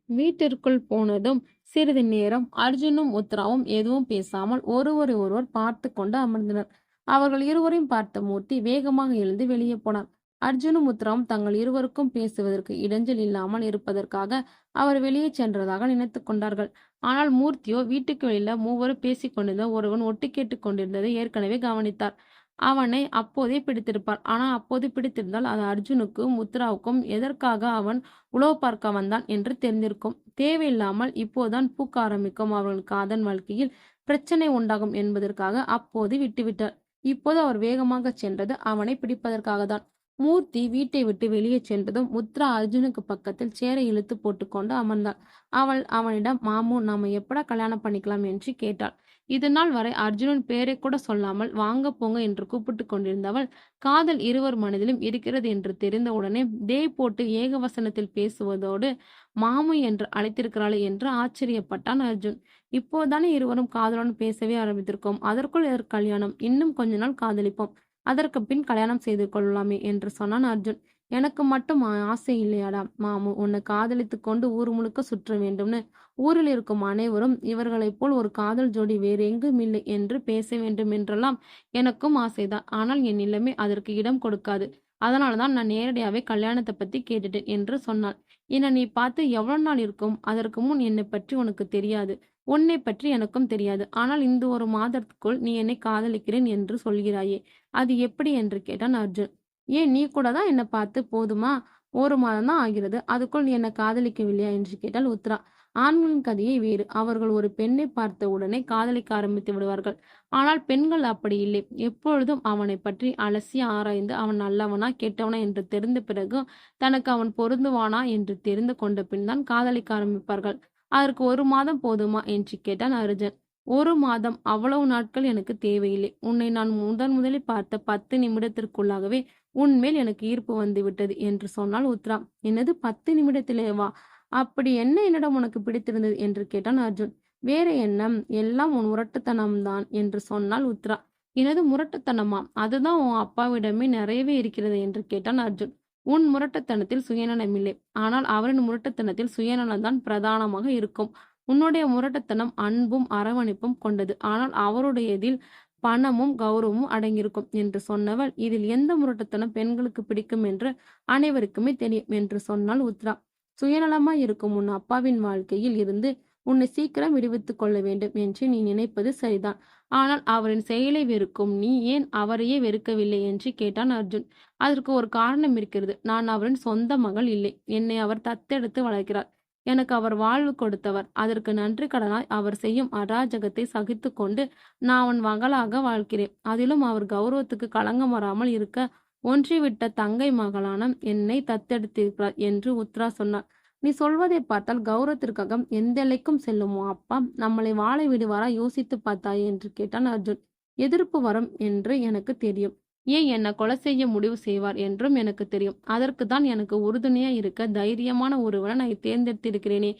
வீட்டிற்குள் போனதும் சிறிது நேரம் அர்ஜுனும் உத்ராவும் எதுவும் பேசாமல் ஒருவரை ஒருவர் பார்த்து கொண்டு அமர்ந்தனர். அவர்கள் இருவரையும் பார்த்த மூர்த்தி வேகமாக எழுந்து வெளியே போனார். அர்ஜுனும் உத்ராவும் தங்கள் இருவருக்கும் பேசுவதற்கு இடைஞ்சல் இல்லாமல் இருப்பதற்காக அவர் வெளியே சென்றதாக நினைத்து கொண்டார்கள். ஆனால் மூர்த்தியோ வீட்டுக்கு வெளியில மூவரும் பேசிக் கொண்டிருந்த ஒருவன் ஒட்டு கேட்டுக் கொண்டிருந்ததை ஏற்கனவே கவனித்தார். அவனை அப்போதே பிடித்திருப்பார். ஆனால் அப்போது பிடித்திருந்தால் அது அர்ஜுனுக்கும் உத்ராவுக்கும் எதற்காக அவன் உளவு பார்க்க வந்தான் என்று தெரிந்திருக்கும். தேவையில்லாமல் இப்போதுதான் பூக்க ஆரம்பிக்கும் அவர்கள் காதல் வாழ்க்கையில் பிரச்சனை உண்டாகும் என்பதற்காக அப்போது விட்டுவிட்டார். இப்போது அவர் வேகமாக சென்றது அவனை பிடிப்பதற்காக தான். மூர்த்தி வீட்டை விட்டு வெளியே சென்றதும் உத்ரா அர்ஜுனுக்கு பக்கத்தில் சேரை இழுத்து போட்டுக்கொண்டு அமர்ந்தாள். அவள் அவனிடம் மாமு, நாம எப்படா கல்யாணம் பண்ணிக்கலாம் என்று கேட்டாள். இதுநாள் வரை அர்ஜுனன் பேரை கூட சொல்லாமல் வாங்க போங்க என்று கூப்பிட்டு கொண்டிருந்தவள் காதல் இருவர் மனதிலும் இருக்கிறது என்று தெரிந்தவுடனே டேய் போட்டு ஏகவசனத்தில் பேசுவதோடு மாமு என்று அழைத்திருக்கிறாளே என்று ஆச்சரியப்பட்டான் அர்ஜுன். இப்போதானே இருவரும் காதலுடன் பேசவே ஆரம்பித்திருக்கோம், அதற்குள் எதற்கு கல்யாணம்? இன்னும் கொஞ்ச நாள் காதலிப்போம், அதற்கு பின் கல்யாணம் செய்து கொள்ளலாமே என்று சொன்னான் அர்ஜுன். எனக்கு மட்டும் ஆசை இல்லையாடா மாமு, உன்னை காதலித்து கொண்டு ஊர் முழுக்க சுற்ற வேண்டும்னு. ஊரில் இருக்கும் அனைவரும் இவர்களைப் போல் ஒரு காதல் ஜோடி வேறு எங்கும் இல்லை என்று பேச வேண்டும் என்றெல்லாம் எனக்கும் ஆசைதான். ஆனால் என் நிலைமை அதற்கு இடம் கொடுக்காது. அதனாலதான் நான் நேரடியாவே கல்யாணத்தை பத்தி கேட்டுட்டேன் என்று சொன்னாள். என்னை நீ பார்த்து எவ்வளவு நாள் இருக்கும்? அதற்கு முன் என்னை பற்றி உனக்கு தெரியாது, உன்னை பற்றி எனக்கும் தெரியாது. ஆனால் இந்த ஒரு மாதத்துக்குள் நீ என்னை காதலிக்கிறேன் என்று சொல்கிறாயே, அது எப்படி என்று கேட்டான் அர்ஜுன். ஏன், நீ கூட தான் என்னை பார்த்து போதுமா? ஒரு மாதம் தான் ஆகிறது, அதுக்குள் நீ என்னை காதலிக்கவில்லையா என்று கேட்டாள் உத்ரா. ஆண்களின் கதையை வேறு. அவர்கள் ஒரு பெண்ணை பார்த்த உடனே காதலிக்க ஆரம்பித்து விடுவார்கள். ஆனால் பெண்கள் அப்படி இல்லை. எப்பொழுதும் அவனை பற்றி அலசி ஆராய்ந்து அவன் நல்லவனா கெட்டவனா என்று தெரிந்த பிறகு தனக்கு அவன் பொருந்துவானா என்று தெரிந்து கொண்ட பின் தான் காதலிக்க ஆரம்பிப்பார்கள். அதற்கு ஒரு மாதம் போதுமா என்று கேட்டான் அர்ஜுன். ஒரு மாதம், அவ்வளவு நாட்கள் எனக்கு தேவையில்லை. உன்னை நான் முதலில் பார்த்த 10 நிமிடத்திற்குள்ளாகவே உன்மேல் எனக்கு ஈர்ப்பு வந்து விட்டது என்று சொன்னாள் உத்ரா. என்னது, 10 நிமிடத்திலேவா? அப்படி என்ன என்னிடம் உனக்கு பிடித்திருந்தது என்று கேட்டான் அர்ஜுன். வேற என்ன, எல்லாம் உன் முரட்டுத்தனம்தான் என்று சொன்னாள் உத்ரா. எனது முரட்டுத்தனமா? அதுதான் உன் அப்பாவிடமே நிறையவே இருக்கிறது என்று கேட்டான் அர்ஜுன். உன் முரட்டுத்தனத்தில் சுயநலம் இல்லை, ஆனால் அவரின் முரட்டுத்தனத்தில் சுயநலம்தான் பிரதானமாக இருக்கும். உன்னுடைய முரட்டுத்தனம் அன்பும் அரவணைப்பும் கொண்டது, ஆனால் அவருடையதில் பணமும் கௌரவமும் அடங்கியிருக்கும் என்று சொன்னவள், இதில் எந்த முரட்டுத்தனம் பெண்களுக்கு பிடிக்கும் என்று அனைவருக்குமே தெரியும் என்று சொன்னாள் உத்ரா. சுயநலமாய் இருக்கும் உன் அப்பாவின் வாழ்க்கையில் இருந்து உன்னை சீக்கிரம் விடுவித்துக் கொள்ள வேண்டும் என்று நீ நினைப்பது சரிதான். ஆனால் அவரின் செயலை வெறுக்கும் நீ ஏன் அவரையே வெறுக்கவில்லை என்று கேட்டான் அர்ஜுன். அதற்கு ஒரு காரணம் இருக்கிறது. நான் அவரின் சொந்த மகள் இல்லை. என்னை அவர் தத்தெடுத்து வளர்க்கிறார். எனக்கு அவர் வாழ்வு கொடுத்தவர். அதற்கு நன்றி கடனாய் அவர் செய்யும் அராஜகத்தை சகித்து கொண்டு நான் அவன் மகளாக வாழ்கிறேன். அதிலும் அவர் கௌரவத்துக்கு களங்கம் வராமல் இருக்க ஒன்றிவிட்ட தங்கை மகளான என்னை தத்தெடுத்திருக்கிறார் என்று உத்ரா சொன்னார். நீ சொல்வதை பார்த்தால் கௌரவத்திற்காக எந்த எல்லைக்கும் செல்லுமோ அப்பா? நம்மளை வாழ விடுவாரா? யோசித்து பார்த்தாயே என்று கேட்டான் அர்ஜுன். எதிர்ப்பு வரும் என்று எனக்கு தெரியும். ஏன் என்னை கொலை செய்ய முடிவு செய்வார் என்றும் எனக்கு தெரியும். அதற்கு தான் எனக்கு உறுதுணையா இருக்க தைரியமான ஒருவனை நான் தேர்ந்தெடுத்திருக்கிறேனே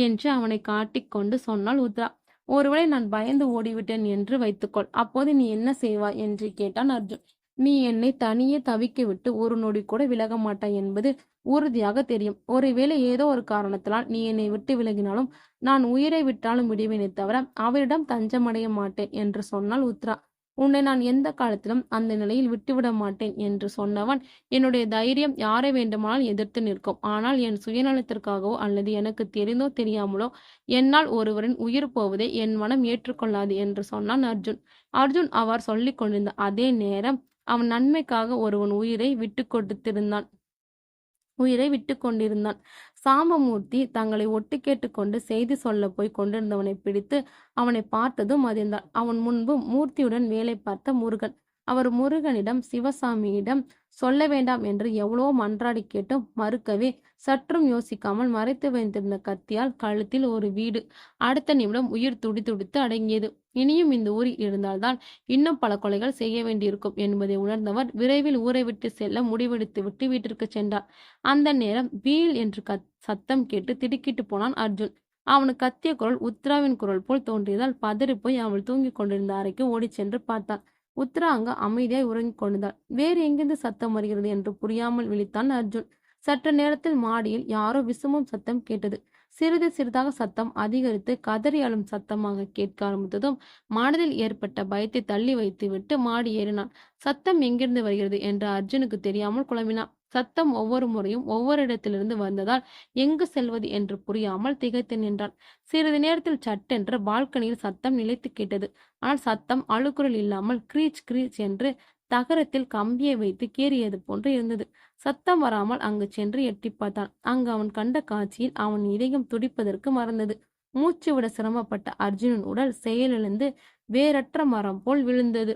என்று அவனை காட்டிக்கொண்டு சொன்னாள் உத்ரா. ஒருவேளை நான் பயந்து ஓடிவிட்டேன் என்று வைத்துக்கொள், அப்போது நீ என்ன செய்வாய் என்று கேட்டான் அர்ஜுன். நீ என்னை தனியே தவிக்க விட்டு ஒரு நொடி கூட விலக மாட்டாய் என்பது உறுதியாக தெரியும். ஒருவேளை ஏதோ ஒரு காரணத்தினால் நீ என்னை விட்டு விலகினாலும் நான் உயிரை விட்டாலும் விடுவேனே தவிர அவரிடம் தஞ்சமடைய மாட்டேன் என்று சொன்னாள் உத்ரா. உன்னை நான் எந்த காலத்திலும் அந்த நிலையில் விட்டுவிட மாட்டேன் என்று சொன்னவன், என்னுடைய தைரியம் யாரை வேண்டுமானால் எதிர்த்து நிற்கும். ஆனால் என் சுயநலத்திற்காகவோ அல்லது எனக்கு தெரிந்தோ தெரியாமலோ என்னால் ஒருவரின் உயிர் போவதை என் மனம் ஏற்றுக்கொள்ளாது என்று சொன்னான் அர்ஜுன். அர்ஜுன் அவர் சொல்லிக் கொண்டிருந்த அதே நேரம் அவன் நன்மைக்காக ஒருவன் உயிரை விட்டு கொண்டிருந்தான். சாம்பமூர்த்தி தங்களை ஒட்டு கேட்டுக்கொண்டு செய்தி சொல்ல போய் கொண்டிருந்தவனை பிடித்து அவனை பார்த்ததும் அதிர்ந்தான். அவன் முன்பு மூர்த்தியுடன் வேலை பார்த்த முருகன். அவர் முருகனிடம் சிவசாமியிடம் சொல்ல வேண்டாம் என்று எவ்வளவோ மன்றாடி கேட்டும் மறுக்கவே சற்றும் யோசிக்காமல் மறைத்து வைத்திருந்த கத்தியால் கழுத்தில் ஒரு வீடு. அடுத்த நிமிடம் உயிர் துடித்து அடங்கியது. இனியும் இந்த ஊரில் இருந்தால்தான் இன்னும் பல கொலைகள் செய்ய வேண்டியிருக்கும் என்பதை உணர்ந்தவர் விரைவில் ஊரை விட்டு செல்ல முடிவெடுத்துவிட்டு வீட்டிற்கு சென்றார். அந்த நேரம் வீல் என்று சத்தம் கேட்டு திடுக்கிட்டு போனான் அர்ஜுன். அவனுக்கு கத்திய குரல் உத்ராவின் குரல் போல் தோன்றியதால் பதறி போய் அவள் தூங்கிக் கொண்டிருந்த அறைக்கு ஓடி சென்று பார்த்தான். உத்ரா அங்கு அமைதியாய் உறங்கிக் கொண்டிருந்தாள். வேறு எங்கிருந்து சத்தம் வருகிறது என்று புரியாமல் விழித்தான் அர்ஜுன். சற்று நேரத்தில் மாடியில் யாரோ விசும்பும் சத்தம் கேட்டது. சிறிது சிறிதாக சத்தம் அதிகரித்து கதறி அழும் சத்தமாக கேட்க ஆரம்பித்ததும் மனதில் ஏற்பட்ட பயத்தை தள்ளி வைத்துவிட்டு மாடி ஏறினான். சத்தம் எங்கிருந்து வருகிறது என்று அர்ஜுனுக்கு தெரியாமல் குழம்பினான். சத்தம் ஒவ்வொரு முறையும் ஒவ்வொரு இடத்திலிருந்து வந்ததால் எங்கு செல்வது என்று புரியாமல் திகைத்து நின்றான். சிறிது நேரத்தில் சட்டென்று பால்கனியில் சத்தம் நிலைத்து கேட்டது. ஆனால் சத்தம் அழுக்குரல் இல்லாமல் கிரீச் கிரீச் என்று தகரத்தில் கம்பியை வைத்து கீறியது போன்று இருந்தது. சத்தம் வராமல் அங்கு சென்று எட்டி பார்த்தான். அங்கு அவன் கண்ட காட்சியில் அவன் இதயம் துடிப்பதற்கு மறந்தது. மூச்சு விட சிரமப்பட்ட அர்ஜுனன் உடல் செயலிழந்து வேறற்ற மரம் போல் விழுந்தது.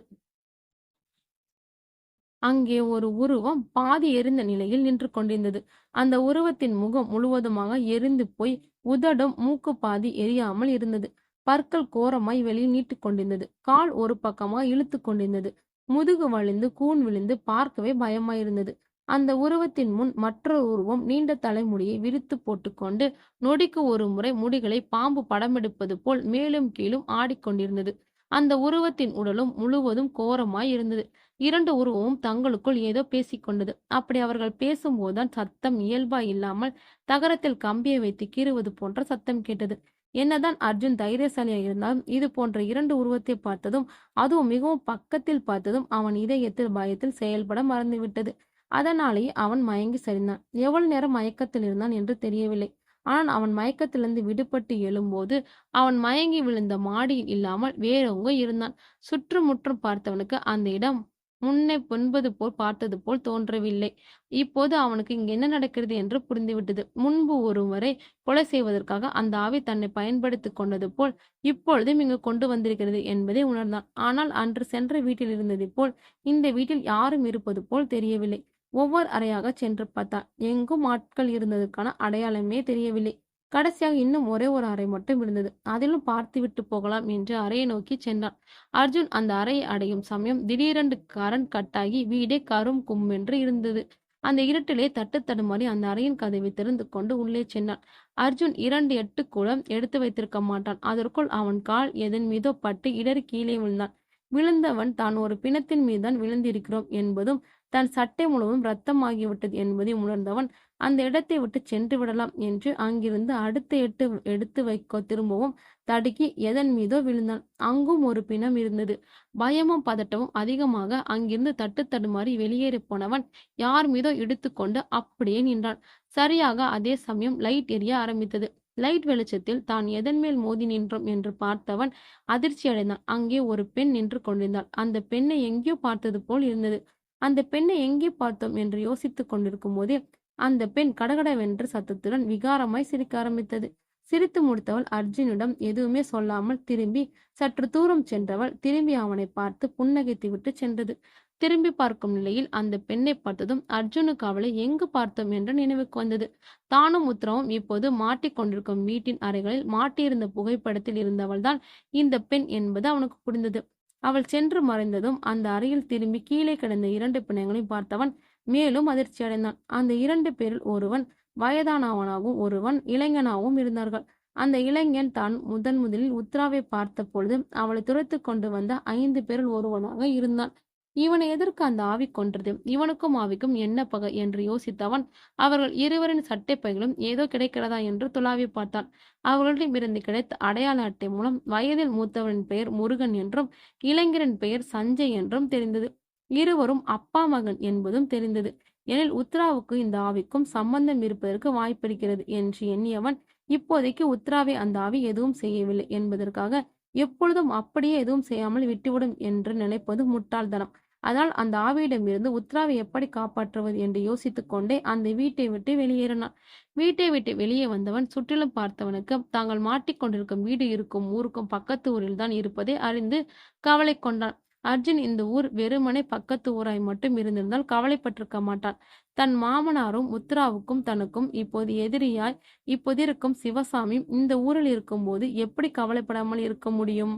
அங்கே ஒரு உருவம் பாதி எரிந்த நிலையில் நின்று கொண்டிருந்தது. அந்த உருவத்தின் முகம் முழுவதுமாக எரிந்து போய் உதடும் மூக்கு பாதி எரியாமல் இருந்தது. பற்கள் கோரமாய் வெளியில் நீட்டிக் கொண்டிருந்தது. கால் ஒரு பக்கமாக இழுத்து கொண்டிருந்தது. முதுகு வலிந்து கூன் விழுந்து பார்க்கவே பயமாயிருந்தது. அந்த உருவத்தின் முன் மற்றொரு உருவம் நீண்ட தலைமுடியை விரித்து போட்டுக்கொண்டு நொடிக்கு ஒரு முறை முடிகளை பாம்பு படமெடுப்பது போல் மேலும் கீழும் ஆடிக்கொண்டிருந்தது. அந்த உருவத்தின் உடலும் முழுவதும் கோரமாய் இருந்தது. இரண்டு உருவமும் தங்களுக்குள் ஏதோ பேசிக்கொண்டது. அப்படி அவர்கள் பேசும்போதுதான் சத்தம் இயல்பாய் இல்லாமல் தகரத்தில் கம்பியை வைத்து கீறுவது போன்ற சத்தம் கேட்டது. என்னதான் அர்ஜுன் தைரியசாலியாக இருந்தாலும் இது போன்ற இரண்டு உருவத்தை பார்த்ததும், அதுவும் மிகவும் பக்கத்தில் பார்த்ததும் அவன் இதயத்தில் பயத்தில் செயல்பட மறந்துவிட்டது. அதனாலேயே அவன் மயங்கி சரிந்தான். எவ்வளவு நேரம் மயக்கத்தில் இருந்தான் என்று தெரியவில்லை. ஆனால் அவன் மயக்கத்திலிருந்து விடுபட்டு எழும்போது அவன் மயங்கி விழுந்த மாடியில் இல்லாமல் வேறெங்கோ இருந்தான். சுற்றுமுற்றும் பார்த்தவனுக்கு அந்த இடம் முன்பது போல் பார்த்தது போல் தோன்றவில்லை. இப்போது அவனுக்கு இங்கு என்ன நடக்கிறது என்று புரிந்துவிட்டது. முன்பு ஒருவரை கொலை செய்வதற்காக அந்த ஆவி தன்னை பயன்படுத்திக் கொண்டது போல் இப்பொழுதும் இங்கு கொண்டு வந்திருக்கிறது என்பதை உணர்ந்தான். ஆனால் அன்று சென்ற வீட்டில் இருந்தது போல் இந்த வீட்டில் யாரும் இருப்பது போல் தெரியவில்லை. ஒவ்வொரு அறையாக சென்று பார்த்தான். எங்கும் ஆட்கள் இருந்ததற்கான அடையாளமே தெரியவில்லை. கடைசியாக இன்னும் ஒரே ஒரு அறை மட்டும் இருந்தது. அதிலும் பார்த்துவிட்டு போகலாம் என்று அறையை நோக்கி சென்றான். அர்ஜுன் அந்த அறையை அடையும் சமயம் திடீரென்று கரண்ட் கட்டாகி வீடே கரும் கும்மென்று இருந்தது. அந்த இருட்டிலே தட்டு தடுமாறி அந்த அறையின் கதவை திறந்து கொண்டு உள்ளே சென்றான். அர்ஜுன் 2 எட்டு கூட எடுத்து வைத்திருக்க மாட்டான். அதற்குள் அவன் கால் எதன் மீதோ பட்டு இடறி கீழே விழுந்தான். விழுந்தவன் தான் ஒரு பிணத்தின் மீதுதான் விழுந்திருக்கிறோம் என்பதும் தன் சட்டை முழுவதும் இரத்தமாகிவிட்டது என்பதையும் உணர்ந்தவன் அந்த இடத்தை விட்டு சென்று விடலாம் என்று அங்கிருந்து அடுத்த எட்டு எடுத்து வைக்க திரும்பவும் தடுக்கி எதன் மீதோ விழுந்தான். அங்கும் ஒரு பிணம் இருந்தது. பயமும் பதட்டமும் அதிகமாக அங்கிருந்து தட்டு தடுமாறி வெளியேறி போனவன் யார் மீதோ இடித்துக்கொண்டு அப்படியே நின்றான். சரியாக அதே சமயம் லைட் எரிய ஆரம்பித்தது. லைட் வெளிச்சத்தில் தான் எதன் மேல் மோதி நின்றோம் என்று பார்த்தவன் அதிர்ச்சி அடைந்தான். அங்கே ஒரு பெண் நின்று கொண்டிருந்தாள். அந்த பெண்ணை எங்கேயோ பார்த்தது போல் இருந்தது. அந்த பெண்ணை எங்கே பார்த்தோம் என்று யோசித்துக் கொண்டிருக்கும் போதே அந்த பெண் கடகடவென்ற சத்தத்துடன் விகாரமாய் சிரிக்க ஆரம்பித்தது. சிரித்து முடித்தவள் அர்ஜுனிடம் எதுவுமே சொல்லாமல் திரும்பி சற்று தூரம் சென்றவள் திரும்பி அவனை பார்த்து புன்னகைத்து விட்டு சென்றது. திரும்பி பார்க்கும் நிலையில் அந்த பெண்ணை பார்த்ததும் அர்ஜுனுக்கு அவளை எங்கு பார்த்தோம் என்று நினைவுக்கு வந்தது. தானும் உத்தரவும் இப்போது மாட்டிக்கொண்டிருக்கும் வீட்டின் அறைகளில் மாட்டியிருந்த புகைப்படத்தில் இருந்தவள்தான் இந்த பெண் என்பது அவனுக்கு புரிந்தது. அவள் சென்று மறைந்ததும் அந்த அறையில் திரும்பி கீழே கிடந்த 2 பிணங்களையும் பார்த்தவன் மேலும் அதிர்ச்சி அடைந்தான். அந்த 2 பேரில் ஒருவன் வயதானவனாகவும் ஒருவன் இளைஞனாகவும் இருந்தார்கள். அந்த இளைஞன் தான் முதலில் உத்ராவை பார்த்த பொழுது அவளை துரைத்து கொண்டு வந்த 5 பேரில் ஒருவனாக இருந்தான். இவனை எதற்கு அந்த ஆவி கொன்றது? இவனுக்கும் ஆவிக்கும் என்ன பகை என்று யோசித்தவன் அவர்கள் இருவரின் சட்டை பைகளும் ஏதோ கிடைக்கிறதா என்று துளாவி பார்த்தான். அவர்களிடமிருந்து கிடைத்த அடையாள அட்டை மூலம் வயதில் மூத்தவனின் பெயர் முருகன் என்றும் இளைஞரின் பெயர் சஞ்சய் என்றும் தெரிந்தது. இருவரும் அப்பா மகன் என்பதும் தெரிந்தது. எனில் உத்ராவுக்கு இந்த ஆவிக்கும் சம்பந்தம் இருப்பதற்கு வாய்ப்பிருக்கிறது என்று எண்ணியவன் இப்போதைக்கு உத்ராவை அந்த ஆவி எதுவும் செய்யவில்லை என்பதற்காக எப்பொழுதும் அப்படியே எதுவும் செய்யாமல் விட்டுவிடும் என்று நினைப்பது முட்டாள்தனம். அதனால் அந்த ஆவியிடமிருந்து உத்ராவை எப்படி காப்பாற்றுவது என்று யோசித்துக் கொண்டே அந்த வீட்டை விட்டு வெளியேறினான். வீட்டை விட்டு வெளியே வந்தவன் சுற்றிலும் பார்த்தவனுக்கு தாங்கள் மாட்டிக்கொண்டிருக்கும் வீடு இருக்கும் ஊருக்கும் பக்கத்து ஊரில் தான் இருப்பதை அறிந்து கவலை கொண்டான். அர்ஜுன் இந்த ஊர் வெறுமனே பக்கத்து ஊராய் மட்டும் இருந்திருந்தால் கவலைப்பட்டிருக்க மாட்டான். தன் மாமனாரும் உத்ராவுக்கும் தனக்கும் இப்போது எதிரியாய் இப்போதிருக்கும் சிவசாமியும் இந்த ஊரில் இருக்கும்போது எப்படி கவலைப்படாமல் இருக்க முடியும்?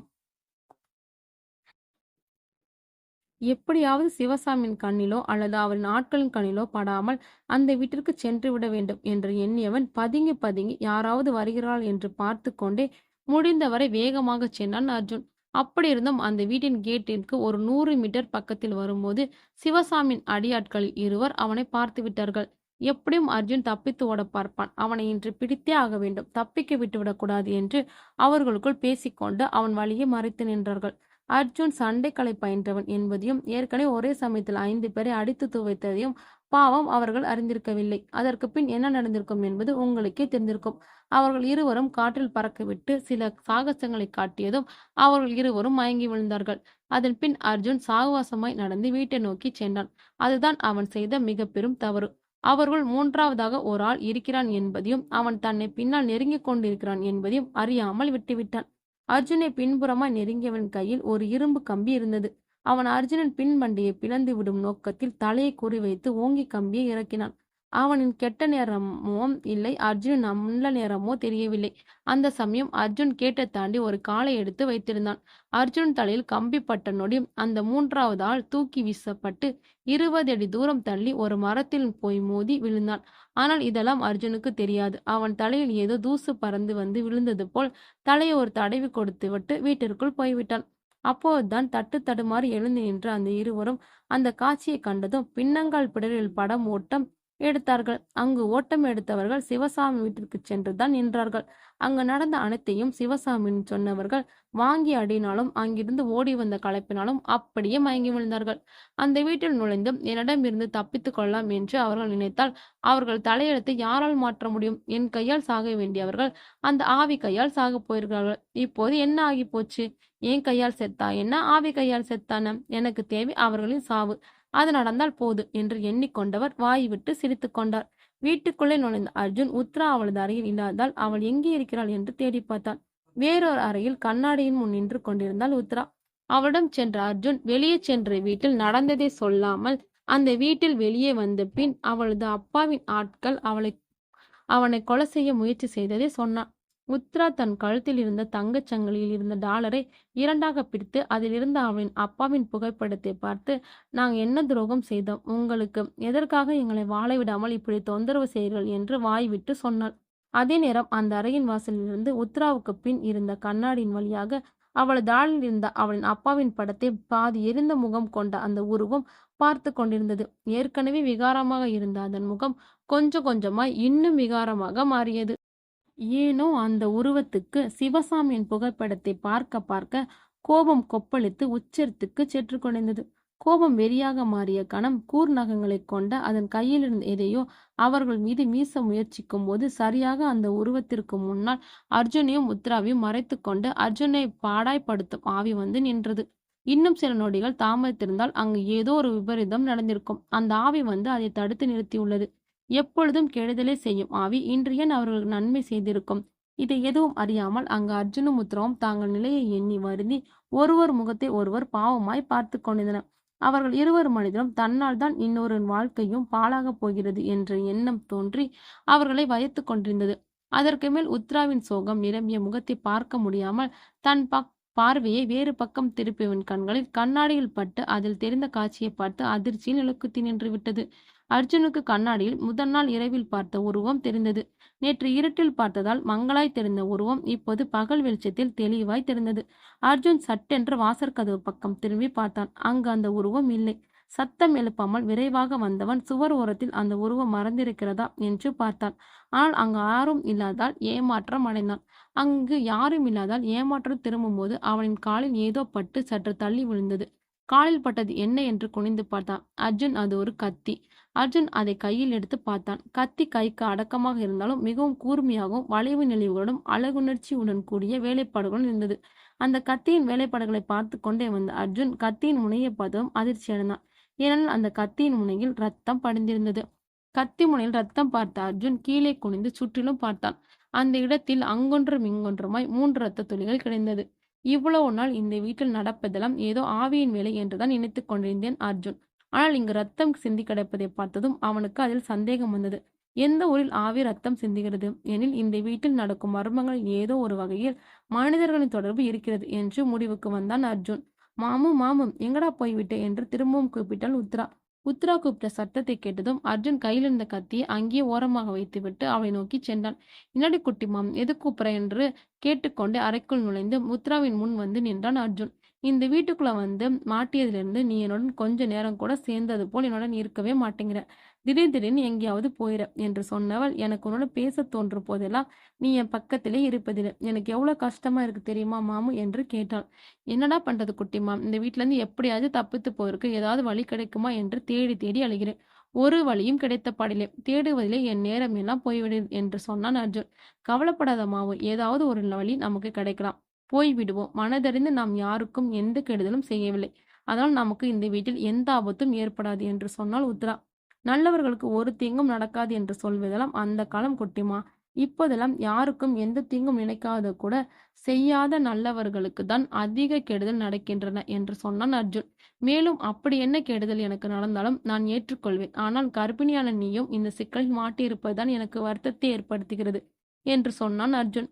எப்படியாவது சிவசாமியின் கண்ணிலோ அல்லது அவரின் ஆட்களின் கண்ணிலோ படாமல் அந்த வீட்டிற்கு சென்று விட வேண்டும் என்று எண்ணியவன் பதுங்கி பதுங்கி யாராவது வருகிறாள் என்று பார்த்து கொண்டே முடிந்தவரை வேகமாக சென்றான் அர்ஜுன். அப்படியிருந்தும் அந்த வீட்டின் கேட்டிற்கு ஒரு 100 மீட்டர் பக்கத்தில் வரும்போது சிவசாமியின் அடியாட்களில் இருவர் அவனை பார்த்து விட்டார்கள். எப்படியும் அர்ஜுன் தப்பித்து ஓட பார்ப்பான். அவனை இன்று பிடித்தே ஆக வேண்டும். தப்பிக்க விட்டுவிடக்கூடாது என்று அவர்களுக்குள் பேசிக்கொண்டு அவன் வழியே மறைத்து நின்றார்கள். அர்ஜுன் சண்டைக்கலை பயின்றவன் என்பதையும் ஏற்கனவே ஒரே சமயத்தில் 5 பேரை அடித்து துவைத்ததையும் பாவம் அவர்கள் அறிந்திருக்கவில்லை. அதற்கு பின் என்ன நடந்திருக்கும் என்பது உங்களுக்கே தெரிந்திருக்கும். அவர்கள் இருவரும் காற்றில் பறக்கவிட்டு சில சாகசங்களை காட்டியதும் அவர்கள் இருவரும் மயங்கி விழுந்தார்கள். அதன் பின் அர்ஜுன் சாகவாசமாய் நடந்து வீட்டை நோக்கி சென்றான். அதுதான் அவன் செய்த மிக பெரும் தவறு. அவர்கள் 3வதாக ஒரு ஆள் இருக்கிறான் என்பதையும் அவன் தன்னை பின்னால் நெருங்கிக் கொண்டிருக்கிறான் என்பதையும் அறியாமல் விட்டுவிட்டான். அர்ஜுனை பின்புறமாய் நெருங்கியவன் கையில் ஒரு இரும்பு கம்பி இருந்தது. அவன் அர்ஜுனன் பின் மண்டையை பிளந்து விடும் நோக்கத்தில் தலையை குறிவைத்து ஓங்கி கம்பியை இறக்கினான். அவனின் கெட்ட நேரமோ இல்லை, அர்ஜுனின் நல்ல நேரமோ தெரியவில்லை. அந்த சமயம் அர்ஜுன் கேட்டை தாண்டி ஒரு காலை எடுத்து வைத்திருந்தான். அர்ஜுன் தலையில் கம்பி பட்ட நொடி அந்த மூன்றாவது ஆள் தூக்கி வீசப்பட்டு 20 அடி தூரம் தள்ளி ஒரு மரத்தில் போய் மோதி விழுந்தான். ஆனால் இதெல்லாம் அர்ஜுனுக்கு தெரியாது. அவன் தலையில் ஏதோ தூசு பறந்து வந்து விழுந்தது போல் தலையை ஒரு தடவி கொடுத்துவிட்டு வீட்டிற்குள் போய்விட்டான். அப்போதுதான் தட்டு தடுமாறி எழுந்து நின்ற அந்த இருவரும் அந்த காட்சியை கண்டதும் பின்னங்கால் பிடரில் படம் ஓட்டம் எடுத்தார்கள். அங்கு ஓட்டம் எடுத்தவர்கள் சிவசாமி வீட்டிற்கு சென்றுதான் நின்றார்கள். அங்கு நடந்த அனைத்தையும் சிவசாமியின் சொன்னவர்கள் வாங்கி அடினாலும் அங்கிருந்து ஓடி வந்த களைப்பினாலும் அப்படியே மயங்கி விழுந்தார்கள். அந்த வீட்டில் நுழைந்து என்னிடமிருந்து தப்பித்துக் கொள்ளலாம் என்று அவர்கள் நினைத்தால் அவர்கள் தலையெழுத்தை யாரால் மாற்ற முடியும்? என் கையால் சாக வேண்டியவர்கள் அந்த ஆவி கையால் சாகப் போயிருக்கிறார்கள். இப்போது என்ன ஆகி போச்சு? என் கையால் செத்தா என்ன, ஆவி கையால் செத்தான? எனக்கு தேவை அவர்களின் சாவு. அது நடந்தால் போது என்று எண்ணிக்கொண்டவர் வாய் விட்டு சிரித்து கொண்டார். வீட்டுக்குள்ளே நுழைந்த அர்ஜுன் உத்ரா அவளது அறையில் இல்லாதால் அவள் எங்கே இருக்கிறாள் என்று தேடி பார்த்தான். வேறொரு அறையில் கண்ணாடியின் முன் நின்று கொண்டிருந்தாள் உத்ரா. அவளிடம் சென்ற அர்ஜுன் வெளியே சென்ற வீட்டில் நடந்ததை சொல்லாமல் அந்த வீட்டில் வெளியே வந்த பின் அவளது அப்பாவின் ஆட்கள் அவனை கொலை செய்ய முயற்சி செய்ததை சொன்னான். உத்ரா தன் கழுத்தில் இருந்த தங்கச் சங்கிலியில் இருந்த டாலரை இரண்டாக பிரித்து அதிலிருந்த அவளின் அப்பாவின் புகைப்படத்தை பார்த்து, நாங்க என்ன துரோகம் செய்தோம் உங்களுக்கு? எதற்காக எங்களை வாழ விடாமல் இப்படி தொந்தரவு செய்கிறீர்கள் என்று வாய் விட்டு சொன்னாள். அதே நேரம் அந்த அறையின் வாசலிலிருந்து உத்ராவுக்கு பின் இருந்த கண்ணாடியின் வழியாக அவளது தாளில் இருந்த அவளின் அப்பாவின் படத்தை பாதி எரிந்த முகம் கொண்ட அந்த உருவம் பார்த்து கொண்டிருந்தது. ஏற்கனவே விகாரமாக இருந்த அதன் முகம் கொஞ்சம் கொஞ்சமாய் இன்னும் விகாரமாக மாறியது. ஏனோ அந்த உருவத்துக்கு சிவசாமியின் புகைப்படத்தை பார்க்க பார்க்க கோபம் கொப்பளித்து உச்சரித்துக்கு சென்று கொண்டிருந்தது. கோபம் வெறியாக மாறிய கணம் கூர்நகங்களைக் கொண்ட அதன் கையிலிருந்து எதையோ அவர்கள் மீது வீச முயற்சிக்கும் போது சரியாக அந்த உருவத்திற்கு முன்னால் அர்ஜுனையும் உத்ராவையும் மறைத்து கொண்டு அர்ஜுனை பாடாய்படுத்தும் ஆவி வந்து நின்றது. இன்னும் சில நொடிகள் தாமதித்திருந்தால் அங்கு ஏதோ ஒரு விபரீதம் நடந்திருக்கும். அந்த ஆவி வந்து அதை தடுத்து நிறுத்தியுள்ளது. எப்பொழுதும் கெடுதலே செய்யும் ஆவி இன்று ஏன் அவர்களுக்கு நன்மை செய்திருக்கும்? இதை எதுவும் அறியாமல் அங்கு அர்ஜுனும் உத்ராவும் தாங்கள் நிலையை எண்ணி வருந்தி ஒருவர் முகத்தை ஒருவர் பாவமாய் பார்த்து கொண்டிருந்தனர். அவர்கள் இருவர் மனிதரும் தன்னால் தான் இன்னொரு வாழ்க்கையும் பாழாகப் போகிறது என்ற எண்ணம் தோன்றி அவர்களை வயத்து கொண்டிருந்தது. அதற்கு மேல் உத்ராவின் சோகம் நிரம்பிய முகத்தை பார்க்க முடியாமல் தன் பார்வையை வேறு பக்கம் திருப்பியவன் கண்களில் கண்ணாடியில் பட்டு அதில் தெரிந்த காட்சியை பார்த்து அதிர்ச்சியில் இழுக்குத்தி நின்று விட்டது. அர்ஜுனுக்கு கண்ணாடியில் முதல் நாள் இரவில் பார்த்த உருவம் தெரிந்தது. நேற்று இருட்டில் பார்த்ததால் மங்களாய் தெரிந்த உருவம் இப்போது பகல் வெளிச்சத்தில் தெளிவாய் தெரிந்தது. அர்ஜுன் சட்டென்று வாசற்கதவு பக்கம் திரும்பி பார்த்தான். அங்கு அந்த உருவம் இல்லை. சத்தம் எழுப்பாமல் விரைவாக வந்தவன் சுவர் ஓரத்தில் அந்த உருவம் மறந்திருக்கிறதா என்று பார்த்தான். ஆனால் அங்கு யாரும் இல்லாதால் ஏமாற்றம் அடைந்தான். அங்கு யாரும் இல்லாதால் ஏமாற்றம் திரும்பும்போது அவனின் காலில் ஏதோ பட்டு சற்று தள்ளி விழுந்தது. காலில் பட்டது என்ன என்று குனிந்து பார்த்தான். அர்ஜுன், அது ஒரு கத்தி. அர்ஜுன் அதை கையில் எடுத்து பார்த்தான். கத்தி கைக்கு அடக்கமாக இருந்தாலும் மிகவும் கூர்மையாகவும் வளைவு நெளிவுகளுடன் அழகுணர்ச்சியுடன் கூடிய வேலைப்பாடுகளுடன் இருந்தது. அந்த கத்தியின் வேலைப்பாடுகளை பார்த்து கொண்டே வந்த அர்ஜுன் கத்தியின் முனையை பார்த்ததும் அதிர்ச்சி அடைந்தான். ஏனெனில் அந்த கத்தியின் முனையில் ரத்தம் படிந்திருந்தது. கத்தி முனையில் ரத்தம் பார்த்த அர்ஜுன் கீழே குனிந்து சுற்றிலும் பார்த்தான். அந்த இடத்தில் அங்கொன்றும் இங்கொன்றுமாய் 3 இரத்த துளிகள் கிடைந்தது. இவ்வளவு நாள் இந்த வீட்டில் நடப்பதெல்லாம் ஏதோ ஆவியின் வேலை என்றுதான் நினைத்துக் கொண்டிருந்தேன் அர்ஜுன். ஆனால் இங்கு ரத்தம் சிந்தி கிடப்பதை பார்த்ததும் அவனுக்கு அதில் சந்தேகம் வந்தது. எந்த ஊரில் ஆவி ரத்தம் சிந்துகிறது எனில் இந்த வீட்டில் நடக்கும் மர்மங்களில் ஏதோ ஒரு வகையில் மனிதர்களின் தொடர்பு இருக்கிறது என்று முடிவுக்கு வந்தான் அர்ஜுன். மாமு மாமு, எங்கடா போய்விட்ட என்று திரும்பவும் கூப்பிட்டாள் உத்ரா. உத்ரா கூப்பிட்ட சத்தத்தை கேட்டதும் அர்ஜுன் கையில் இருந்த கத்தியை அங்கேயே ஓரமாக வைத்துவிட்டு அவளை நோக்கி சென்றான். என்னடி குட்டி மாம், எது கூப்பிட என்று கேட்டுக்கொண்டு அறைக்குள் நுழைந்து உத்ராவின் முன் வந்து நின்றான் அர்ஜுன். இந்த வீட்டுக்குள்ள வந்து மாட்டியதிலிருந்து நீ என்னுடன் கொஞ்ச நேரம் கூட சேர்ந்தது போல் என்னுடன் இருக்கவே மாட்டேங்கிற. திடீர்னு எங்கேயாவது போயிட என்று சொன்னவள், எனக்கு உன்னோட பேச தோன்றும் போதெல்லாம் நீ என் பக்கத்திலே இருப்பதில்லை. எனக்கு எவ்வளவு கஷ்டமா இருக்கு தெரியுமா மாமு என்று கேட்டாள். என்னடா பண்றது குட்டிமா, இந்த வீட்டுல இருந்து எப்படியாவது தப்பித்து போயிருக்கு, ஏதாவது வழி கிடைக்குமா என்று தேடி தேடி அழுகிறேன். ஒரு வழியும் கிடைத்த பாடில்லை. தேடுவதிலே என் நேரம் எல்லாம் போய்விடு என்று சொன்னான் அர்ஜுன். கவலைப்படாத மாவு, ஏதாவது ஒரு வழி நமக்கு கிடைக்கலாம். போய்விடுவோம். மனதறிந்து நாம் யாருக்கும் எந்த கெடுதலும் செய்யவில்லை. அதனால் நமக்கு இந்த வீட்டில் எந்த ஆபத்தும் ஏற்படாது என்று சொன்னாள் உத்ரா. நல்லவர்களுக்கு ஒரு தீங்கும் நடக்காது என்று சொல்வதெல்லாம் அந்த காலம் குட்டிமா. இப்போதெல்லாம் யாருக்கும் எந்த தீங்கும் நினைக்காத கூட செய்யாத நல்லவர்களுக்கு தான் அதிக கெடுதல் நடக்கின்றன என்று சொன்னான் அர்ஜுன். மேலும் அப்படி என்ன கெடுதல் எனக்கு நடந்தாலும் நான் ஏற்றுக்கொள்வேன். ஆனால் கர்ப்பிணியான நீயும் இந்த சிக்கலில் மாட்டியிருப்பதுதான் எனக்கு வருத்தத்தை ஏற்படுத்துகிறது என்று சொன்னான் அர்ஜுன்.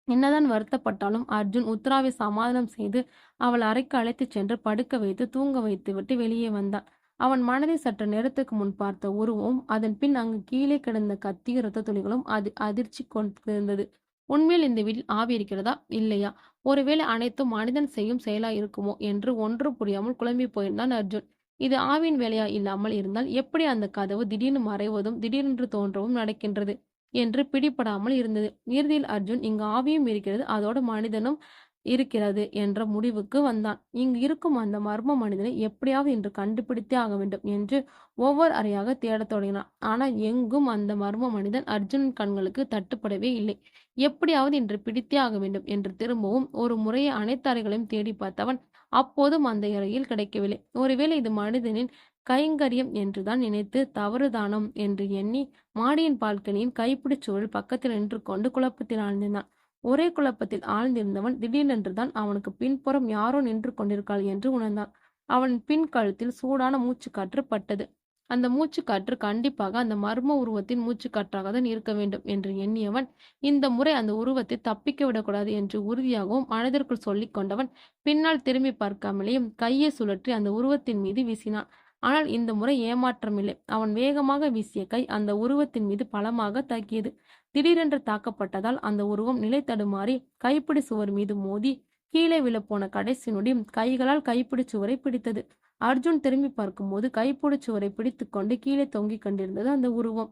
என்னதான் வருத்தப்பட்டாலும் அர்ஜுன் உத்ராவை சமாதானம் செய்து அவள் அறைக்கு அழைத்துச் சென்று படுக்க வைத்து தூங்க வைத்துவிட்டு வெளியே வந்தான். அவன் மனதை சற்று நேரத்துக்கு முன் பார்த்த உருவமும் அதன் பின் அங்கு கீழே கிடந்த கத்தி இரத்த துளிகளும் அதிர்ச்சி கொண்டிருந்தது. உண்மையில் இந்த வீட்டில் ஆவி இருக்கிறதா இல்லையா, ஒருவேளை அனைத்தும் மனிதன் செய்யும் செயலா இருக்குமோ என்று ஒன்றும் புரியாமல் குழம்பி போயிருந்தான் அர்ஜுன். இது ஆவியின் வேலையா இல்லாமல் இருந்தால் எப்படி அந்த கதவு திடீர்னு மறைவதும் திடீரென்று தோன்றவும் நடக்கின்றது என்று பிடிபடாமல் இருந்தது. இறுதியில் அர்ஜுன் இங்கு ஆவியும் இருக்கிறது, அதோட மனிதனும் இருக்கிறது என்ற முடிவுக்கு வந்தான். இங்கு இருக்கும் அந்த மர்ம மனிதனை எப்படியாவது இன்று கண்டுபிடித்தே ஆக வேண்டும் என்று ஒவ்வொரு அறையாக தேடத் தொடங்கினான். ஆனால் எங்கும் அந்த மர்ம மனிதன் அர்ஜுனின் கண்களுக்கு தட்டுப்படவே இல்லை. எப்படியாவது இன்று பிடித்தே ஆக வேண்டும் என்று திரும்பவும் ஒரு முறையை அனைத்து அறைகளையும் தேடி பார்த்தவன் அப்போதும் அந்த அறையில் கிடைக்கவில்லை. ஒருவேளை இது மனிதனின் கைங்கரியம் என்றுதான் நினைத்து தவறுதானம் என்று எண்ணி மாடியின் பால்கனியின் கைப்பிடிச் சுவரில் பக்கத்தில் நின்று கொண்டு குழப்பத்தில் ஆழ்ந்தான். ஒரே குழப்பத்தில் ஆழ்ந்திருந்தவன் திடீரென்றுதான் அவனுக்கு பின்புறம் யாரோ நின்று கொண்டிருக்காள் என்று உணர்ந்தான். அவன் பின் கழுத்தில் சூடான மூச்சுக்காற்று பட்டது. அந்த மூச்சுக்காற்று கண்டிப்பாக அந்த மர்ம உருவத்தின் மூச்சுக்காற்றாக தான் இருக்க வேண்டும் என்று எண்ணியவன் இந்த முறை அந்த உருவத்தை தப்பிக்க விடக்கூடாது என்று உறுதியாகவும் மனதிற்குள் சொல்லிக் கொண்டவன் பின்னால் திரும்பி பார்க்காமலேயும் கையை சுழற்றி அந்த உருவத்தின் மீது வீசினான். ஆனால் இந்த முறை ஏமாற்றமில்லை. அவன் வேகமாக வீசிய கை அந்த உருவத்தின் மீது பலமாக தாக்கியது. திடீரென்று தாக்கப்பட்டதால் அந்த உருவம் நிலை தடுமாறி கைப்பிடி சுவர் மீது மோதி கீழே விழப்போன கடைசி நொடி கைகளால் கைப்பிடி சுவரை பிடித்தது. அர்ஜுன் திரும்பி பார்க்கும்போது கைப்பிடி சுவரை பிடித்துக் கொண்டு கீழே தொங்கிக் கொண்டிருந்தது அந்த உருவம்.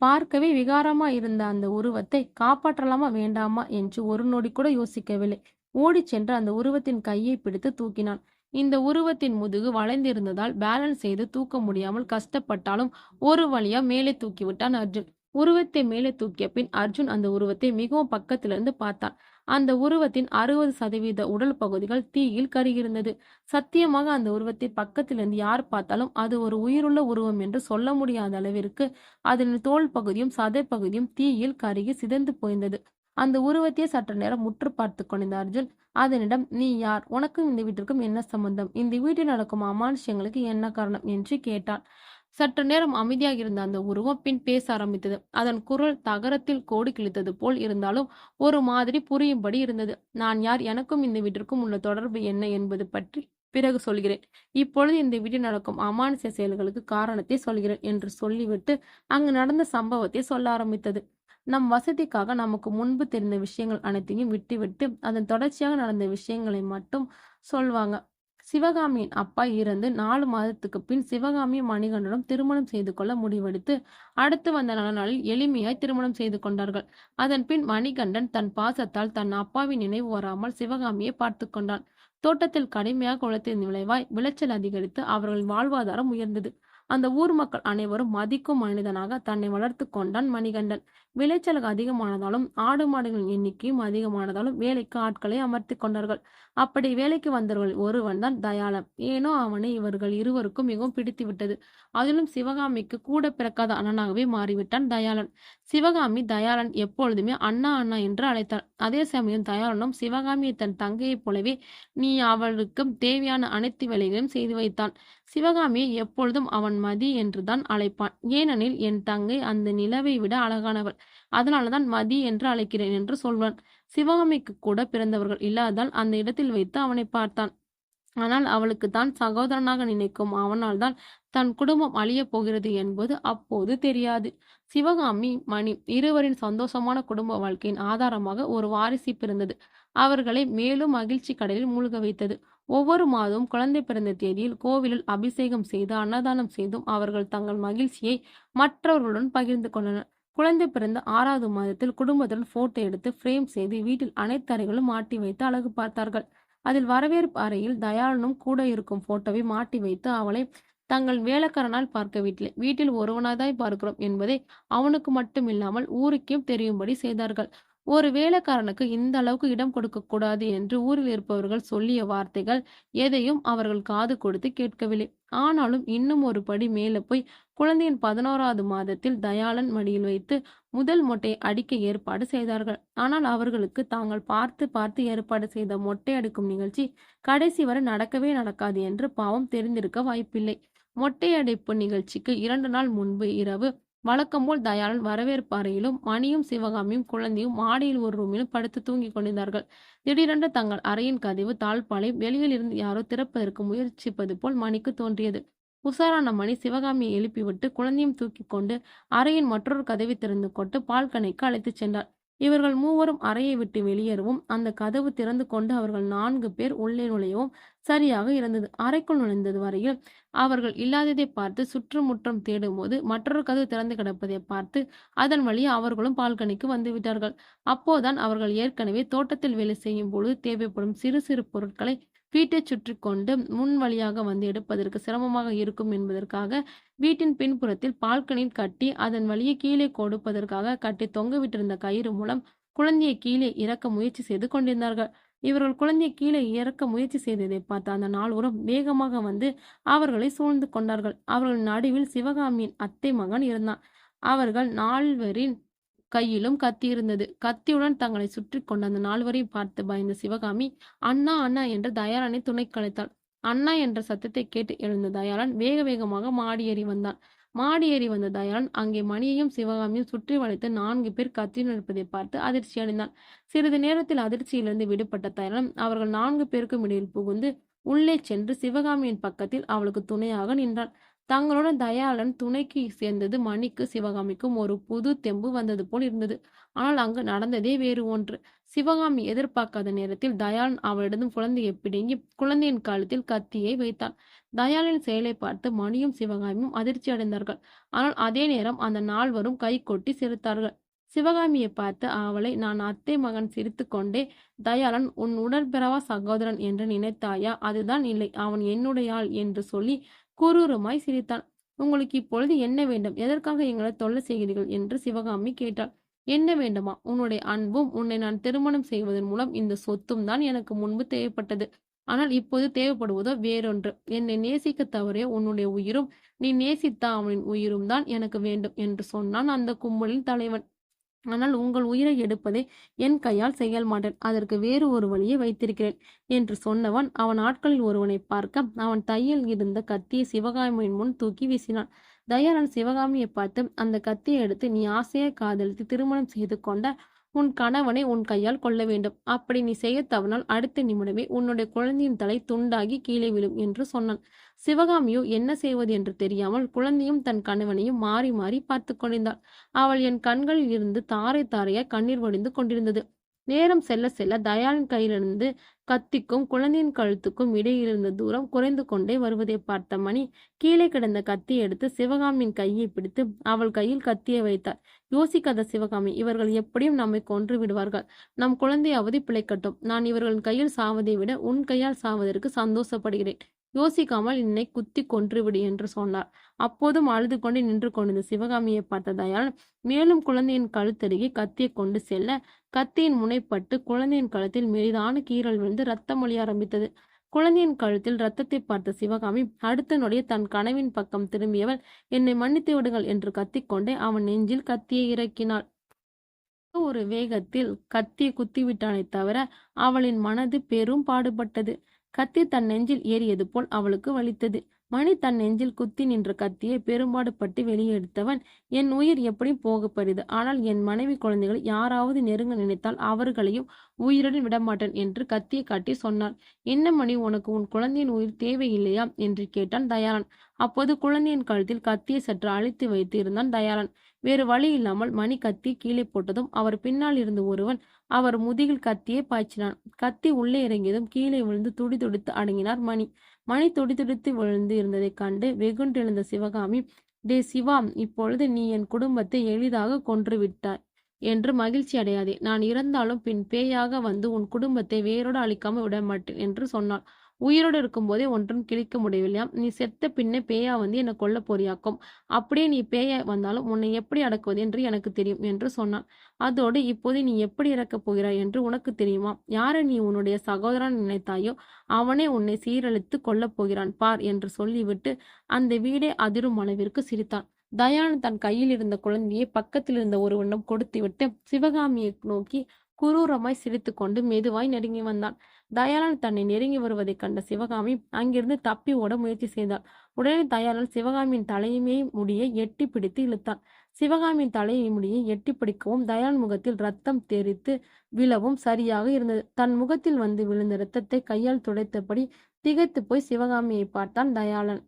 பார்க்கவே விகாரமா இருந்த அந்த உருவத்தை காப்பாற்றலாமா வேண்டாமா என்று ஒரு நொடி கூட யோசிக்கவில்லை. ஓடிச் சென்று அந்த உருவத்தின் கையை பிடித்து தூக்கினான். இந்த உருவத்தின் முதுகு வளைந்திருந்ததால் பேலன்ஸ் செய்து தூக்க முடியாமல் கஷ்டப்பட்டாலும் ஒரு வழியா மேலே தூக்கிவிட்டான் அர்ஜுன். உருவத்தை மேலே தூக்கிய பின் அர்ஜுன் அந்த உருவத்தை மிகவும் பக்கத்திலிருந்து பார்த்தான். அந்த உருவத்தின் 60% உடல் பகுதிகள் தீயில் கருகியிருந்தது. சத்தியமாக அந்த உருவத்தை பக்கத்திலிருந்து யார் பார்த்தாலும் அது ஒரு உயிருள்ள உருவம் என்று சொல்ல முடியாத அளவிற்கு அதன் தோல் பகுதியும் சதை பகுதியும் தீயில் கருகி சிதைந்து போயிருந்தது. அந்த உருவத்தையே சற்று நேரம் முற்று பார்த்து கொண்டிருந்த அர்ஜுன் அதனிடம், நீ யார், உனக்கும் இந்த வீட்டிற்கும் என்ன சம்பந்தம், இந்த வீட்டில் நடக்கும் அமானுஷ்யங்களுக்கு என்ன காரணம் என்று கேட்டான். சற்று நேரம் அமைதியாக இருந்த அந்த உருவம் பின் பேச ஆரம்பித்தது. அதன் குரல் தகரத்தில் கோடு கிழித்தது போல் இருந்தாலும் ஒரு மாதிரி புரியும்படி இருந்தது. நான் யார், எனக்கும் இந்த வீட்டிற்கும் உள்ள தொடர்பு என்ன என்பது பற்றி பிறகு சொல்கிறேன். இப்பொழுது இந்த வீட்டில் நடக்கும் அமானுஷ்ய செயல்களுக்கு காரணத்தை சொல்கிறேன் என்று சொல்லிவிட்டு அங்கு நடந்த சம்பவத்தை சொல்ல ஆரம்பித்தது. நம் வசதிக்காக நமக்கு முன்பு தெரிந்த விஷயங்கள் அனைத்தையும் விட்டுவிட்டு அதன் தொடர்ச்சியாக நடந்த விஷயங்களை மட்டும் சொல்வாங்க. சிவகாமியின் அப்பா இறந்து 4 மாதத்துக்கு பின் சிவகாமியும் மணிகண்டனும் திருமணம் செய்து கொள்ள முடிவெடுத்து அடுத்து வந்த நல்ல நாளில் எளிமையாய் திருமணம் செய்து கொண்டார்கள். அதன் பின் மணிகண்டன் தன் பாசத்தால் தன் அப்பாவின் நினைவு வராமல் சிவகாமியை பார்த்து கொண்டான். தோட்டத்தில் கடுமையாக உழைத்ததன் விளைவாய் விளைச்சல் அதிகரித்து அவர்களின் வாழ்வாதாரம் உயர்ந்தது. அந்த ஊர் மக்கள் அனைவரும் மதிக்கும் மனிதனாக தன்னை வளர்த்து கொண்டான் மணிகண்டன். விளைச்சல் அதிகமானதாலும் ஆடு மாடுகளின் எண்ணிக்கையும் அதிகமானதாலும் வேலைக்கு ஆட்களை அமர்த்தி கொண்டார்கள். அப்படி வேலைக்கு வந்தவர்கள் ஒருவன் தான் தயாளன். ஏனோ அவனை இவர்கள் இருவருக்கும் மிகவும் பிடித்து விட்டது. அதிலும் சிவகாமிக்கு கூட பிறக்காத அண்ணனாகவே மாறிவிட்டான் தயாளன். சிவகாமி தயாளன் எப்பொழுதுமே அண்ணா அண்ணா என்று அழைத்தாள். அதே சமயம் தயாளனும் சிவகாமியை தன் தங்கையைப் போலவே நீ அவளுக்கு தேவையான அனைத்து வேலைகளையும் செய்து வைத்தான். சிவகாமியை எப்பொழுதும் அவன் மதி என்றுதான் அழைப்பான். ஏனெனில் என் தங்கை அந்த நிலவை விட அழகானவள், அதனாலதான் மதி என்று அழைக்கிறேன் என்று சொல்வான். சிவகாமிக்கு கூட பிறந்தவர்கள் இல்லாததால் அந்த இடத்தில் வைத்து அவனை பார்த்தான். ஆனால் அவளுக்கு தான் சகோதரனாக நினைக்கும் அவனால் தான் தன் குடும்பம் அழியப் போகிறது என்பது அப்போது தெரியாது. சிவகாமி மணி இருவரின் சந்தோஷமான குடும்ப வாழ்க்கையின் ஆதாரமாக ஒரு வாரிசு பிறந்தது. அவர்களை மேலும் மகிழ்ச்சி கடலில் மூழ்க வைத்தது. ஒவ்வொரு மாதமும் குழந்தை பிறந்த தேதியில் கோவிலில் அபிஷேகம் செய்து அன்னதானம் செய்தும் அவர்கள் தங்கள் மகிழ்ச்சியை மற்றவர்களுடன் பகிர்ந்து கொண்டனர். குழந்தை பிறந்த 6வது மாதத்தில் குடும்பத்துடன் போட்டோ எடுத்து பிரேம் செய்து வீட்டில் அனைத்து அறைகளும் மாட்டி வைத்து அழகு பார்த்தார்கள். அதில் வரவேற்பு அறையில் தயாளனும் கூட இருக்கும் போட்டோவை மாட்டி வைத்து அவளை தங்கள் வேலைக்காரனால் பார்க்கவில்லை, வீட்டில் ஒருவனாதாய் பார்க்கிறோம் என்பதை அவனுக்கு மட்டும் இல்லாமல் ஊருக்கே தெரியும்படி செய்தார்கள். ஒரு வேலைக்காரனுக்கு இந்த அளவுக்கு இடம் கொடுக்கக் கூடாது என்று ஊரில் இருப்பவர்கள் சொல்லிய வார்த்தைகள் எதையும் அவர்கள் காது கொடுத்து கேட்கவில்லை. ஆனாலும் இன்னும் ஒரு படி மேலே போய் குழந்தையின் 11வது மாதத்தில் தயாளன் மடியில் வைத்து முதல் மொட்டையை அடிக்க ஏற்பாடு செய்தார்கள். ஆனால் அவர்களுக்கு தாங்கள் பார்த்து பார்த்து ஏற்பாடு செய்த மொட்டை அடிக்கும் நிகழ்ச்சி கடைசி வரை நடக்கவே நடக்காது என்று பாவம் தெரிந்திருக்க வாய்ப்பில்லை. மொட்டை அடிப்பு நிகழ்ச்சிக்கு 2 நாள் முன்பு இரவு வழக்கம்போல் தயாளன் வரவேற்பு அறையிலும் மணியும் சிவகாமியும் குழந்தையும் மாடியில் ஒரு ரூமிலும் படுத்து தூங்கிக் கொண்டிருந்தார்கள். திடீரென்று தங்கள் அறையின் கதவு தாழ்பாலை வெளியில் இருந்து யாரோ திறப்பதற்கு முயற்சிப்பது போல் மணிக்கு தோன்றியது. உஷாரான மணி சிவகாமியை எழுப்பிவிட்டு குழந்தையும் தூக்கி கொண்டு அறையின் மற்றொரு கதவை திறந்து கொண்டு பால்கனிக்கு அழைத்துச் சென்றார். இவர்கள் மூவரும் அறையை விட்டு வெளியேறவும் அந்த கதவு திறந்து கொண்டு அவர்கள் 4 பேர் உள்ளே நுழையவும் சரியாக இருந்தது. அறைக்குள் நுழைந்தது வரையில் அவர்கள் இல்லாததை பார்த்து சுற்றுமுற்றம் தேடும்போது மற்றொரு கதவு திறந்து கிடப்பதை பார்த்து அதன் வழியே அவர்களும் பால்கனிக்கு வந்து விட்டார்கள். அப்போதான் அவர்கள் ஏற்கனவே தோட்டத்தில் வேலை செய்யும் பொழுது தேவைப்படும் சிறு சிறு பொருட்களை வீட்டைச் சுற்றி கொண்டு முன் வழியாக வந்து எடுப்பதற்கு சிரமமாக இருக்கும் என்பதற்காக வீட்டின் பின்புறத்தில் பால்கனியில் கட்டி அதன் வழியே கீழே கொடுப்பதற்காக கட்டி தொங்கவிட்டிருந்த கயிறு மூலம் குழந்தையை கீழே இறக்க முயற்சி செய்து கொண்டிருந்தார்கள். இவர்கள் குழந்தையை கீழே இறக்க முயற்சி செய்ததை பார்த்த அந்த நால்வரும் வேகமாக வந்து அவர்களை சூழ்ந்து கொண்டார்கள். அவர்கள் நடுவில் சிவகாமியின் அத்தை மகன் இருந்தான். அவர்கள் நால்வரின் கையிலும் கத்தி இருந்தது. கத்தியுடன் தங்களை சுற்றி கொண்ட அந்த நால்வரையும் பார்த்து பயந்த சிவகாமி அண்ணா அண்ணா என்று தயாளனை துணைக்கு அழைத்தாள். அண்ணா என்ற சத்தத்தை கேட்டு எழுந்த தயாளன் வேக வேகமாக மாடியேறி வந்தான். மாடியேறி வந்த தயாளன் அங்கே மணியையும் சிவகாமியும் சுற்றி வளைத்து 4 பேர் கத்தியுடன் இருப்பதை பார்த்து அதிர்ச்சி அடைந்தான். சிறிது நேரத்தில் அதிர்ச்சியிலிருந்து விடுபட்ட தயாளன் அவர்கள் 4 பேருக்கும் இடையில் புகுந்து உள்ளே சென்று சிவகாமியின் பக்கத்தில் அவளுக்கு துணையாக நின்றான். தங்களுடன் தயாளன் துணைக்கு சேர்ந்தது மணிக்கு சிவகாமிக்கும் ஒரு புது தெம்பு வந்தது போல் இருந்தது. ஆனால் அங்கு நடந்ததே வேறு ஒன்று. சிவகாமி எதிர்பார்க்காத நேரத்தில் தயாளன் அவளிடம் குழந்தையை பிடுங்கி குழந்தையின் கழுத்தில் கத்தியை வைத்தான். தயாளனின் செயலை பார்த்து மணியும் சிவகாமியும் அதிர்ச்சி அடைந்தார்கள். ஆனால் அதே நேரம் அந்த நால்வரும் கை கொட்டி சிரித்தார்கள். சிவகாமியை பார்த்து அவளை நான் அத்தை மகன் சிரித்து கொண்டே தயாளன் உன் உடன்பிறவா சகோதரன் என்று நினைத்தாயா? அதுதான் இல்லை, அவன் என்னுடைய ஆள் என்று சொல்லி குரூரமாய் சிரித்தான். உங்களுக்கு இப்பொழுது என்ன வேண்டும்? எதற்காக எங்களை தொல்லை செய்கிறீர்கள் என்று சிவகாமி கேட்டாள். என்ன வேண்டுமா? உன்னுடைய அன்பும் உன்னை நான் திருமணம் செய்வதன் மூலம் இந்த சொத்தும் தான் எனக்கு முன்பு தேவைப்பட்டது. ஆனால் இப்போது தேவைப்படுவதோ வேறொன்று. என்னை நேசிக்க தவறிய உன்னுடைய உயிரும் நீ நேசித்த அவனின் உயிரும் தான் எனக்கு வேண்டும் என்று சொன்னான் அந்த கும்பலின் தலைவன். ஆனால் உங்கள் உயிரை எடுப்பதை என் கையால் செய்ய மாட்டேன். அதற்கு வேறு ஒரு வழியை வைத்திருக்கிறேன் என்று சொன்னவன் அவன் ஆட்களில் ஒருவனை பார்க்க அவன் தையில் இருந்த கத்தியை சிவகாமியின் முன் தூக்கி வீசினான். தயாளன் சிவகாமியை பார்த்து அந்த கத்தியை எடுத்து நீ ஆசையை காதலித்து திருமணம் செய்து கொண்ட உன் கணவனை உன் கையால் கொள்ள வேண்டும். அப்படி நீ செய்ய தவறினால் அடுத்த நிமிடமே உன்னுடைய குழந்தையின் தலை துண்டாகி கீழே விழும் என்று சொன்னான். சிவகாமியோ என்ன செய்வது என்று தெரியாமல் குழந்தையும் தன் கணவனையும் மாறி மாறி பார்த்து கொண்டிருந்தாள். அவள் என் கண்களில் இருந்து தாரை தாரையாய் கண்ணீர் வடிந்து கொண்டிருந்தது. நேரம் செல்ல செல்ல தயாளின் கையிலிருந்து கத்திக்கும் குழந்தையின் கழுத்துக்கும் இடையிலிருந்த தூரம் குறைந்து கொண்டே வருவதை பார்த்த மணி கீழே கிடந்த கத்தியை எடுத்து சிவகாமியின் கையை பிடித்து அவள் கையில் கத்தியை வைத்தார். யோசிக்காத சிவகாமி, இவர்கள் எப்படியும் நம்மை கொன்று விடுவார்கள். நம் குழந்தையாவது பிழைக்கட்டும். நான் இவர்களின் கையில் சாவதை விட உன் கையால் சாவதற்கு சந்தோஷப்படுகிறேன். யோசிக்காமல் என்னை குத்தி கொன்றுவிடு என்று சொன்னார். அப்போதும் அழுது கொண்டு நின்று கொண்டிருந்த சிவகாமியை பார்த்த தயாளன் மேலும் குழந்தையின் கழுத்தருகே கத்தியை கொண்டு செல்ல கத்தியின் முனைப்பட்டு குழந்தையின் கழுத்தில் மெலிதான கீறல் விழுந்து ரத்தம் ஒழிய ஆரம்பித்தது. குழந்தையின் கழுத்தில் ரத்தத்தை பார்த்த சிவகாமி அடுத்த நொடியே தன் கனவின் பக்கம் திரும்பியவள் என்னை மன்னித்து விடுங்கள் என்று கத்திக்கொண்டே அவன் நெஞ்சில் கத்தியை இறக்கினாள். ஒரு வேகத்தில் கத்தியை குத்திவிட்டானே தவிர அவளின் மனது பெரும் பாடுபட்டது. கத்தி தன் நெஞ்சில் ஏறியது போல் அவளுக்கு வலித்தது. மணி தன் நெஞ்சில் குத்தி நின்ற கத்தியை பெரும்பாடுபட்டு வெளியே எடுத்தவன் என் உயிர் எப்படி போகப்படுது. ஆனால் என் மனைவி குழந்தைகள் யாராவது நெருங்க நினைத்தால் அவர்களையும் உயிருடன் விடமாட்டேன் என்று கத்தியை காட்டி சொன்னான். என்ன மணி, உனக்கு உன் குழந்தையின் உயிர் தேவையில்லையா என்று கேட்டான் தயாளன். அப்போது குழந்தையின் கழுத்தில் கத்தியை சற்று அழித்து வைத்து இருந்தான் தயாளன். வேறு வழி இல்லாமல் மணி கத்தி கீழே போட்டதும் அவர் பின்னால் இருந்து ஒருவன் அவர் முதுகில் கத்தியை பாய்ச்சினான். கத்தி உள்ளே இறங்கியதும் கீழே விழுந்து துடி துடித்து அடங்கினார் மணி. மணி துடிதுடித்து விழுந்து இருந்ததைக் கண்டு வெகுண்டெழுந்த சிவகாமி, டே சிவா, இப்பொழுது நீ என் குடும்பத்தை எளிதாக கொன்று விட்டாய் என்று மகிழ்ச்சி அடையாதே. நான் இறந்தாலும் பின் பேயாக வந்து உன் குடும்பத்தை வேரோடு அழிக்காமல் விடமாட்டேன் என்று சொன்னாள். உயிரோடு இருக்கும்போதே ஒன்றும் கிழிக்க முடியவில்லையாம். நீ செத்த பின்னே பேயா வந்து என்னை கொல்ல போறியாக்கும். அப்படியே நீ பேயா வந்தாலும் உன்னை எப்படி அடக்குவது என்று எனக்கு தெரியும் என்று சொன்னான். அதோடு இப்போது நீ எப்படி இறக்கப் போகிறாய் என்று உனக்கு தெரியுமா? யாரை நீ உன்னுடைய சகோதரன் நினைத்தாயோ அவனே உன்னை சீரழித்து கொல்லப் போகிறான் பார் என்று சொல்லிவிட்டு அந்த வீடே அதிரும் அளவிற்கு சிரித்தான். தயாளன் தன் கையில் இருந்த குழந்தையை பக்கத்தில் இருந்த ஒருவனிடம் கொடுத்துவிட்டு சிவகாமியை நோக்கி குரூரமாய் சிரித்துக்கொண்டு மெதுவாய் நெருங்கி வந்தான். தயாளன் தன்னை நெருங்கி வருவதைக் கண்ட சிவகாமி அங்கிருந்து தப்பி ஓட முயற்சி செய்தாள். உடனே தயாளன் சிவகாமியின் தலைமை முடியை எட்டி பிடித்து இழுத்தான். சிவகாமியின் தலையை முடியை எட்டி பிடிக்கவும் தயாளன் முகத்தில் ரத்தம் தெரித்து விழவும் சரியாக இருந்தது. தன் முகத்தில் வந்து விழுந்த இரத்தத்தை கையால் துடைத்தபடி திகைத்து போய் சிவகாமியை பார்த்தான் தயாளன்.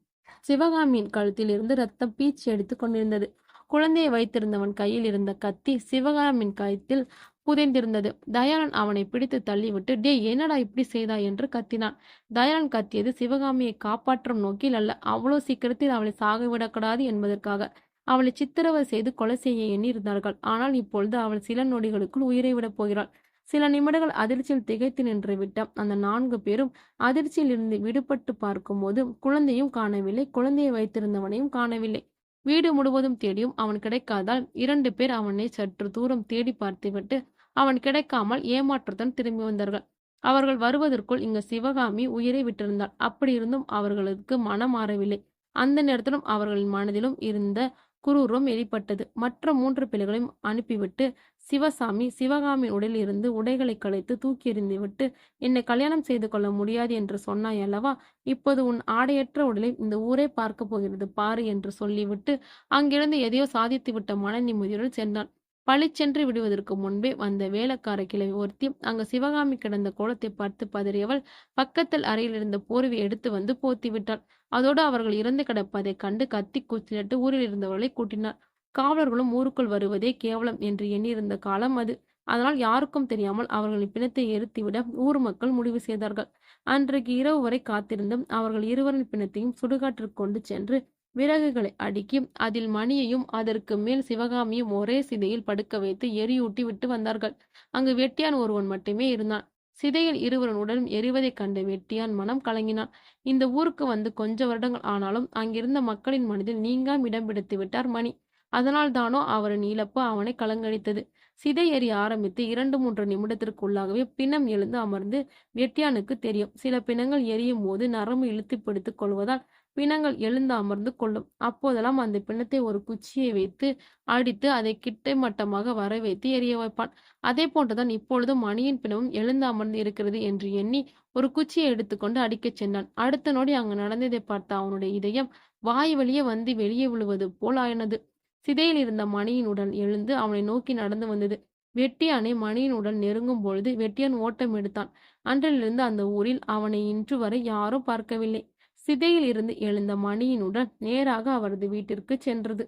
சிவகாமியின் கழுத்தில் இருந்து ரத்தம் பீச்சி அடித்துக் கொண்டிருந்தது. குழந்தையை வைத்திருந்தவன் கையில் இருந்த கத்தி சிவகாமியின் கழுத்தில் புதைந்திருந்தது. தயாளன் அவனை பிடித்து தள்ளிவிட்டு, டேய் என்னடா இப்படி செய்தாய் என்று கத்தினான். தயாளன் கத்தியது சிவகாமியை காப்பாற்றும் நோக்கில் அல்ல, அவ்வளோ சீக்கிரத்தில் அவளை சாகவிடக்கூடாது என்பதற்காக. அவளை சித்திரவதை செய்து கொலை செய்ய எண்ணியிருந்தார்கள். ஆனால் இப்பொழுது அவள் சில நொடிகளுக்குள் உயிரை விடப் போகிறாள். சில நிமிடங்கள் அதிர்ச்சியில் திகைத்து நின்று விட்ட அந்த 4 பேரும் அதிர்ச்சியில் இருந்து விடுபட்டு பார்க்கும்போது குழந்தையும் காணவில்லை, குழந்தையை வைத்திருந்தவனையும் காணவில்லை. வீடு முழுவதும் தேடியும் அவன் கிடைக்காதால் 2 பேர் அவனை சற்று தூரம் தேடி பார்த்துவிட்டு அவன் கிடைக்காமல் ஏமாற்றத்துடன் திரும்பி வந்தார்கள். அவர்கள் வருவதற்குள் இங்கு சிவகாமி உயிரை விட்டிருந்தாள். அப்படி இருந்தும் அவர்களுக்கு மனம் மாறவில்லை. அந்த நேரத்திலும் அவர்களின் மனதிலும் இருந்த குரூரம் வெளிப்பட்டது. மற்ற 3 பிள்ளைகளையும் அனுப்பிவிட்டு சிவசாமி சிவகாமியின் உடலில் இருந்து உடைகளை களைத்து தூக்கி எறிந்துவிட்டு, என்னை கல்யாணம் செய்து கொள்ள முடியாது என்று சொன்னாய் அல்லவா, இப்போது உன் ஆடையற்ற உடலை இந்த ஊரே பார்க்க போகிறது பாரு என்று சொல்லிவிட்டு அங்கிருந்து எதையோ சாதித்துவிட்ட மன நிம்மதியுடன் சென்றான். பளிச்சென்று விடுவதற்கு முன்பே வந்த வேலைக்கார கிழவி ஒருத்தி அங்கு சிவகாமி கிடந்த கோலத்தை பார்த்து பதறியவள் பக்கத்தில் அறையில் இருந்த போர்வை எடுத்து வந்து போத்தி விட்டாள். அதோடு அவர்கள் இறந்து கிடப்பதைக் கண்டு கத்தி கூச்சலிட்டு ஊரில் இருந்தவர்களை கூட்டினார். காவலர்களும் ஊருக்குள் வருவதே கேவலம் என்று எண்ணியிருந்த காலம் அது. அதனால் யாருக்கும் தெரியாமல் அவர்களின் பிணத்தை எரித்துவிட ஊர் மக்கள் முடிவு செய்தார்கள். அன்றைக்கு இரவு வரை காத்திருந்தும் அவர்கள் இருவரின் பிணத்தையும் சுடுகாட்டிற்கு கொண்டு சென்று விறகுகளை அடுக்கி அதில் மணியையும் அதற்கு மேல் சிவகாமியும் ஒரே சிதையில் படுக்க வைத்து எரியூட்டி விட்டு வந்தார்கள். அங்கு வெட்டியான் ஒருவன் மட்டுமே இருந்தான். சிதையில் இருவரின் உடலும் எரிவதைக் கண்ட வெட்டியான் மனம் கலங்கினான். இந்த ஊருக்கு வந்து கொஞ்ச வருடங்கள் ஆனாலும் அங்கிருந்த மக்களின் மனதில் நீங்காம இடம் பிடித்து விட்டார் மணி. அதனால் தானோ அவரின் இழப்பு அவனை கலங்கடித்தது. சிதை எரிய ஆரம்பித்து 2-3 நிமிடத்திற்குள்ளாகவே பிணம் எழுந்து அமர்ந்து வெட்டியானுக்கு தெரியும். சில பிணங்கள் எரியும் போது நரம்பு இழுத்து பிடித்துக் கொள்வதால் பிணங்கள் எழுந்து அமர்ந்து கொள்ளும். அப்போதெல்லாம் அந்த பிணத்தை ஒரு குச்சியை வைத்து அடித்து அதை கிடைமட்டமாக வர வைத்து எரிய வைப்பான். அதே போன்றுதான் இப்பொழுதும் மணியின் பிணமும் எழுந்து அமர்ந்து இருக்கிறது என்று எண்ணி ஒரு குச்சியை எடுத்துக்கொண்டு அடிக்கச் சென்றான். அடுத்த நொடி அங்கு நடந்ததை பார்த்த அவனுடைய இதயம் வாய் வழியே வந்து வெளியே விழுவது போல் ஆயினது. சிதையில் இருந்த மணியின் உடல் எழுந்து அவனை நோக்கி நடந்து வந்தது. வெட்டியானை மணியின் உடல் நெருங்கும் பொழுது வெட்டியான் ஓட்டம் எடுத்தான். அன்றிலிருந்து அந்த ஊரில் அவனை இன்று வரை யாரும் பார்க்கவில்லை. சிதையில் இருந்து எழுந்த மணியின் உடல் நேராக அவரது வீட்டிற்கு சென்றது.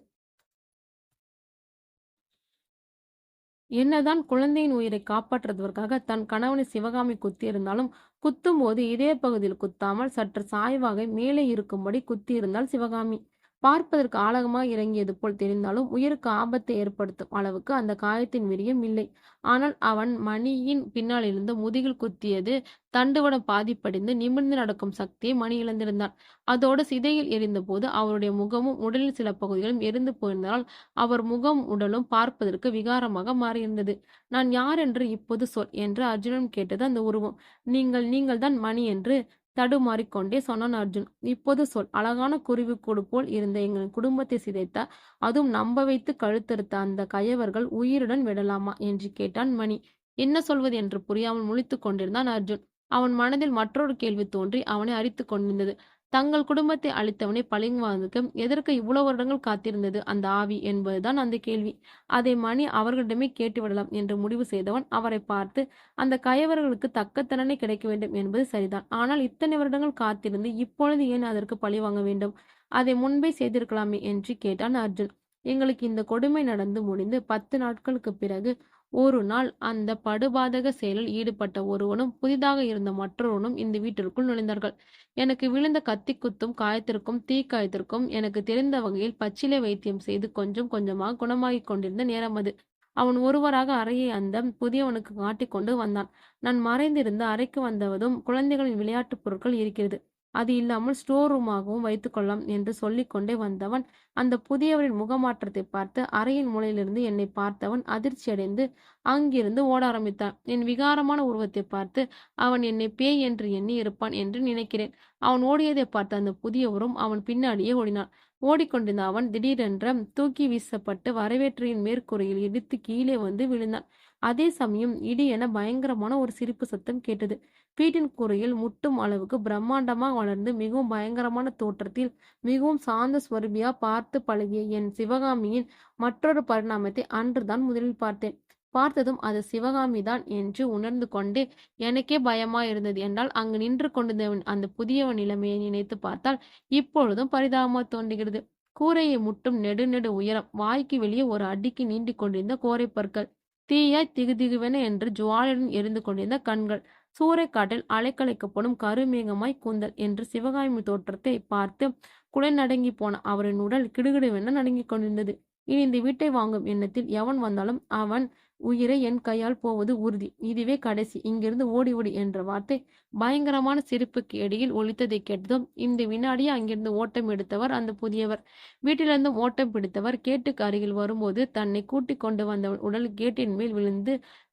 என்னதான் குழந்தையின் உயிரை காப்பாற்றுவதற்காக தன் கணவனை சிவகாமி குத்தியிருந்தாலும் குத்தும் போது இதய பகுதியில் குத்தாமல் சற்று சாய்வாக மேலே இருக்கும்படி குத்தியிருந்தாள் சிவகாமி. பார்ப்பதற்கு ஆழமாக இறங்கியது போல் தெரிந்தாலும் உயிருக்கு ஆபத்தை ஏற்படுத்தும் அளவுக்கு அந்த காயத்தின் வீரியம் இல்லை. ஆனால் அவன் மணியின் பின்னால் இருந்து முதுகில் குத்தியது தண்டுவடம் பாதிப்படைந்து நிமிர்ந்து நடக்கும் சக்தியை மணி இழந்திருந்தான். அதோடு சிதையில் எரிந்தபோது அவருடைய முகமும் உடலில் சில பகுதிகளும் எரிந்து போயிருந்ததால் அவர் முகம் உடலும் பார்ப்பதற்கு விகாரமாக மாறியிருந்தது. நான் யார் என்று இப்போது சொல் என்று அர்ஜுனன் கேட்டது அந்த உருவம். நீங்கள் தான் மணி என்று தடுமாறிக்கொண்டே சொன்னான் அர்ஜுன். இப்போது சொல், அழகான குருவிக்கூடு போல் இருந்த எங்களின் குடும்பத்தை சிதைத்த, அதுவும் நம்ப வைத்து கழுத்தறுத்த அந்த கயவர்கள் உயிருடன் விடலாமா என்று கேட்டான் மணி. என்ன சொல்வது என்று புரியாமல் முழித்துக் கொண்டிருந்தான் அர்ஜுன். அவன் மனதில் மற்றொரு கேள்வி தோன்றி அவனை அரித்துக் கொண்டிருந்தது. தங்கள் குடும்பத்தை அழித்தவனை பழிவாங்குவதற்கு எதற்கு இவ்வளவு வருடங்கள் காத்திருந்தது அந்த ஆவி என்பதுதான் அந்த கேள்வி. அதை மணி அவர்களிடமே கேட்டுவிடலாம் என்று முடிவு செய்தவன் அவரை பார்த்து, அந்த கயவர்களுக்கு தக்க தண்டனை கிடைக்க வேண்டும் என்பது சரிதான். ஆனால் இத்தனை வருடங்கள் காத்திருந்து இப்பொழுது ஏன் அதற்கு பழி வாங்க வேண்டும்? அதை முன்பே செய்திருக்கலாமே என்று கேட்டான் அர்ஜுன். எங்களுக்கு இந்த கொடுமை நடந்து முடிந்து 10 நாட்களுக்கு பிறகு ஒரு நாள் அந்த படுபாதக செயலில் ஈடுபட்ட ஒருவனும் புதிதாக இருந்த மற்றொருவனும் இந்த வீட்டிற்குள் நுழைந்தார்கள். எனக்கு விழுந்த கத்தி குத்தும் காயத்திற்கும் தீக்காயத்திற்கும் எனக்கு தெரிந்த வகையில் பச்சிலை வைத்தியம் செய்து கொஞ்சம் கொஞ்சமாக குணமாகிக் கொண்டிருந்த நேரம் அது. அவன் ஒருவராக அறையை அந்த புதியவனுக்கு காட்டிக்கொண்டு வந்தான். நான் மறைந்திருந்த அறைக்கு வந்ததும், குழந்தைகளின் விளையாட்டுப் பொருட்கள் இருக்கிறது. அது இல்லாமல் ஸ்டோர் ரூமாகவும் வைத்துக்கொள்ளலாம் என்று சொல்லிக்கொண்டே வந்தவன், அந்த புதியவரின் முகமாற்றத்தை பார்த்து அறையின் மூலையிலிருந்து என்னை பார்த்தவன் அதிர்ச்சியடைந்து அங்கிருந்து ஓட ஆரம்பித்தான். என் விகாரமான உருவத்தை பார்த்து அவன் என்னை பேய் என்று எண்ணி இருப்பான் என்று நினைக்கிறேன். அவன் ஓடியதை பார்த்த அந்த புதியவரும் அவன் பின்னாடியே ஓடினான். ஓடிக்கொண்டிருந்த அவன் திடீரென்ற தூக்கி வீசப்பட்டு வரவேற்றையின் மேற்கூரையில் இடித்து கீழே வந்து விழுந்தான். அதே சமயம் இடி என பயங்கரமான ஒரு சிரிப்பு சத்தம் கேட்டது. வீட்டின் கூரையில் முட்டும் அளவுக்கு பிரம்மாண்டமாக வளர்ந்து மிகவும் பயங்கரமான தோற்றத்தில் மிகவும் சாந்த ஸ்வரூபியா பார்த்து பழகிய என் சிவகாமியின் மற்றொரு பரிணாமத்தை அன்றுதான் முதலில் பார்த்தேன். பார்த்ததும் அது சிவகாமி தான் என்று உணர்ந்து கொண்டே எனக்கே பயமா இருந்தது என்றால் அங்கு நின்று கொண்டிருந்தவன் அந்த புதியவன் நிலைமையை நினைத்து பார்த்தால் இப்பொழுதும் பரிதாபமாக தோன்றுகிறது. கூரையை முட்டும் நெடு உயரம், வாய்க்கு வெளியே ஒரு அடிக்கு நீண்டிக் கொண்டிருந்த கோரைப்பற்கள், தீயாய் திகுதிகுவென என்று ஜுவாலையுடன் எரிந்து கொண்டிருந்த கண்கள், சூறைக்காற்றில் அலைக்கழிக்கப்படும் கருமேகமாய் கூந்தல் என்று சிவகாமி தோற்றத்தை பார்த்து குலை நடுங்கி போன அவரின் உடல் கிடுகிடுவென நடுங்கிக் கொண்டிருந்தது. இனி இந்த வீட்டை வாங்கும் எண்ணத்தில் எவன் வந்தாலும் அவன் உயிரை என் கையால் போவது உறுதி. இதுவே கடைசி. இங்கிருந்து ஓடிவிடு என்ற வார்த்தை பயங்கரமான சிரிப்புக்கு இடையில் ஒலித்ததை கேட்டதும் இந்த வினாடியே அங்கிருந்து ஓட்டம் எடுத்தவர் அந்த புதியவர். வீட்டிலிருந்து ஓட்டம் பிடித்தவர் கேட்டுக்கு அருகில் வரும்போது தன்னை கூட்டிக் கொண்டு வந்தவன் உடல் கேட்டின் மேல்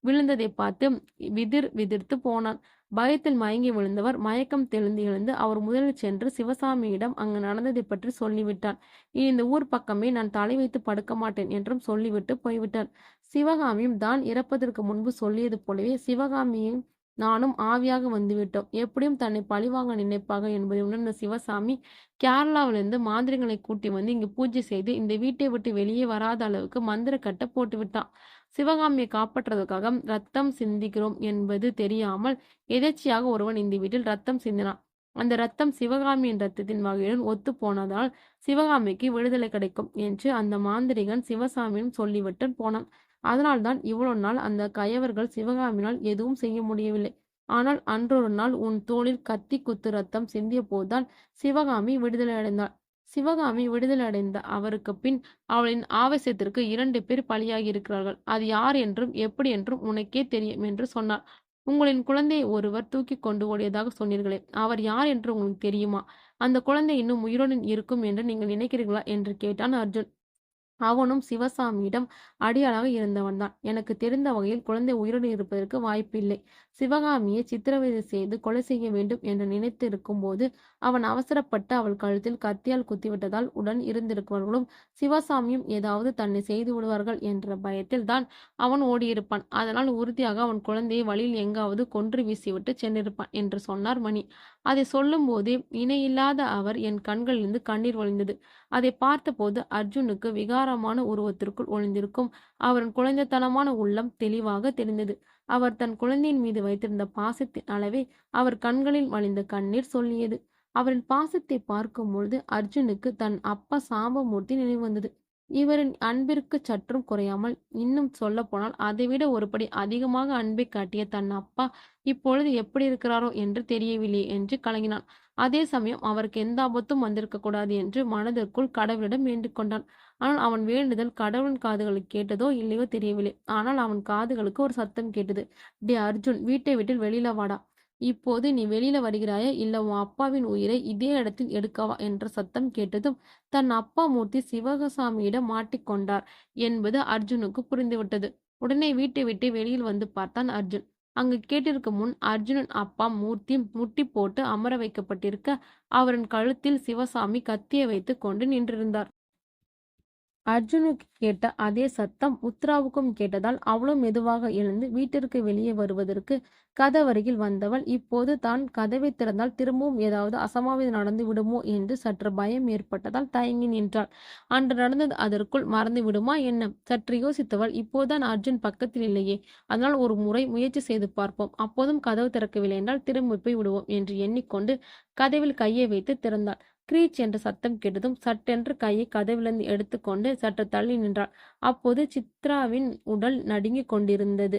விழுந்ததை பார்த்து விதிர்த்து போனான். பயத்தில் மயங்கி விழுந்தவர் மயக்கம் தெளிந்து எழுந்து அவர் முதலில் சென்று சிவசாமியிடம் அங்கு நடந்ததை பற்றி சொல்லிவிட்டான். இனி இந்த ஊர் பக்கமே நான் தலை வைத்து படுக்க மாட்டேன் என்றும் சொல்லிவிட்டு போய்விட்டார். சிவகாமியும் தான் இறப்பதற்கு முன்பு சொல்லியது போலவே சிவகாமியும் நானும் ஆவியாக வந்துவிட்டோம். எப்படியும் தன்னை பழிவாங்க நினைப்பாக என்பதை உணர்ந்த சிவசாமி கேரளாவிலிருந்து மாந்திரிகளை கூட்டி வந்து இங்கு பூஜை செய்து இந்த வீட்டை விட்டு வெளியே வராத அளவுக்கு மந்திர கட்ட போட்டு விட்டான். சிவகாமியை காப்பாற்றுவதற்காக ரத்தம் சிந்திக்கிறோம் என்பது தெரியாமல் எதேச்சியாக ஒருவன் இந்த வீட்டில் ரத்தம் சிந்தினான். அந்த ரத்தம் சிவகாமியின் ரத்தத்தின் வகையுடன் ஒத்து போனதால் சிவகாமிக்கு விடுதலை கிடைக்கும் என்று அந்த மாந்திரிகன் சிவசாமியும் சொல்லிவிட்டு போனான். அதனால்தான் இவ்வளவு நாள் அந்த கயவர்கள் சிவகாமியினால் எதுவும் செய்ய முடியவில்லை. ஆனால் அன்றொரு நாள் உன் தோளில் கத்தி குத்து ரத்தம் சிந்திய போதுதான் சிவகாமி விடுதலை அடைந்தாள். சிவகாமி விடுதலை அடைந்த அவருக்கு பின் அவளின் ஆவேசத்திற்கு 2 பேர் பலியாகி இருக்கிறார்கள். அது யார் என்றும் எப்படி என்றும் உனக்கே தெரியும் என்று சொன்னார். உங்களின் குழந்தையை ஒருவர் தூக்கி கொண்டு ஓடியதாக சொன்னீர்களே, அவர் யார் என்று உங்களுக்கு தெரியுமா? அந்த குழந்தை இன்னும் உயிருடன் இருக்கும் என்று நீங்கள் நினைக்கிறீர்களா என்று கேட்டான் அர்ஜுன். அவனும் சிவசாமியிடம் அடியாளாக இருந்தவன்தான். எனக்கு தெரிந்த வகையில் குழந்தை உயிருடன் இருப்பதற்கு வாய்ப்பில்லை. சிவகாமியை சித்திரவதை செய்து கொலை செய்ய வேண்டும் என்று நினைத்திருக்கும் போது அவன் அவசரப்பட்டு அவள் கழுத்தில் கத்தியால் குத்திவிட்டதால் உடன் இருந்திருப்பவர்களும் சிவசாமியும் ஏதாவது தன்னை செய்து விடுவார்கள் என்ற பயத்தில் தான் அவன் ஓடியிருப்பான். அதனால் உறுதியாக அவன் குழந்தையை வழியில் எங்காவது கொன்று வீசிவிட்டு சென்றிருப்பான் என்று சொன்னார் மணி. அதை சொல்லும் போதே இணையில்லாத அவர் என் கண்களிலிருந்து கண்ணீர் வழிந்தது. அதை பார்த்தபோது அர்ஜுனுக்கு விகாரமான உருவத்திற்குள் ஒளிந்திருக்கும் அவரின் குழந்தைத்தனமான உள்ளம் தெளிவாக தெரிந்தது. அவர் தன் குழந்தையின் மீது வைத்திருந்த பாசத்தின் அளவை அவர் கண்களில் வழிந்த கண்ணீர் சொல்லியது. அவரின் பாசத்தை பார்க்கும் பொழுது அர்ஜுனுக்கு தன் அப்பா சாம்பமூர்த்தி நினைவு வந்தது. இவரின் அன்பிற்கு சற்றும் குறையாமல், இன்னும் சொல்ல போனால் அதைவிட ஒருபடி அதிகமாக அன்பை காட்டிய தன் அப்பா இப்பொழுது எப்படி இருக்கிறாரோ என்று தெரியவில்லை என்று கலங்கினான். அதே சமயம் அவருக்கு எந்த ஆபத்தும் வந்திருக்க கூடாது என்று மனதிற்குள் கடவுளிடம் வேண்டிக் கொண்டான். ஆனால் அவன் வேண்டுதல் கடவுளின் காதுகளுக்கு கேட்டதோ இல்லையோ தெரியவில்லை. ஆனால் அவன் காதுகளுக்கு ஒரு சத்தம் கேட்டது. டே அர்ஜுன், வீட்டை விட்டு வெளியில வாடா. இப்போது நீ வெளியில வருகிறாயா, இல்ல உன் அப்பாவின் உயிரை இதே இடத்தில் எடுக்கவா என்ற சத்தம் கேட்டதும் தன் அப்பா மூர்த்தி சிவகசாமியிடம் மாட்டிக்கொண்டார் என்பது அர்ஜுனுக்கு புரிந்துவிட்டது. உடனே வீட்டை விட்டு வெளியில் வந்து பார்த்தான் அர்ஜுன். அங்கு கேட்டிருக்கும் முன் அர்ஜுனன் அப்பா மூர்த்தி முட்டி போட்டு அமர வைக்கப்பட்டிருக்க அவரின் கழுத்தில் சிவசாமி கத்தியை வைத்து கொண்டு நின்றிருந்தார். அர்ஜுனுக்கு கேட்ட அதே சத்தம் உத்ராவுக்கும் கேட்டதால் அவளும் மெதுவாக எழுந்து வீட்டிற்கு வெளியே வருவதற்கு கதவருகில் வந்தவள் இப்போது தான் கதவை திறந்தால் திரும்பவும் ஏதாவது அசம்பாவிதம் நடந்து விடுமோ என்று சற்று பயம் ஏற்பட்டதால் தயங்கி நின்றாள். அன்று நடந்தது அதற்குள் மறந்து விடுமா என்ன? சற்று யோசித்தவள் இப்போதுதான் அர்ஜுன் பக்கத்தில் இல்லையே, அதனால் ஒரு முறை முயற்சி செய்து பார்ப்போம், அப்போதும் கதவு திறக்கவில்லை என்றால் திரும்பி போய் விடுவோம் என்று எண்ணிக்கொண்டு கதவில் கையை வைத்து திறந்தாள். கிரீச் என்ற சத்தம் கேட்டதும் சட்டென்று கையை கதவிலிருந்து எடுத்துக்கொண்டு சற்று தள்ளி நின்றாள். அப்போது சித்ராவின் உடல் நடுங்கிக் கொண்டிருந்தது.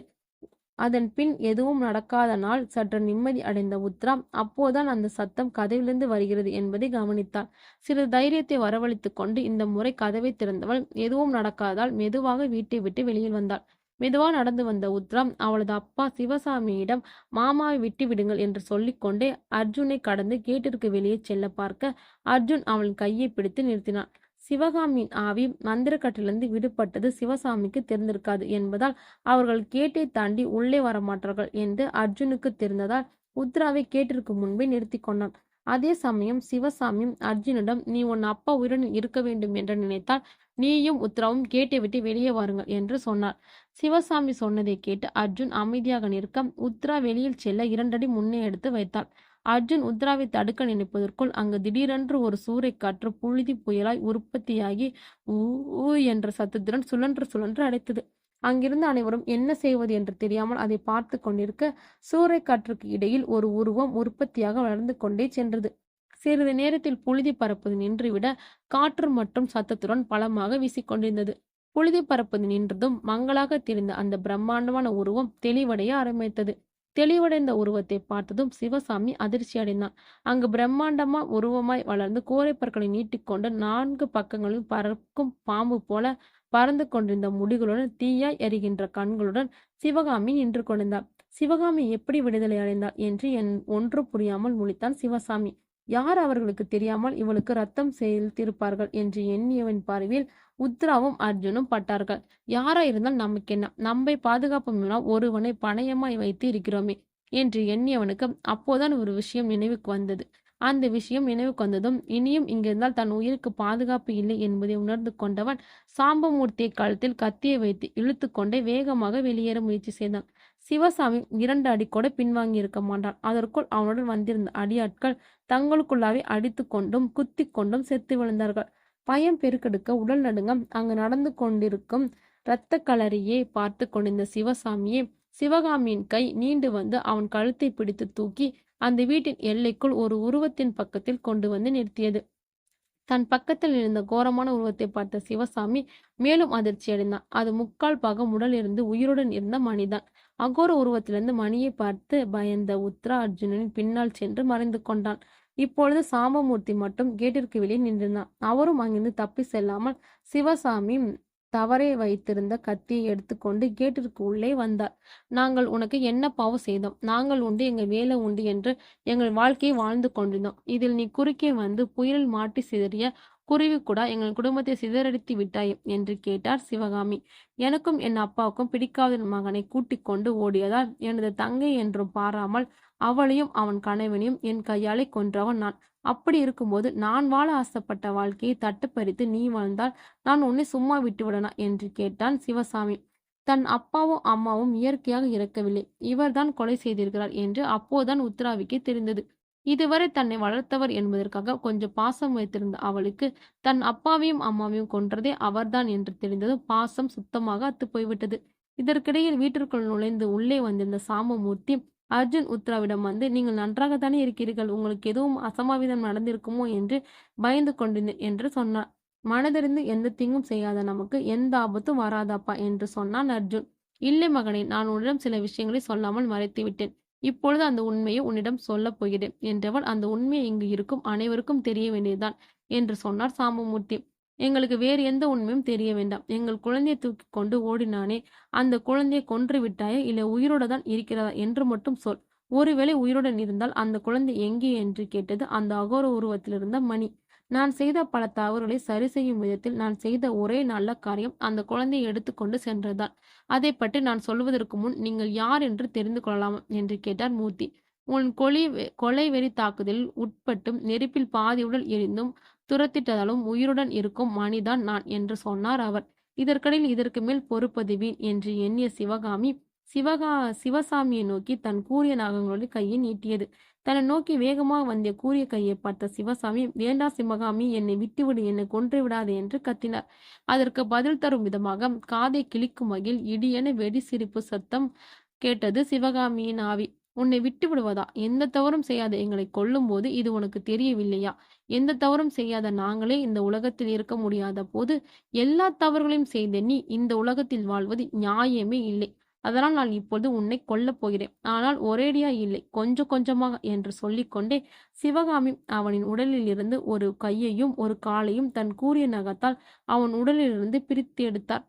அதன் பின் எதுவும் நடக்காத நாள் சற்று நிம்மதி அடைந்த உத்ரா அப்போதான் அந்த சத்தம் கதவிலிருந்து வருகிறது என்பதை கவனித்தாள். சிறிது தைரியத்தை வரவழைத்துக் கொண்டு இந்த முறை கதவை திறந்தவள் எதுவும் நடக்காததால் மெதுவாக வீட்டை விட்டு வெளியில் வந்தாள். மெதுவாக நடந்து வந்த உத்ரா அவளது அப்பா சிவசாமியிடம் மாமாவை விட்டு விடுங்கள் என்று சொல்லிக்கொண்டே அர்ஜுனை கடந்து கேட்டிற்கு வெளியே செல்ல பார்க்க அர்ஜுன் அவள் கையை பிடித்து நிறுத்தினான். சிவகாமியின் ஆவி மந்திரக்கட்டிலிருந்து விடுபட்டது சிவசாமிக்கு தெரிந்திருக்காது என்பதால் அவர்கள் கேட்டை தாண்டி உள்ளே வரமாட்டார்கள் என்று அர்ஜுனுக்கு தெரிந்ததால் உத்ராவை கேட்டிற்கு முன்பே நிறுத்தி கொண்டான். அதே சமயம் சிவசாமியும் அர்ஜுனிடம் நீ உன் அப்பா உயிருடன் இருக்க வேண்டும் என்று நினைத்தால் நீயும் உத்ராவும் கேட்டை விட்டு வெளியே வாருங்கள் என்று சொன்னார். சிவசாமி சொன்னதை கேட்டு அர்ஜுன் அமைதியாக நிற்க உத்ரா வெளியில் செல்ல 2 அடி முன்னே எடுத்து வைத்தாள். அர்ஜுன் உத்ராவை தடுக்க நினைப்பதற்குள் அங்கு திடீரென்று ஒரு சூறைக்காற்று புழுதி புயலாய் உற்பத்தியாகி ஊ என்ற சத்தத்துடன் சுழன்று சுழன்று அடைத்தது. அங்கிருந்த அனைவரும் என்ன செய்வது என்று தெரியாமல் அதை பார்த்து கொண்டிருக்க சூறைக்காற்றுக்கு இடையில் ஒரு உருவம் உற்பத்தியாக வளர்ந்து கொண்டே சென்றது. சிறிது நேரத்தில் புழுதி பறப்பது நின்றுவிட காற்று மற்றும் சத்தத்துடன் பலமாக வீசிக்கொண்டிருந்தது. புழுதி பறப்பது நின்றதும் மங்களாக தெரிந்த அந்த பிரம்மாண்டமான உருவம் தெளிவடைய ஆரம்பித்தது. தெளிவடைந்த உருவத்தை பார்த்ததும் சிவசாமி அதிர்ச்சி அடைந்தான். அங்கு பிரம்மாண்டமா உருவமாய் வளர்ந்து கோரைப்பற்களை நீட்டிக்கொண்டு 4 பக்கங்களில் பறக்கும் பாம்பு போல பறந்து கொண்டிருந்த முடிகளுடன் தீயாய் எரிகின்ற கண்களுடன் சிவகாமி நின்று கொண்டிருந்தாள். சிவகாமி எப்படி விடுதலை அடைந்தாள் என்று ஒன்று புரியாமல் முழித்தான் சிவசாமி. யார் அவர்களுக்கு தெரியாமல் இவளுக்கு ரத்தம் செலுத்தியிருப்பார்கள் என்று எண்ணியவன் பார்வையில் உத்ராவும் அர்ஜுனும் பட்டார்கள். யாரா இருந்தால் நமக்கு என்ன, நம்மை பாதுகாப்பு ஒருவனை பணயமாய் வைத்து இருக்கிறோமே என்று எண்ணியவனுக்கு அப்போதான் ஒரு விஷயம் நினைவுக்கு வந்தது. அந்த விஷயம் நினைவுக்கு வந்ததும் இனியும் இங்கிருந்தால் தன் உயிருக்கு பாதுகாப்பு இல்லை என்பதை உணர்ந்து கொண்டவன் சாம்பமூர்த்தியை கழுத்தில் கத்தியை வைத்து இழுத்து கொண்டே வேகமாக வெளியேற முயற்சி செய்தான். சிவசாமி 2 அடி கூட பின்வாங்கி இருக்க மாட்டான். அதற்குள் அவனுடன் வந்திருந்த அடியாட்கள் தங்களுக்குள்ளாவே அடித்து கொண்டும் குத்தி கொண்டும் செத்து விழுந்தார்கள். பயம் பெருக்கெடுக்க உடல் நடுங்க அங்கு நடந்து கொண்டிருக்கும் இரத்த களரியை பார்த்து கொண்டிருந்த சிவகாமியின் கை நீண்டு வந்து அவன் கழுத்தை பிடித்து தூக்கி அந்த வீட்டின் எல்லைக்குள் ஒரு உருவத்தின் பக்கத்தில் கொண்டு வந்து நிறுத்தியது. தன் பக்கத்தில் இருந்த கோரமான உருவத்தை பார்த்த சிவசாமி மேலும் அதிர்ச்சி அடைந்தான். அது 3/4 பாகம் உடல் இருந்து உயிருடன் இருந்த மணிதான். அகோர உருவத்திலிருந்து மணியை பார்த்து பயந்த உத்ரா அர்ஜுனனின் பின்னால் சென்று மறைந்து கொண்டான். இப்பொழுது சாம்பமூர்த்தி மட்டும் கேட்டிற்கு வெளியே நின்றிருந்தான். அவரும் அங்கிருந்து தப்பி செல்லாமல் சிவசாமி தவறே வைத்திருந்த கத்தியை எடுத்துக்கொண்டு கேட்டிற்கு உள்ளே வந்தார். நாங்கள் உனக்கு என்ன பாவம் செய்தோம்? நாங்கள் உண்டு, எங்கள் வேலை உண்டு என்று எங்கள் வாழ்க்கையை வாழ்ந்து கொண்டிருந்தோம். இதில் நீ குறுக்கே வந்து புயலில் மாட்டி சிதறிய குருவி கூட எங்கள் குடும்பத்தை சிதறடித்து விட்டாய் என்று கேட்டார் சிவகாமி. எனக்கும் என் அப்பாவுக்கும் பிடிக்காத மகனை கூட்டிக் கொண்டு ஓடியதால் எனது தங்கை என்றும் பாராமல் அவளையும் அவன் கணவனையும் என் கையாலே கொன்றவன் நான். அப்படி இருக்கும்போது நான் வாழ ஆசைப்பட்ட வாழ்க்கையை தட்டுப்பறித்து நீ வாழ்ந்தால் நான் உன்னை சும்மா விட்டுவிடனா என்று கேட்டான் சிவசாமி. தன் அப்பாவும் அம்மாவும் இயற்கையாக இறக்கவில்லை, இவர்தான் கொலை செய்திருக்கிறார் என்று அப்போதான் உத்ராவிக்கு தெரிந்தது. இதுவரை தன்னை வளர்த்தவர் என்பதற்காக கொஞ்சம் பாசம் வைத்திருந்த அவளுக்கு தன் அப்பாவையும் அம்மாவையும் கொன்றதே அவர்தான் என்று தெரிந்ததும் பாசம் சுத்தமாக அத்து போய்விட்டது. இதற்கிடையில் வீட்டிற்குள் நுழைந்து உள்ளே வந்திருந்த சாம்பமூர்த்தி அர்ஜுன் உத்ராவிடம் வந்து நீங்கள் நன்றாகத்தானே இருக்கிறீர்கள், உங்களுக்கு எதுவும் அசம்பாவிதம் நடந்திருக்குமோ என்று பயந்து கொண்டிருந்தேன் என்று சொன்னார். மனதிருந்து எந்த தீங்கும் செய்யாத நமக்கு எந்த ஆபத்தும் வராதப்பா என்று சொன்னான் அர்ஜுன். இல்லை மகனே, நான் உன்னிடம் சில விஷயங்களை சொல்லாமல் மறைத்து விட்டேன். இப்பொழுது அந்த உண்மையை உன்னிடம் சொல்லப் போகிறேன் என்றவள் அந்த உண்மையை இங்கு இருக்கும் அனைவருக்கும் தெரிய வேண்டியதுதான் என்று சொன்னார் சாம்பமூர்த்தி. எங்களுக்கு வேறு எந்த உண்மையும் தெரிய வேண்டாம். எங்கள் குழந்தையை தூக்கி கொண்டு ஓடினானே, அந்த குழந்தையை கொன்று விட்டாயா இல்லை உயிரோடு தான் இருக்கிறதா என்று மட்டும் சொல். ஒருவேளை உயிருடன் இருந்தால் அந்த குழந்தை எங்கே என்று கேட்டது அந்த அகோர உருவத்தில் இருந்த மணி. நான் செய்த பல தவறுகளை சரி செய்யும் விதத்தில் நான் செய்த ஒரே நல்ல காரியம் அந்த குழந்தையை எடுத்துக்கொண்டு சென்றதுதான். அதை பற்றி நான் சொல்வதற்கு முன் நீங்கள் யார் என்று தெரிந்து கொள்ளலாம் என்று கேட்டார் மூர்த்தி. உன் கொலை வெறி தாக்குதலில் உட்பட்டும் நெருப்பில் பாதி உடல் எரிந்தும் துரத்திட்டதாலும் உயிருடன் இருக்கும் மணிதான் நான் என்று சொன்னார் அவர். இதற்கிடையில் இதற்கு மேல் பொறுப்பது வீண் என்று எண்ணிய சிவசாமியை நோக்கி தன் கூரிய நாகங்களுடைய கையை நீட்டியது. தன்னை நோக்கி வேகமாக வந்த கூரிய கையை பார்த்த சிவசாமி, வேண்டா சிவகாமி, என்னை விட்டுவிடு, என்னை கொன்று விடாதே என்று கத்தினார். அதற்கு பதில் தரும் விதமாக காதை கிழிக்கும் வகையில் இடியென வெடி சிரிப்பு சத்தம் கேட்டது சிவகாமியின் ஆவி. உன்னை விட்டு விடுவதா? எந்த தவறும் செய்யாத எங்களை கொல்லும் போது இது உனக்கு தெரியவில்லையா? எந்த தவறும் செய்யாத நாங்களே இந்த உலகத்தில் இருக்க முடியாத போது எல்லா தவறுகளையும் செய்த நீ இந்த உலகத்தில் வாழ்வது நியாயமே இல்லை. அதனால் நான் இப்பொழுது உன்னை கொல்லப் போகிறேன். ஆனால் ஒரேடியா இல்லை, கொஞ்சம் கொஞ்சமாக என்று சொல்லிக்கொண்டே சிவகாமி அவனின் உடலில் இருந்து ஒரு கையையும் ஒரு காலையும் தன் கூரிய நகத்தால் அவன் உடலிலிருந்து பிரித்து எடுத்தார்.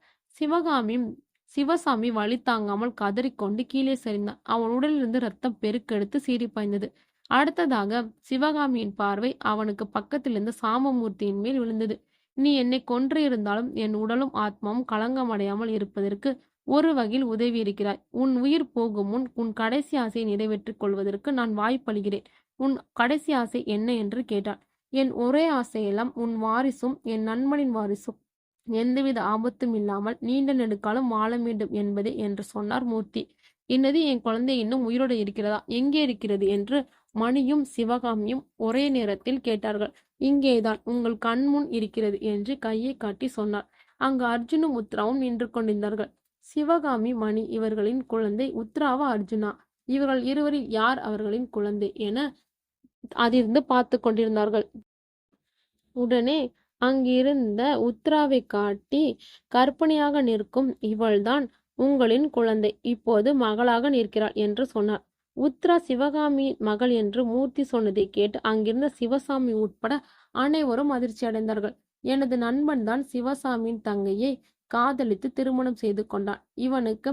சிவசாமி வலி தாங்காமல் கதறிக்கொண்டு கீழே சரிந்தான். அவன் உடலிலிருந்து ரத்தம் பெருக்கெடுத்து சீறி பாய்ந்தது. அடுத்ததாக சிவகாமியின் பார்வை அவனுக்கு பக்கத்தில் இருந்த சாமமூர்த்தியின் மேல் விழுந்தது. நீ என்னை கொன்று இருந்தாலும் என் உடலும் ஆத்மாவும் களங்கமடையாமல் இருப்பதற்கு ஒரு வகையில் உதவி இருக்கிறாய். உன் உயிர் போகும் முன் உன் கடைசி ஆசையை நிறைவேற்றிக் கொள்வதற்கு நான் வாய்ப்பளிக்கிறேன். உன் கடைசி ஆசை என்ன என்று கேட்டாள். என் ஒரே ஆசையெல்லாம் உன் வாரிசும் என் நண்பனின் வாரிசும் எந்தவித ஆபத்தும் இல்லாமல் நீண்ட நெடுக்காலம் வாழ வேண்டும் என்பதே என்று சொன்னார் மூர்த்தி. என்னது, என் குழந்தை இன்னும் உயிரோடு இருக்கிறதா? எங்கே இருக்கிறது என்று மணியும் சிவகாமியும் ஒரே நேரத்தில் கேட்டார்கள். இங்கேதான், உங்கள் கண்முன் இருக்கிறது என்று கையை காட்டி சொன்னார். அங்கு அர்ஜுனும் உத்ராவும் நின்று கொண்டிருந்தார்கள். சிவகாமி, மணி இவர்களின் குழந்தை உத்ராவா அர்ஜுனா? இவர்கள் இருவரில் யார் அவர்களின் குழந்தை என அதிர்ந்து பார்த்து கொண்டிருந்தார்கள். உடனே அங்கிருந்த உத்ராவை காட்டி, கர்ப்பிணியாக நிற்கும் இவள்தான் உங்களின் குழந்தை, இப்போது மகளாக நிற்கிறாள் என்று சொன்னார். உத்ரா சிவகாமியின் மகள் என்று மூர்த்தி சொன்னதை கேட்டு அங்கிருந்த சிவசாமி உட்பட அனைவரும் அதிர்ச்சி அடைந்தார்கள். எனது நண்பன் தான் சிவசாமியின் தங்கையை காதலித்து திருமணம் செய்து கொண்டான். இவனுக்கு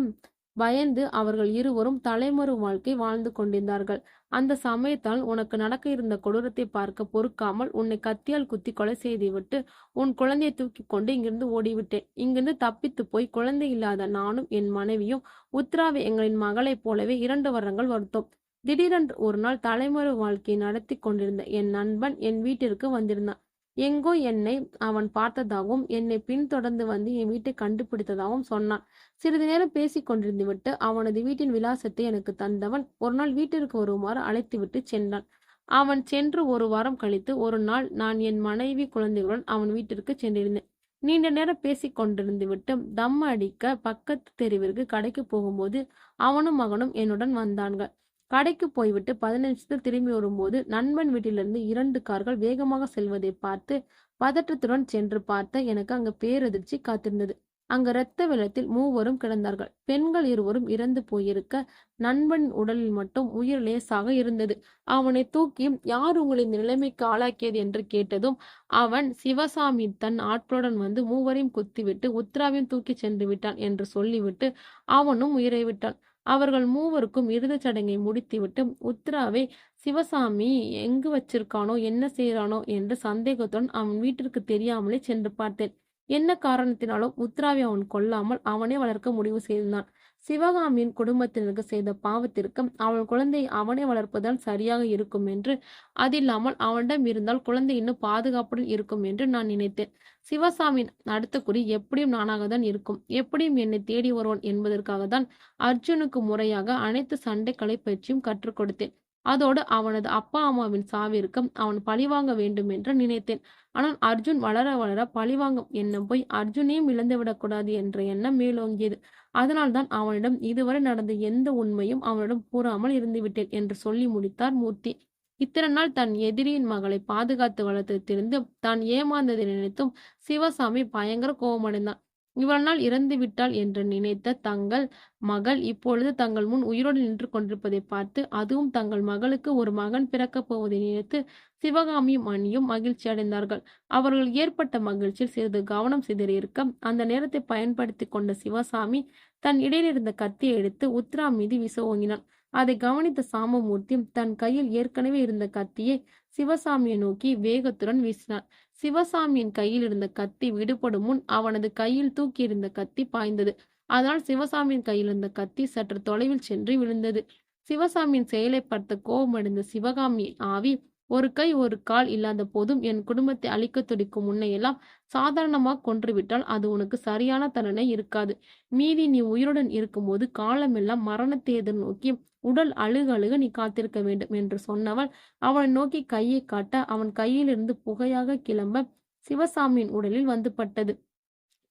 பயந்து அவர்கள் இருவரும் தலைமறு வாழ்க்கை வாழ்ந்து கொண்டிருந்தார்கள். அந்த சமயத்தால் உனக்கு நடக்க இருந்த கொடூரத்தை பார்க்க பொறுக்காமல் உன்னை கத்தியால் குத்தி கொலை செய்துவிட்டு உன் குழந்தையை தூக்கி கொண்டு இங்கிருந்து ஓடிவிட்டேன். இங்கிருந்து தப்பித்து போய் குழந்தை இல்லாத நானும் என் மனைவியும் உத்ராவை எங்களின் மகளைப் போலவே 2 வருடங்கள் வருத்தோம். திடீரென்று ஒரு நாள் தலைமறு வாழ்க்கையை நடத்தி கொண்டிருந்த என் நண்பன் என் வீட்டிற்கு வந்திருந்தான். எங்கோ என்னை அவன் பார்த்ததாகவும் என்னை பின்தொடர்ந்து வந்து என் வீட்டை கண்டுபிடித்ததாகவும் சொன்னான். சிறிது நேரம் பேசிக் கொண்டிருந்து விட்டு அவனது வீட்டின் விலாசத்தை எனக்கு தந்தவன் ஒரு நாள் வீட்டிற்கு வருமாறு அழைத்துவிட்டு சென்றான். அவன் சென்று 1 வாரம் கழித்து ஒரு நாள் நான் என் மனைவி குழந்தைகளுடன் அவன் வீட்டிற்கு சென்றிருந்தேன். நீண்ட நேரம் பேசிக் கொண்டிருந்து விட்டு தம் அடிக்க பக்கத்து தெருவிற்கு கடைக்கு போகும்போது அவனும் மகனும் என்னுடன் வந்தான்கள். கடைக்கு போய்விட்டு 15 நிமிஷத்தில் திரும்பி வரும்போது நண்பன் வீட்டிலிருந்து 2 கார்கள் வேகமாக செல்வதை பார்த்து பதற்றத்துடன் சென்று பார்த்த எனக்கு அங்கு பேரதிர்ச்சி காத்திருந்தது. அங்கு இரத்த வெள்ளத்தில் 3 கிடந்தார்கள். பெண்கள் 2 இறந்து போயிருக்க, நண்பன் உடலில் மட்டும் உயிர் லேசாக இருந்தது. அவனை தூக்கி யார் உங்களை இந்த நிலைமைக்கு ஆளாக்கியது என்று கேட்டதும் அவன் சிவசாமி தன் ஆட்களுடன் வந்து 3 குத்திவிட்டு உத்ராவையும் தூக்கி சென்று விட்டான் என்று சொல்லிவிட்டு அவனும் உயிரை விட்டான். அவர்கள் 3 இறுதிச் சடங்கை முடித்துவிட்டு உத்ராவை சிவசாமி எங்கு வச்சிருக்கானோ என்ன செய்யறானோ என்று சந்தேகத்துடன் அவன் வீட்டிற்கு தெரியாமலே சென்று பார்த்தேன். என்ன காரணத்தினாலும் உத்ராவை அவன் கொல்லாமல் அவனே வளர்க்க முடிவு செய்தான். சிவகாமியின் குடும்பத்தினருக்கு செய்த பாவத்திற்கு அவள் குழந்தையை அவனே வளர்ப்பதால் சரியாக இருக்கும் என்று, அதில்லாமல் அவனிடம் இருந்தால் குழந்தை இன்னும் பாதுகாப்புடன் இருக்கும் என்று நான் நினைத்தேன். சிவசாமியின் அடுத்த குறி எப்படியும் நானாகத்தான் இருக்கும். எப்படியும் என்னை தேடி வருவான் என்பதற்காக தான் அர்ஜுனுக்கு முறையாக அனைத்து சண்டைக்கலை பயிற்சியும் கற்றுக் கொடுத்தேன். அதோடு அவனது அப்பா அம்மாவின் சாவிற்கு அவன் பழிவாங்க வேண்டும் என்று நினைத்தேன். ஆனால் அர்ஜுன் வளர வளர பழிவாங்கும் எண்ணம் போய் அர்ஜுனையும் இழந்துவிடக்கூடாது என்ற எண்ணம் மேலோங்கியது. அதனால்தான் அவனிடம் இதுவரை நடந்த எந்த உண்மையும் அவனிடம் கூறாமல் இருந்துவிட்டேன் என்று சொல்லி முடித்தார் மூர்த்தி. இத்தனை நாள் தன் எதிரியின் மகளை பாதுகாத்து வளர்த்ததிலிருந்து தான் ஏமாந்ததை நினைத்தும் சிவசாமி பயங்கர கோபமடைந்தான். இவ்வளவு நாள் இறந்து விட்டாள் என்று நினைத்த தங்கள் மகள் இப்பொழுது தங்கள் முன் உயிரோடு நின்று கொண்டிருப்பதை பார்த்து, அதுவும் தங்கள் மகளுக்கு ஒரு மகன் பிறக்கப் போவதை நினைத்து சிவகாமியும் மணியும் மகிழ்ச்சி அடைந்தார்கள். அவர்கள் ஏற்பட்ட மகிழ்ச்சியில் சிறிது கவனம் சிதறியிருக்க, அந்த நேரத்தை பயன்படுத்தி கொண்ட சிவசாமி தன் இடையில் இருந்த கத்தியை எடுத்து உத்ரா மீது வீச ஓங்கினான். அதை கவனித்த சாமமூர்த்தி தன் கையில் ஏற்கனவே இருந்த கத்தியை சிவசாமியை நோக்கி வேகத்துடன் வீசினான். சிவசாமியின் கையில் இருந்த கத்தி விடுபடும் முன் அவனது கையில் தூக்கி இருந்த கத்தி பாய்ந்தது. அதனால் சிவசாமியின் கையில் இருந்த கத்தி சற்று தொலைவில் சென்று விழுந்தது. சிவசாமியின் செயலை பார்த்த கோபமடைந்த சிவகாமியின் ஆவி, ஒரு கை ஒரு கால் இல்லாத போதும் என் குடும்பத்தை அழிக்க துடிக்கும் உன்னையெல்லாம் சாதாரணமாக கொன்றுவிட்டால் அது உனக்கு சரியான தண்டனை இருக்காது. மீதி நீ உயிருடன் இருக்கும்போது காலமெல்லாம் மரணத்தை எதிர்நோக்கி உடல் அழுக அழுக நீ காத்திருக்க வேண்டும் என்று சொன்னவள் அவனை நோக்கி கையை காட்ட, அவன் கையிலிருந்து புகையாக கிளம்ப சிவசாமியின் உடலில் வந்து பட்டது.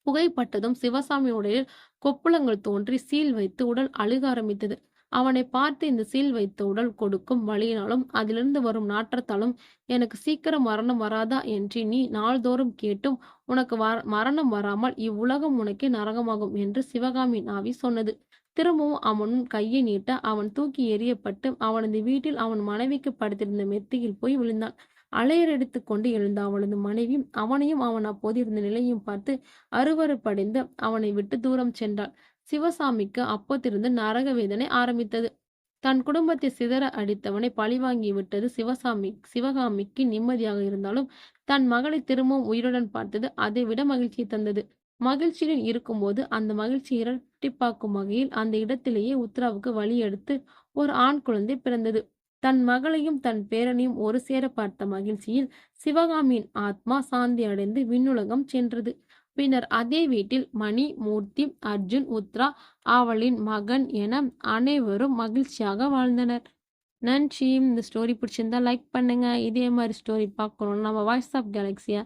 புகைப்பட்டதும் சிவசாமி உடலில் கொப்புளங்கள் தோன்றி சீல் வைத்து உடல் அழுக ஆரம்பித்தது. அவனை பார்த்து இந்த சீல் வைத்த உடல் கொடுக்கும் வழியினாலும் அதிலிருந்து வரும் நாற்றத்தாலும் எனக்கு சீக்கிரம் மரணம் வராதா என்று நீ நாள்தோறும் கேட்டும் உனக்கு மரணம் வராமல் இவ்வுலகம் உனக்கே நரகமாகும் என்று சிவகாமியின் ஆவி சொன்னது. திரும்பவும் அவன் கையை நீட்ட அவன் தூக்கி எறியப்பட்டு அவனது வீட்டில் அவன் மனைவிக்கு படுத்திருந்த மெத்தையில் போய் விழுந்தான். அலையரெடுத்து கொண்டு எழுந்த அவனது மனைவி அவனையும் அவன் அப்போது இருந்த நிலையும் பார்த்து அருவருப்படைந்து அவனை விட்டு தூரம் சென்றாள். சிவசாமிக்கு அப்போதிருந்து நரக வேதனை ஆரம்பித்தது. தன் குடும்பத்தை சிதற அடித்தவனை பழிவாங்கி விட்டது சிவகாமிக்கு நிம்மதியாக இருந்தாலும் தன் மகளை திரும்பவும் உயிருடன் பார்த்தது அதைவிட மகிழ்ச்சியை தந்தது. மகிழ்ச்சியில் இருக்கும்போது அந்த மகிழ்ச்சி இரட்டிப்பாக்கும் வகையில் அந்த இடத்திலேயே உத்ராவுக்கு வழி எடுத்து ஒரு ஆண் குழந்தை பிறந்தது. தன் மகளையும் தன் பேரனையும் ஒரு சேர பார்த்த மகிழ்ச்சியில் சிவகாமியின் ஆத்மா சாந்தி அடைந்து விண்ணுலகம் சென்றது. பின்னர் அதே வீட்டில் மணி, மூர்த்தி, அர்ஜுன், உத்ரா, அவளின் மகன் என அனைவரும் மகிழ்ச்சியாக வாழ்ந்தனர். நன்றி. இந்த ஸ்டோரி பிடிச்சிருந்தா லைக் பண்ணுங்க. இதே மாதிரி ஸ்டோரி பார்க்கணும்னா நம்ம வாய்ஸ் ஆஃப் கேலக்ஸியை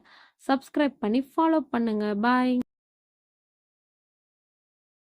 சப்ஸ்கிரைப் பண்ணி ஃபாலோ பண்ணுங்க. பாய்.